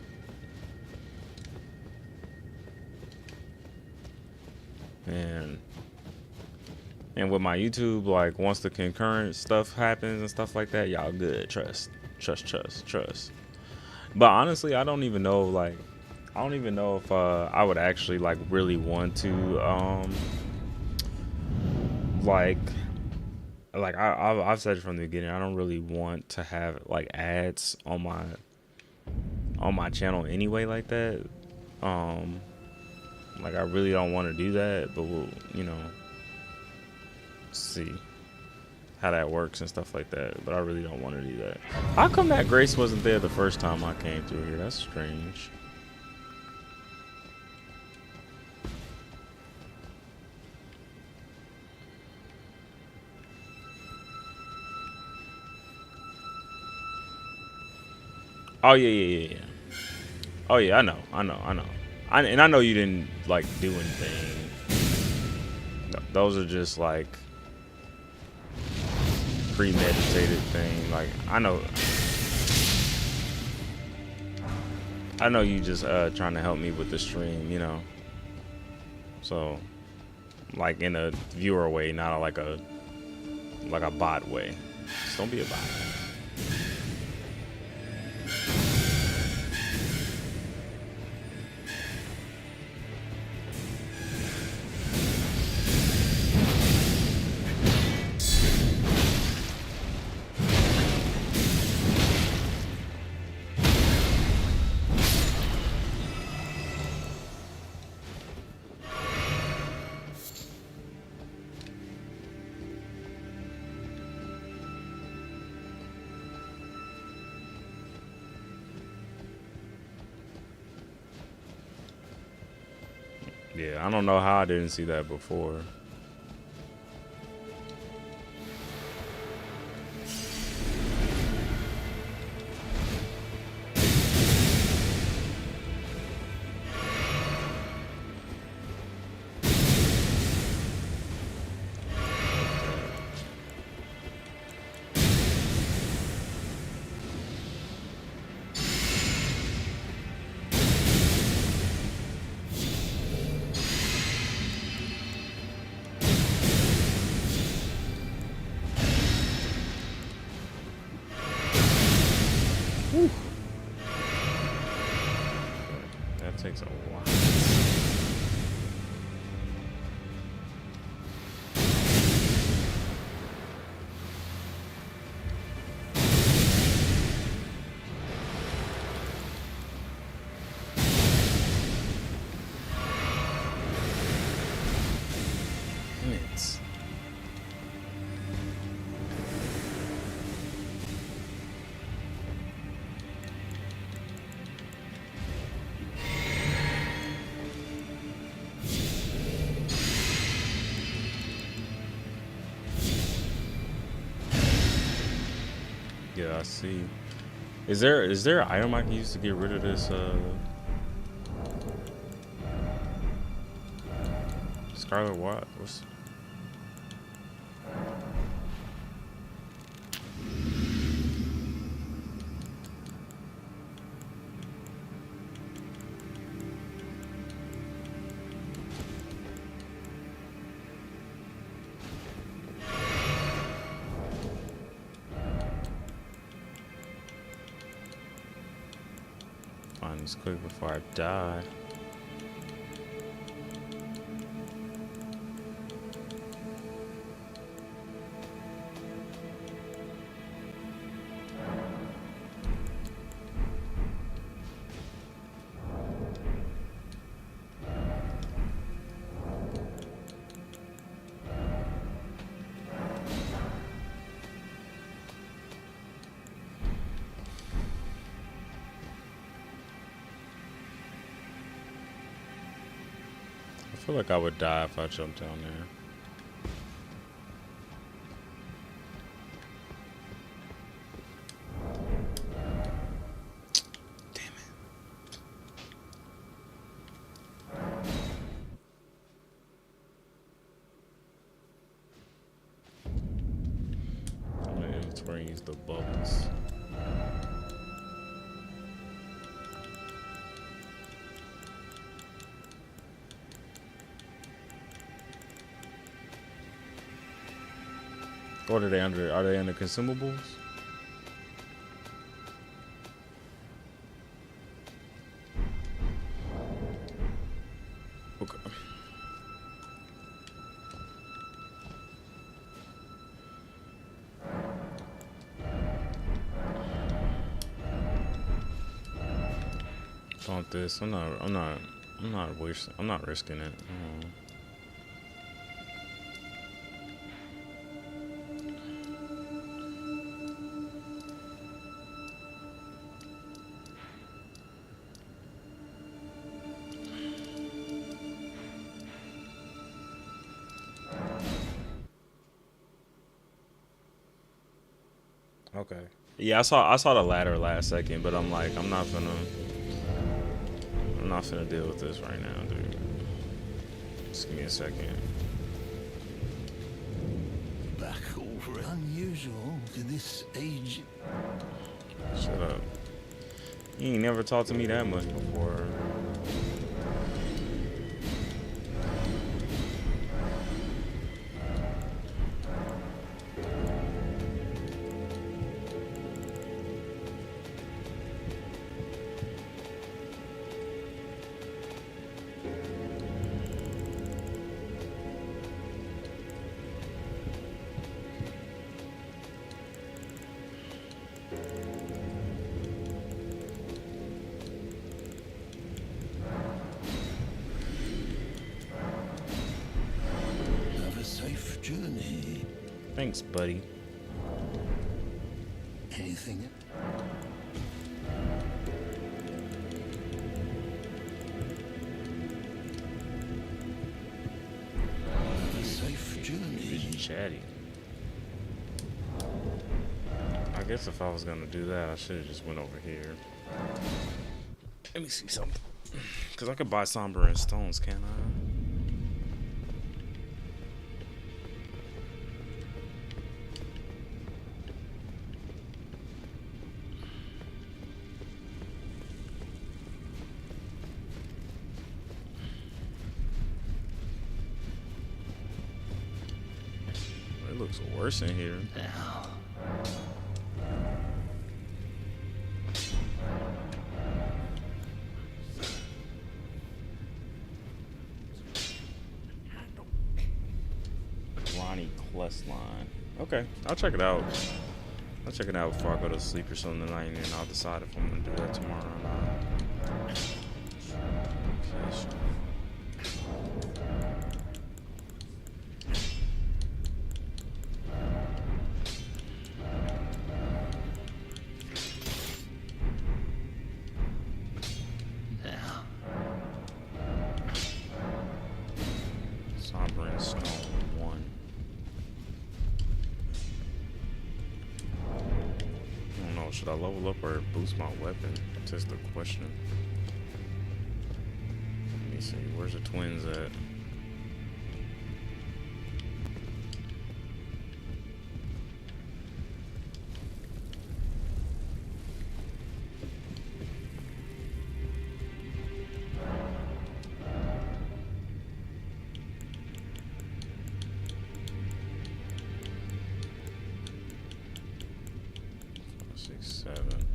And with my YouTube, like, once the concurrent stuff happens and stuff like that, y'all good. Trust. But honestly, I don't even know if I would actually like really want to I've said it from the beginning, I don't really want to have like ads on my channel anyway like that. Like, I really don't want to do that, but we'll, see how that works and stuff like that. But I really don't want to do that. How come that Grace wasn't there the first time I came through here? That's strange. Oh yeah. Oh yeah, I know. And I know you didn't like do anything. Those are just like premeditated thing. Like, I know you just trying to help me with the stream, So, like, in a viewer way, not like a bot way. Just don't be a bot. Yeah, I don't know how I didn't see that before. That takes a while. Minutes. Yeah, I see. Is there an item I can use to get rid of this Scarlet What? What's find this quick before I die. I feel like I would die if I jumped down there. I'm gonna inventory and use the bubbles. What are they under? Are they under consumables? Okay. Want this? I'm not risking it. Okay. Yeah, I saw the ladder last second, but I'm like, I'm not gonna deal with this right now, dude. Just give me a second. Back over unusual to this age. Shut up. You ain't never talked to me that much before. Have a safe journey. Thanks, buddy. Anything? chatty. I guess if I was gonna do that, I should have just went over here. Let me see something. Cause I could buy somber and stones, can't I? It looks worse in here. Ronnie quest line. Okay, I'll check it out. I'll check it out before I go to sleep or something tonight, and then I'll decide if I'm gonna do that tomorrow or not. Okay, sure. Sovereign Stone 1. I don't know, should I level up or boost my weapon? That's the question. Let me see, where's the twins at? Six, seven.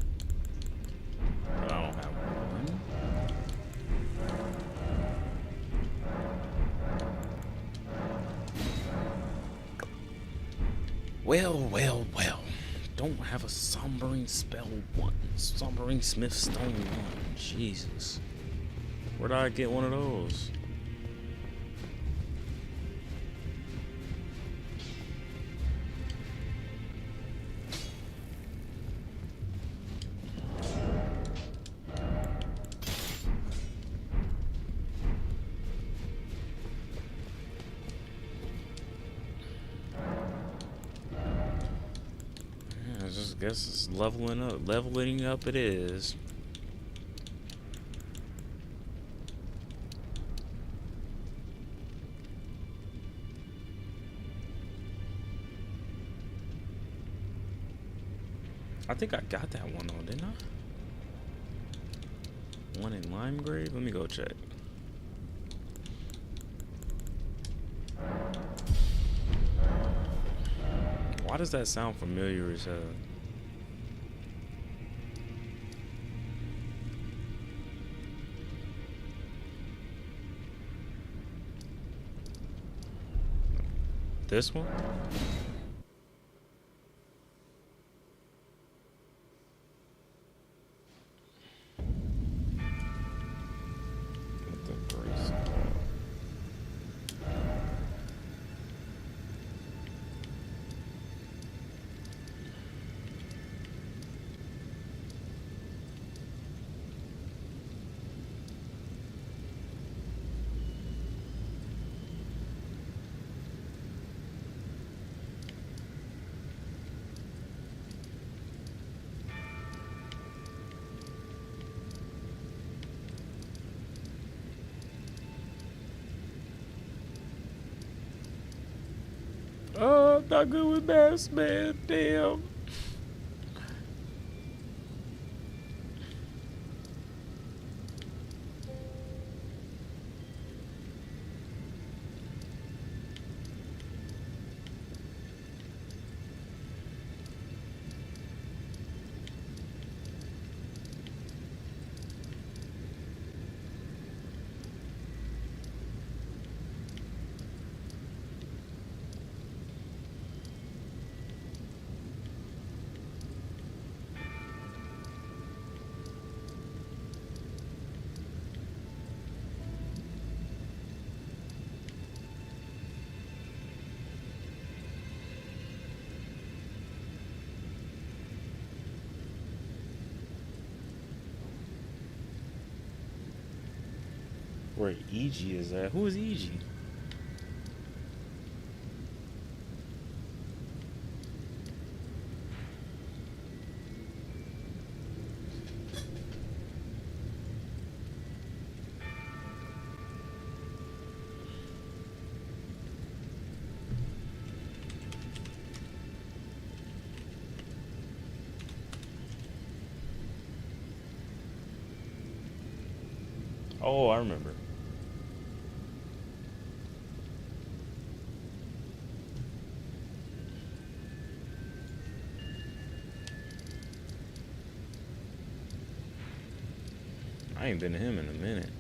But I don't have one. Well. Don't have a sombering spell 1. Sombering Smith Stone 1. Jesus. Where did I get one of those? I just guess it's leveling up it is. I think I got that one though, didn't I? One in Limegrave? Let me go check. Why does that sound familiar as hell? This one? With the bracelet. Oh, I'm not good with math, man. Damn. Where EG is at? Who is EG? Oh, I remember. I ain't been to him in a minute.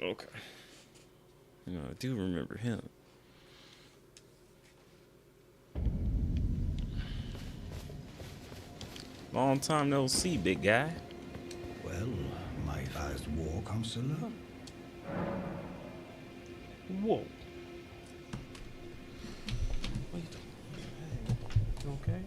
Okay. You know, I do remember him. Long time no see, big guy. Well, my last war counselor. Whoa. What are you doing? Hey, you okay?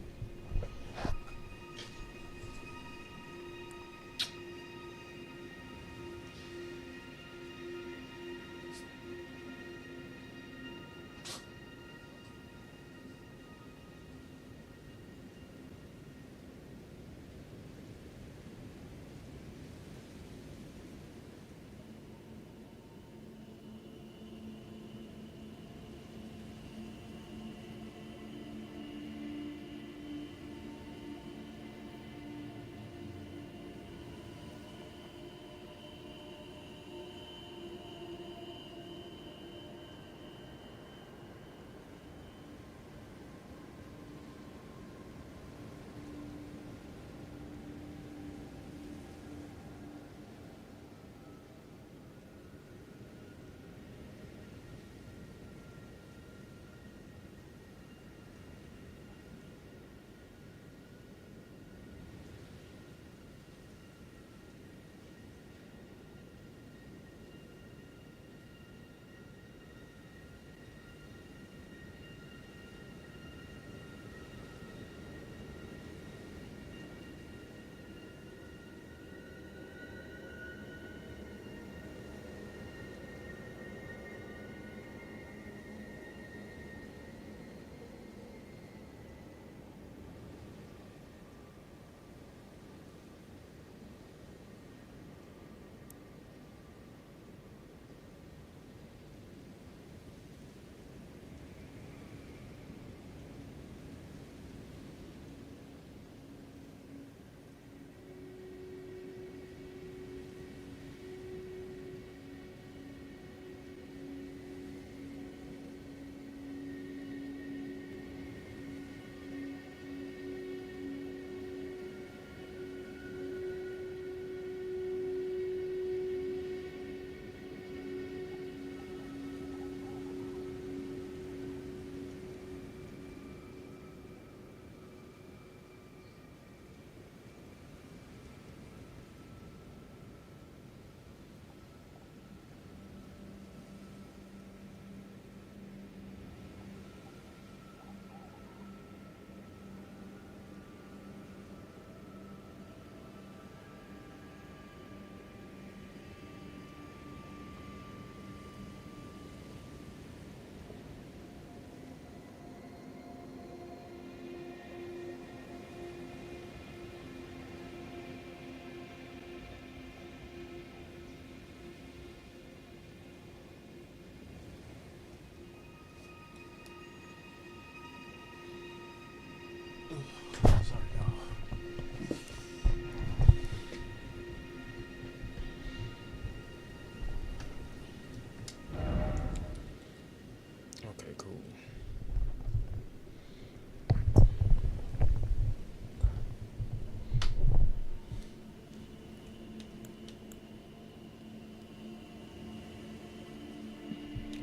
Okay, cool.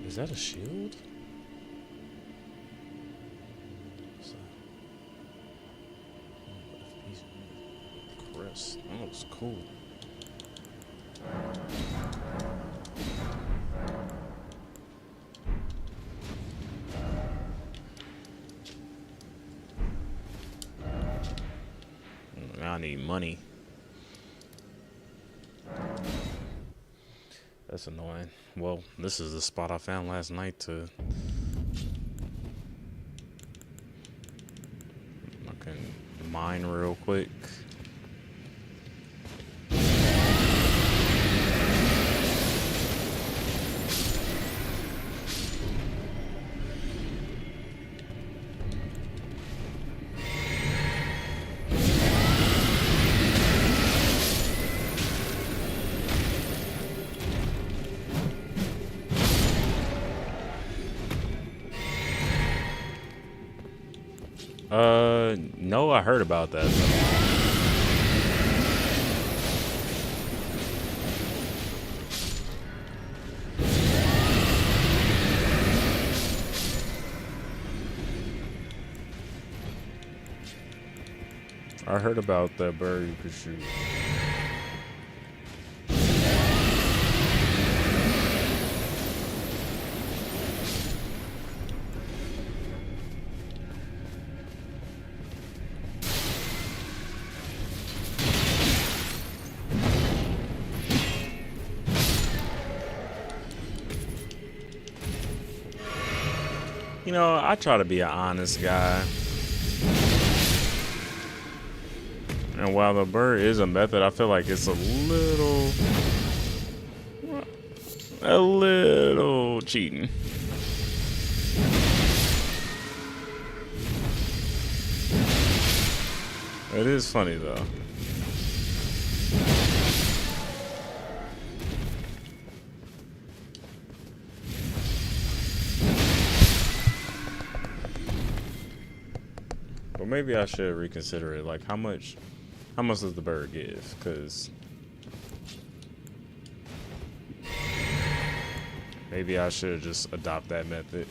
Is that a shield? What's that? Crest. That looks cool. I need money. That's annoying. Well, this is the spot I found last night to... I can mine real quick. No, I heard about that. I heard about that bird you could shoot. You know, I try to be an honest guy. And while the bird is a method, I feel like it's a little cheating. It is funny though. But maybe I should reconsider it. Like, how much does the bird give? Because maybe I should just adopt that method.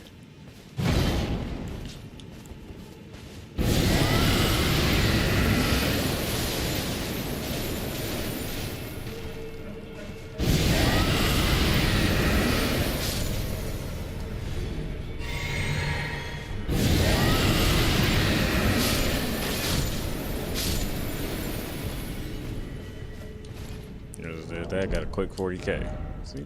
That got a quick 40K. See?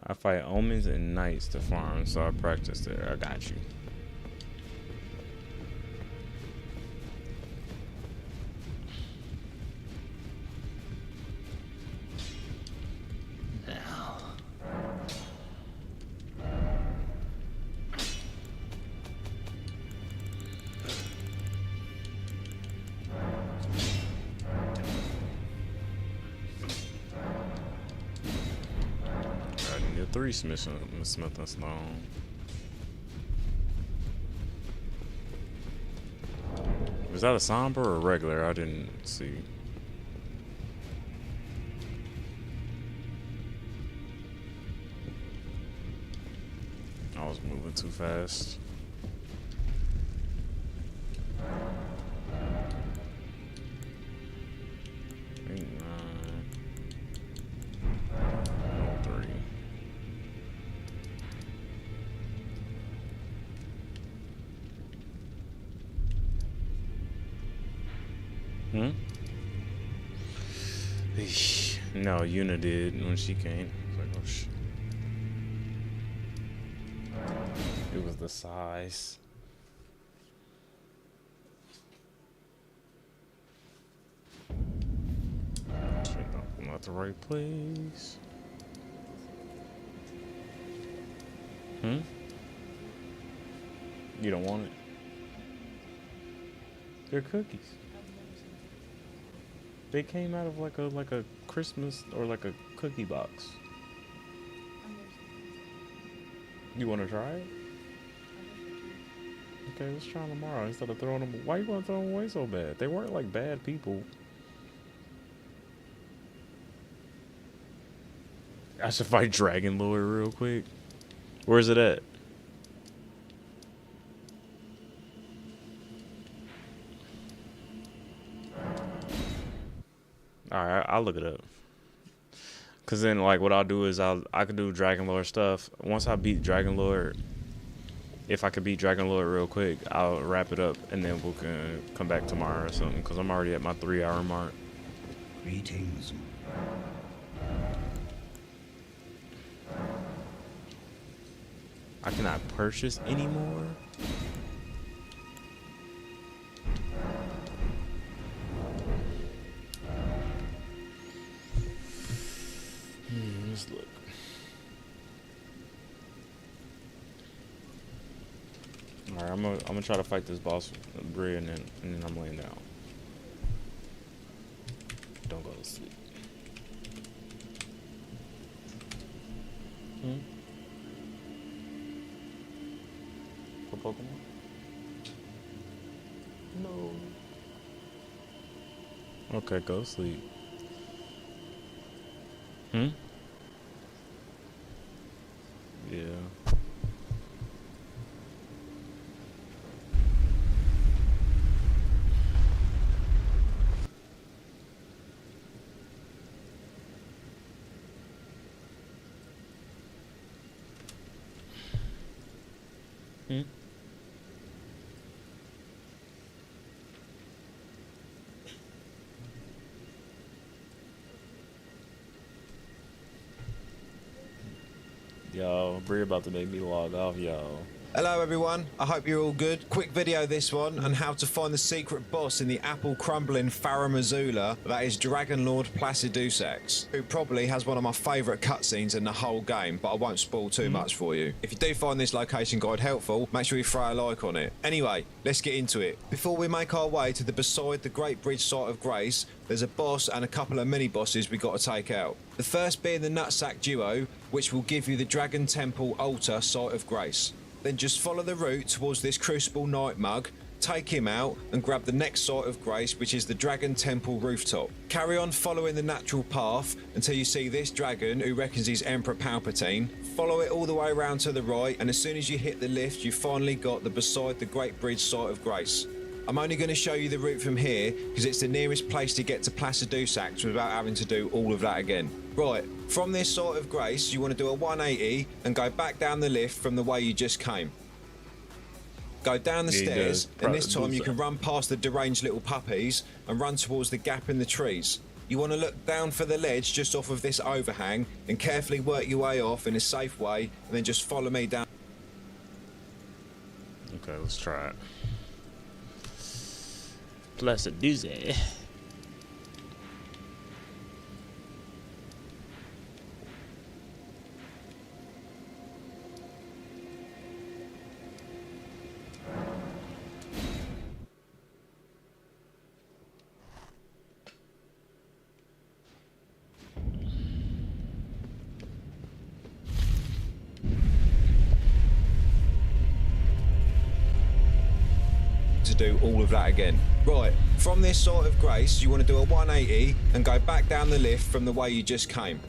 I fight omens and knights to farm, so I practice there. I got you. Three Smith and Stone. Was that a somber or regular? I didn't see. I was moving too fast. No, Yuna did when she came. I was like, oh shit. It was the size. Shit, I'm not the right place. You don't want it? They're cookies. They came out of like a Christmas or like a cookie box. You want to try it? Okay, let's try them tomorrow instead of throwing them. Why you want to throw them away so bad? They weren't like bad people. I should fight Dragon Lord real quick. Where's it at? Alright, I'll look it up. Cause then like what I'll do is I can do Dragon Lord stuff. Once I beat Dragon Lord, if I could beat Dragon Lord real quick, I'll wrap it up and then we can come back tomorrow or something. Cause I'm already at my 3-hour mark. Greetings. I cannot purchase anymore. Let's look. All right, I'm gonna try to fight this boss, Bria, and then I'm laying down. Don't go to sleep. Hmm? For Pokemon? No. Okay, go sleep. Hmm? Yeah. Hmm? Yo, Bree about to make me log off, yo. Hello everyone, I hope you're all good. Quick video this one on how to find the secret boss in the apple crumbling Faramazula, that is Dragon Lord Placidusax, who probably has one of my favourite cutscenes in the whole game, but I won't spoil too much for you. If you do find this location guide helpful, make sure you throw a like on it. Anyway, let's get into it. Before we make our way to the beside the Great Bridge site of Grace, there's a boss and a couple of mini bosses we got to take out. The first being the Nutsack Duo, which will give you the Dragon Temple Altar site of Grace. Then just follow the route towards this Crucible Knight mug, take him out and grab the next site of Grace, which is the Dragon Temple rooftop. Carry on following the natural path until you see this dragon who reckons he's Emperor Palpatine. Follow it all the way around to the right, and as soon as you hit the lift, you finally got the beside the Great Bridge site of Grace. I'm only going to show you the route from here because it's the nearest place to get to Placidusax without having to do all of that again. Right, from this site of Grace, you want to do a 180 and go back down the lift from the way you just came. Go down the stairs, and this time you can run past the deranged little puppies and run towards the gap in the trees. You want to look down for the ledge just off of this overhang and carefully work your way off in a safe way, and then just follow me down. Okay, let's try it. Placidusax. To do all of that again. Right, from this site of Grace, you want to do a 180 and go back down the lift from the way you just came.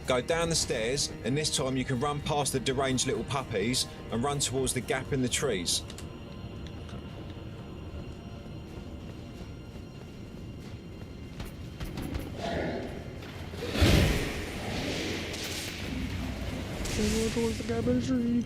Go down the stairs, and this time you can run past the deranged little puppies and run towards the gap in the trees. Towards the gap in the tree.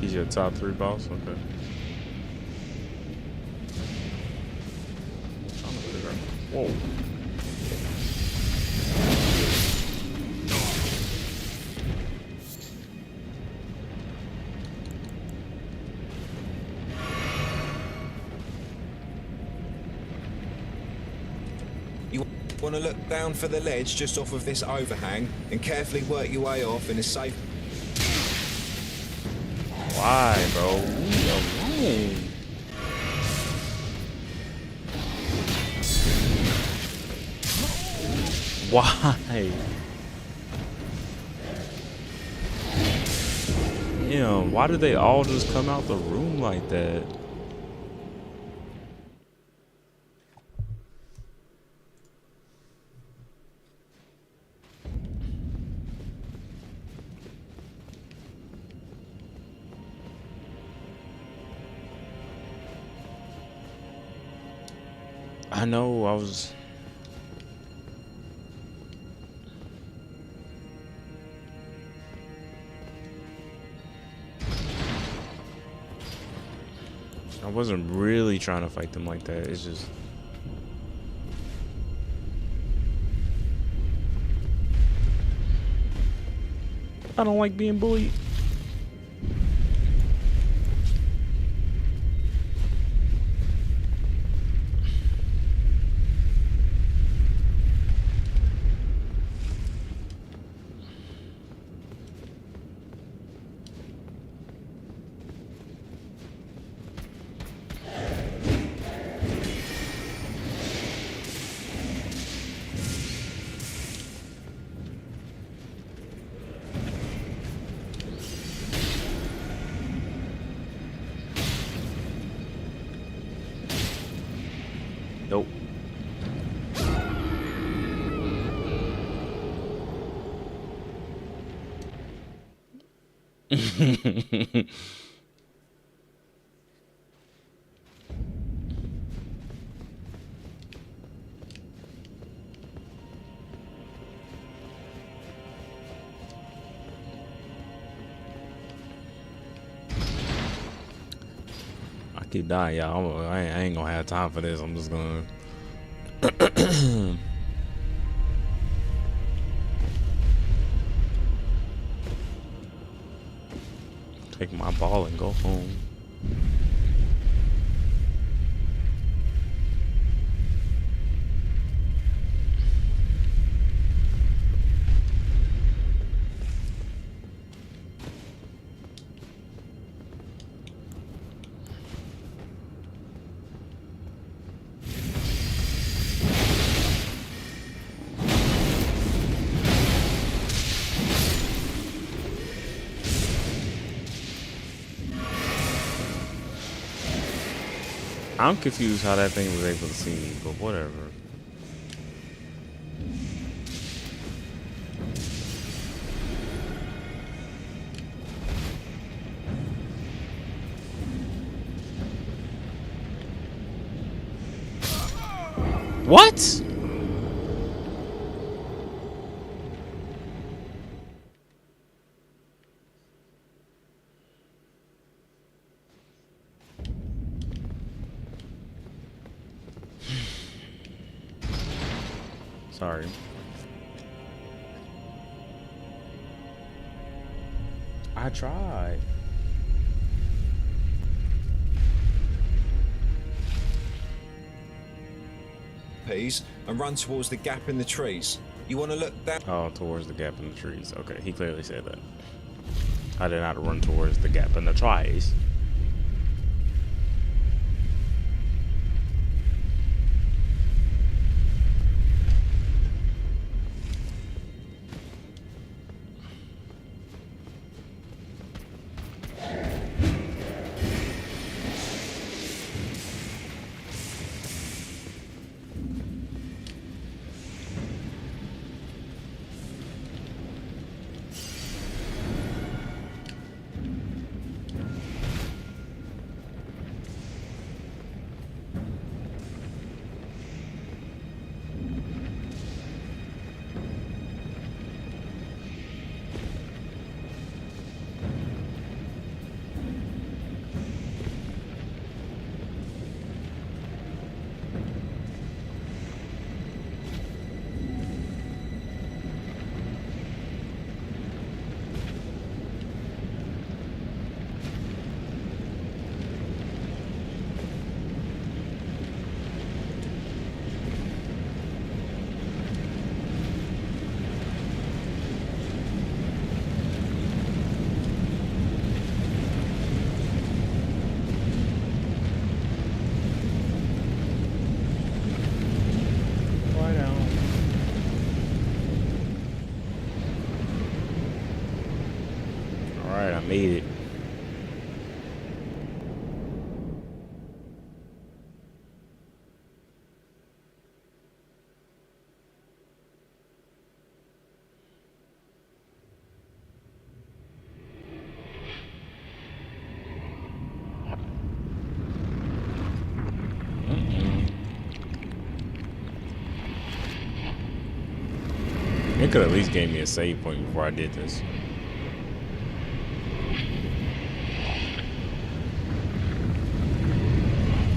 He's your top 3 boss? Okay. Whoa. You want to look down for the ledge just off of this overhang and carefully work your way off in a safe... Why, bro? Leave me alone. Why? Damn, why did they all just come out the room like that? I know, I wasn't really trying to fight them like that. It's just I don't like being bullied. I keep dying, y'all. I ain't gonna have time for this. I'm just gonna. Take my ball and go home. I'm confused how that thing was able to see me, but whatever. What? Sorry. I tried. Peas and run towards the gap in the trees. You want to look down. Oh, towards the gap in the trees. Okay, he clearly said that. I did not run towards the gap in the trees. Alright, I made it. It could at least gave me a save point before I did this.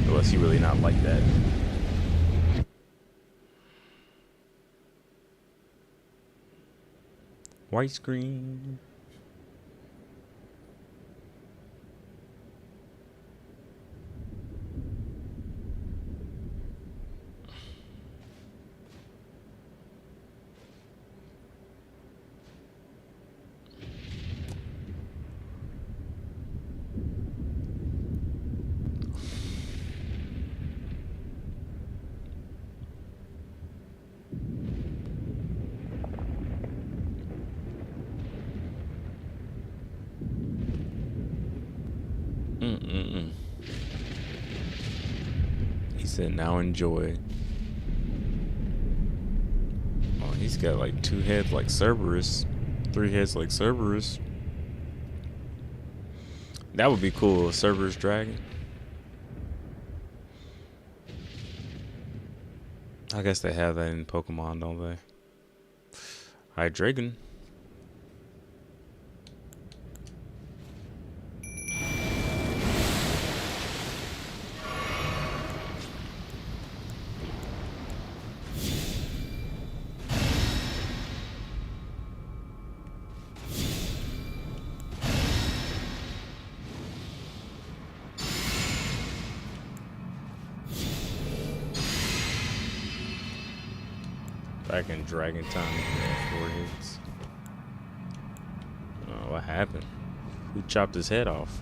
Unless he really not like that. White screen. He said, now enjoy. Oh, he's got like 2 heads like Cerberus, 3 heads like Cerberus. That would be cool. Cerberus Dragon. I guess they have that in Pokemon, don't they? Alright, Dragon. Back in Dragon time, 4 hits. Oh, what happened? Who chopped his head off?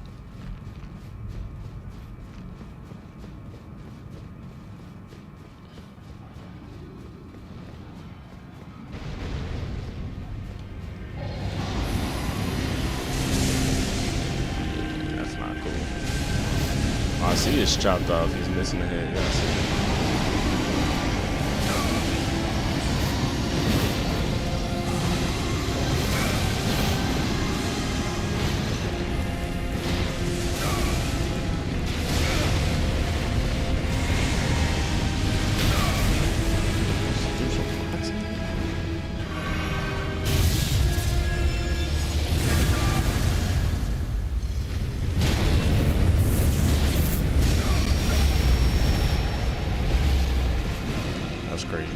That's not cool. Oh, I see it's chopped off. He's missing a head. Yeah, I see it. That's crazy.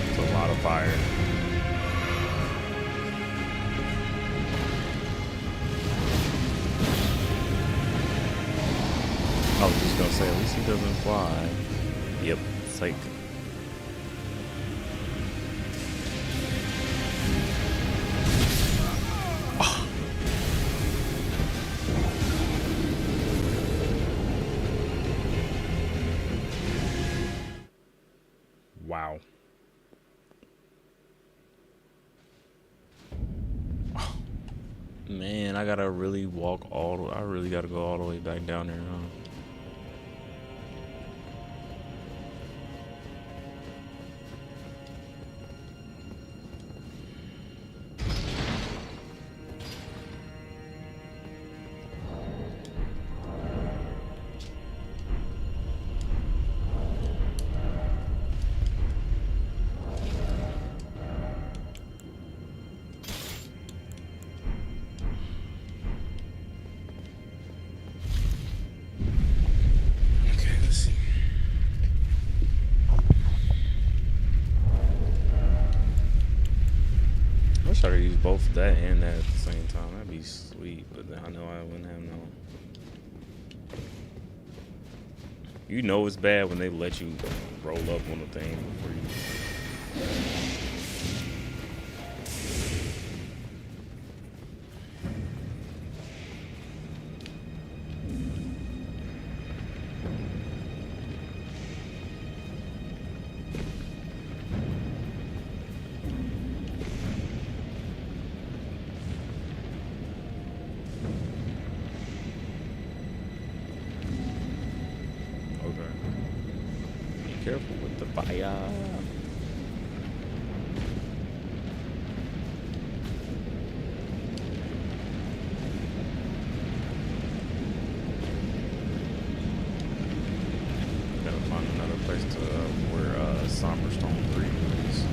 It's a lot of fire. I was just gonna say, at least he doesn't fly. Yep, it's like. Oh. Wow. Oh. Man, I gotta really walk all the, I really gotta go all the way back down there, huh? Try to use both that and that at the same time. That'd be sweet, but then I know I wouldn't have no. You know it's bad when they let you roll up on the thing before you. Careful with the fire. Gotta find another place to where Somberstone 3 is.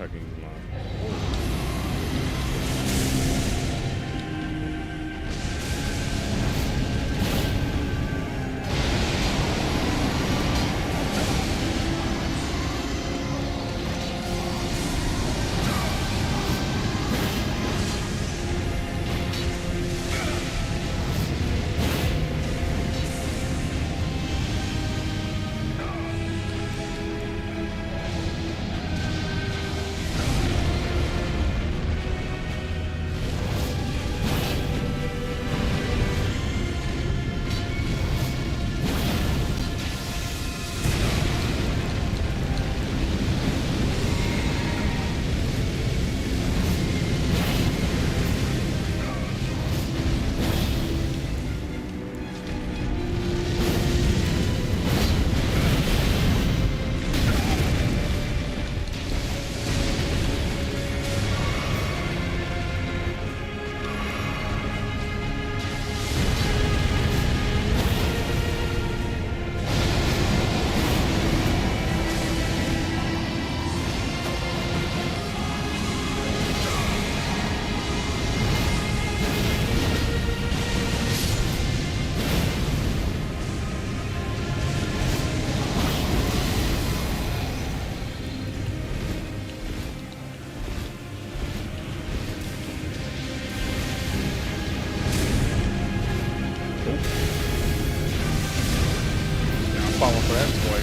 I can use my. Falling for that toy.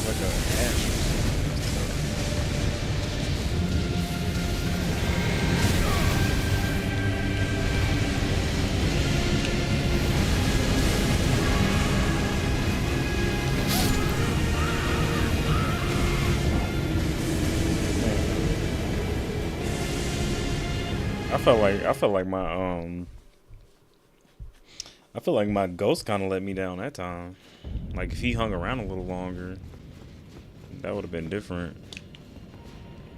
Like a ash. I felt like my ghost kind of let me down that time. Like if he hung around a little longer, that would have been different.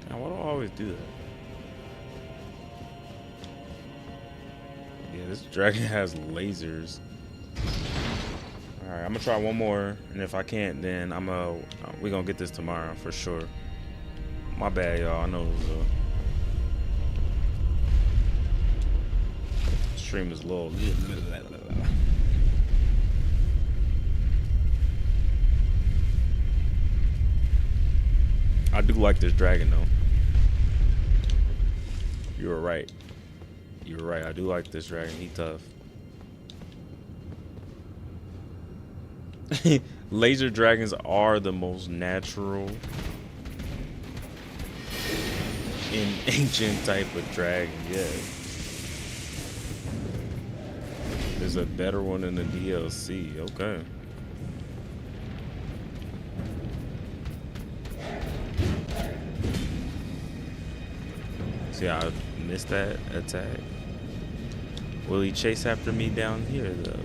Now, why do I always do that? Yeah, this dragon has lasers. All right, I'm gonna try one more, and if I can't, then we gonna get this tomorrow for sure. My bad, y'all. I know it was stream is low. I do like this dragon though. You were right. You were right. I do like this dragon. He tough. Laser dragons are the most natural in ancient type of dragon. Yeah. There's a better one in the DLC. Okay. See, I missed that attack. Will he chase after me down here, though?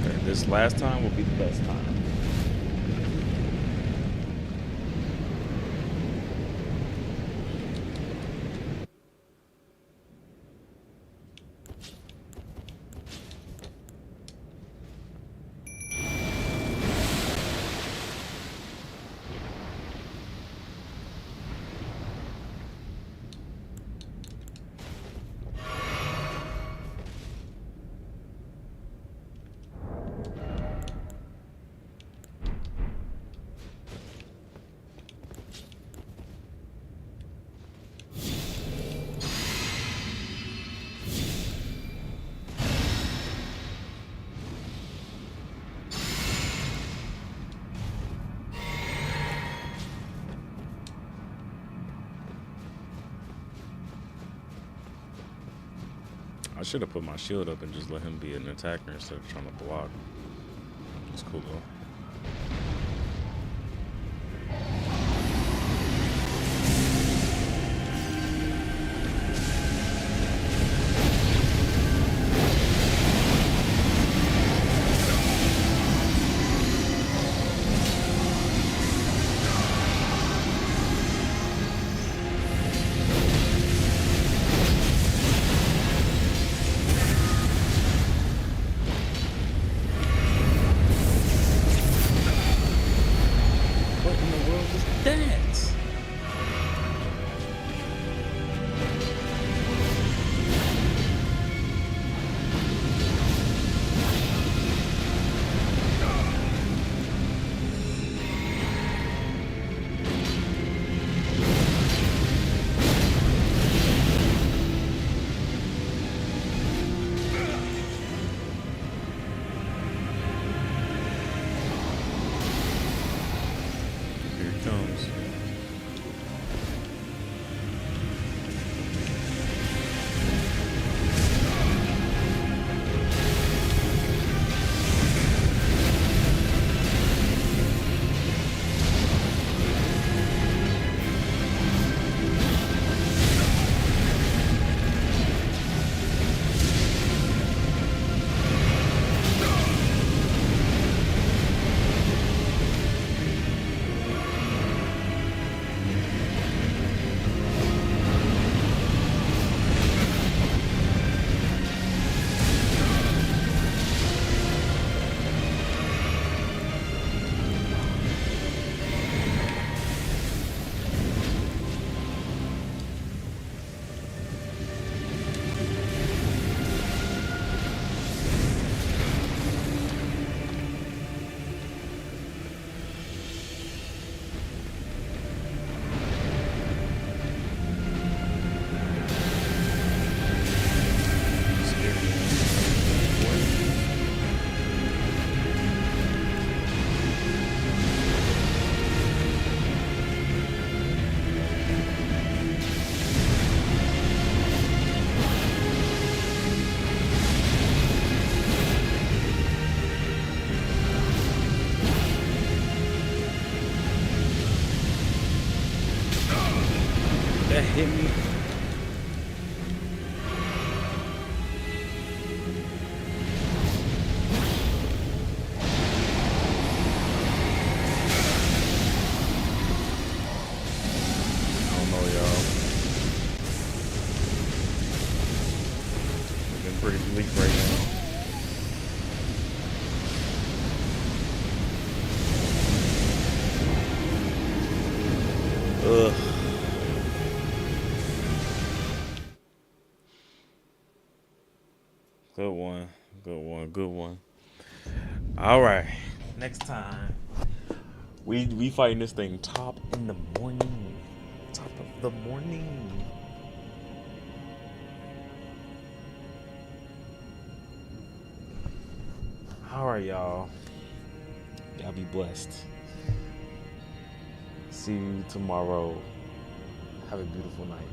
Okay, this last time will be the best time. I should have put my shield up and just let him be an attacker instead of trying to block. It's cool though. What in the world is that? Here it comes. That hit me. I don't know, y'all. I've been pretty bleak right now. Ugh. Good one. Good one. Good one. All right. Next time, we fighting this thing top in the morning. Top of the morning. All right, y'all. Y'all be blessed. See you tomorrow. Have a beautiful night.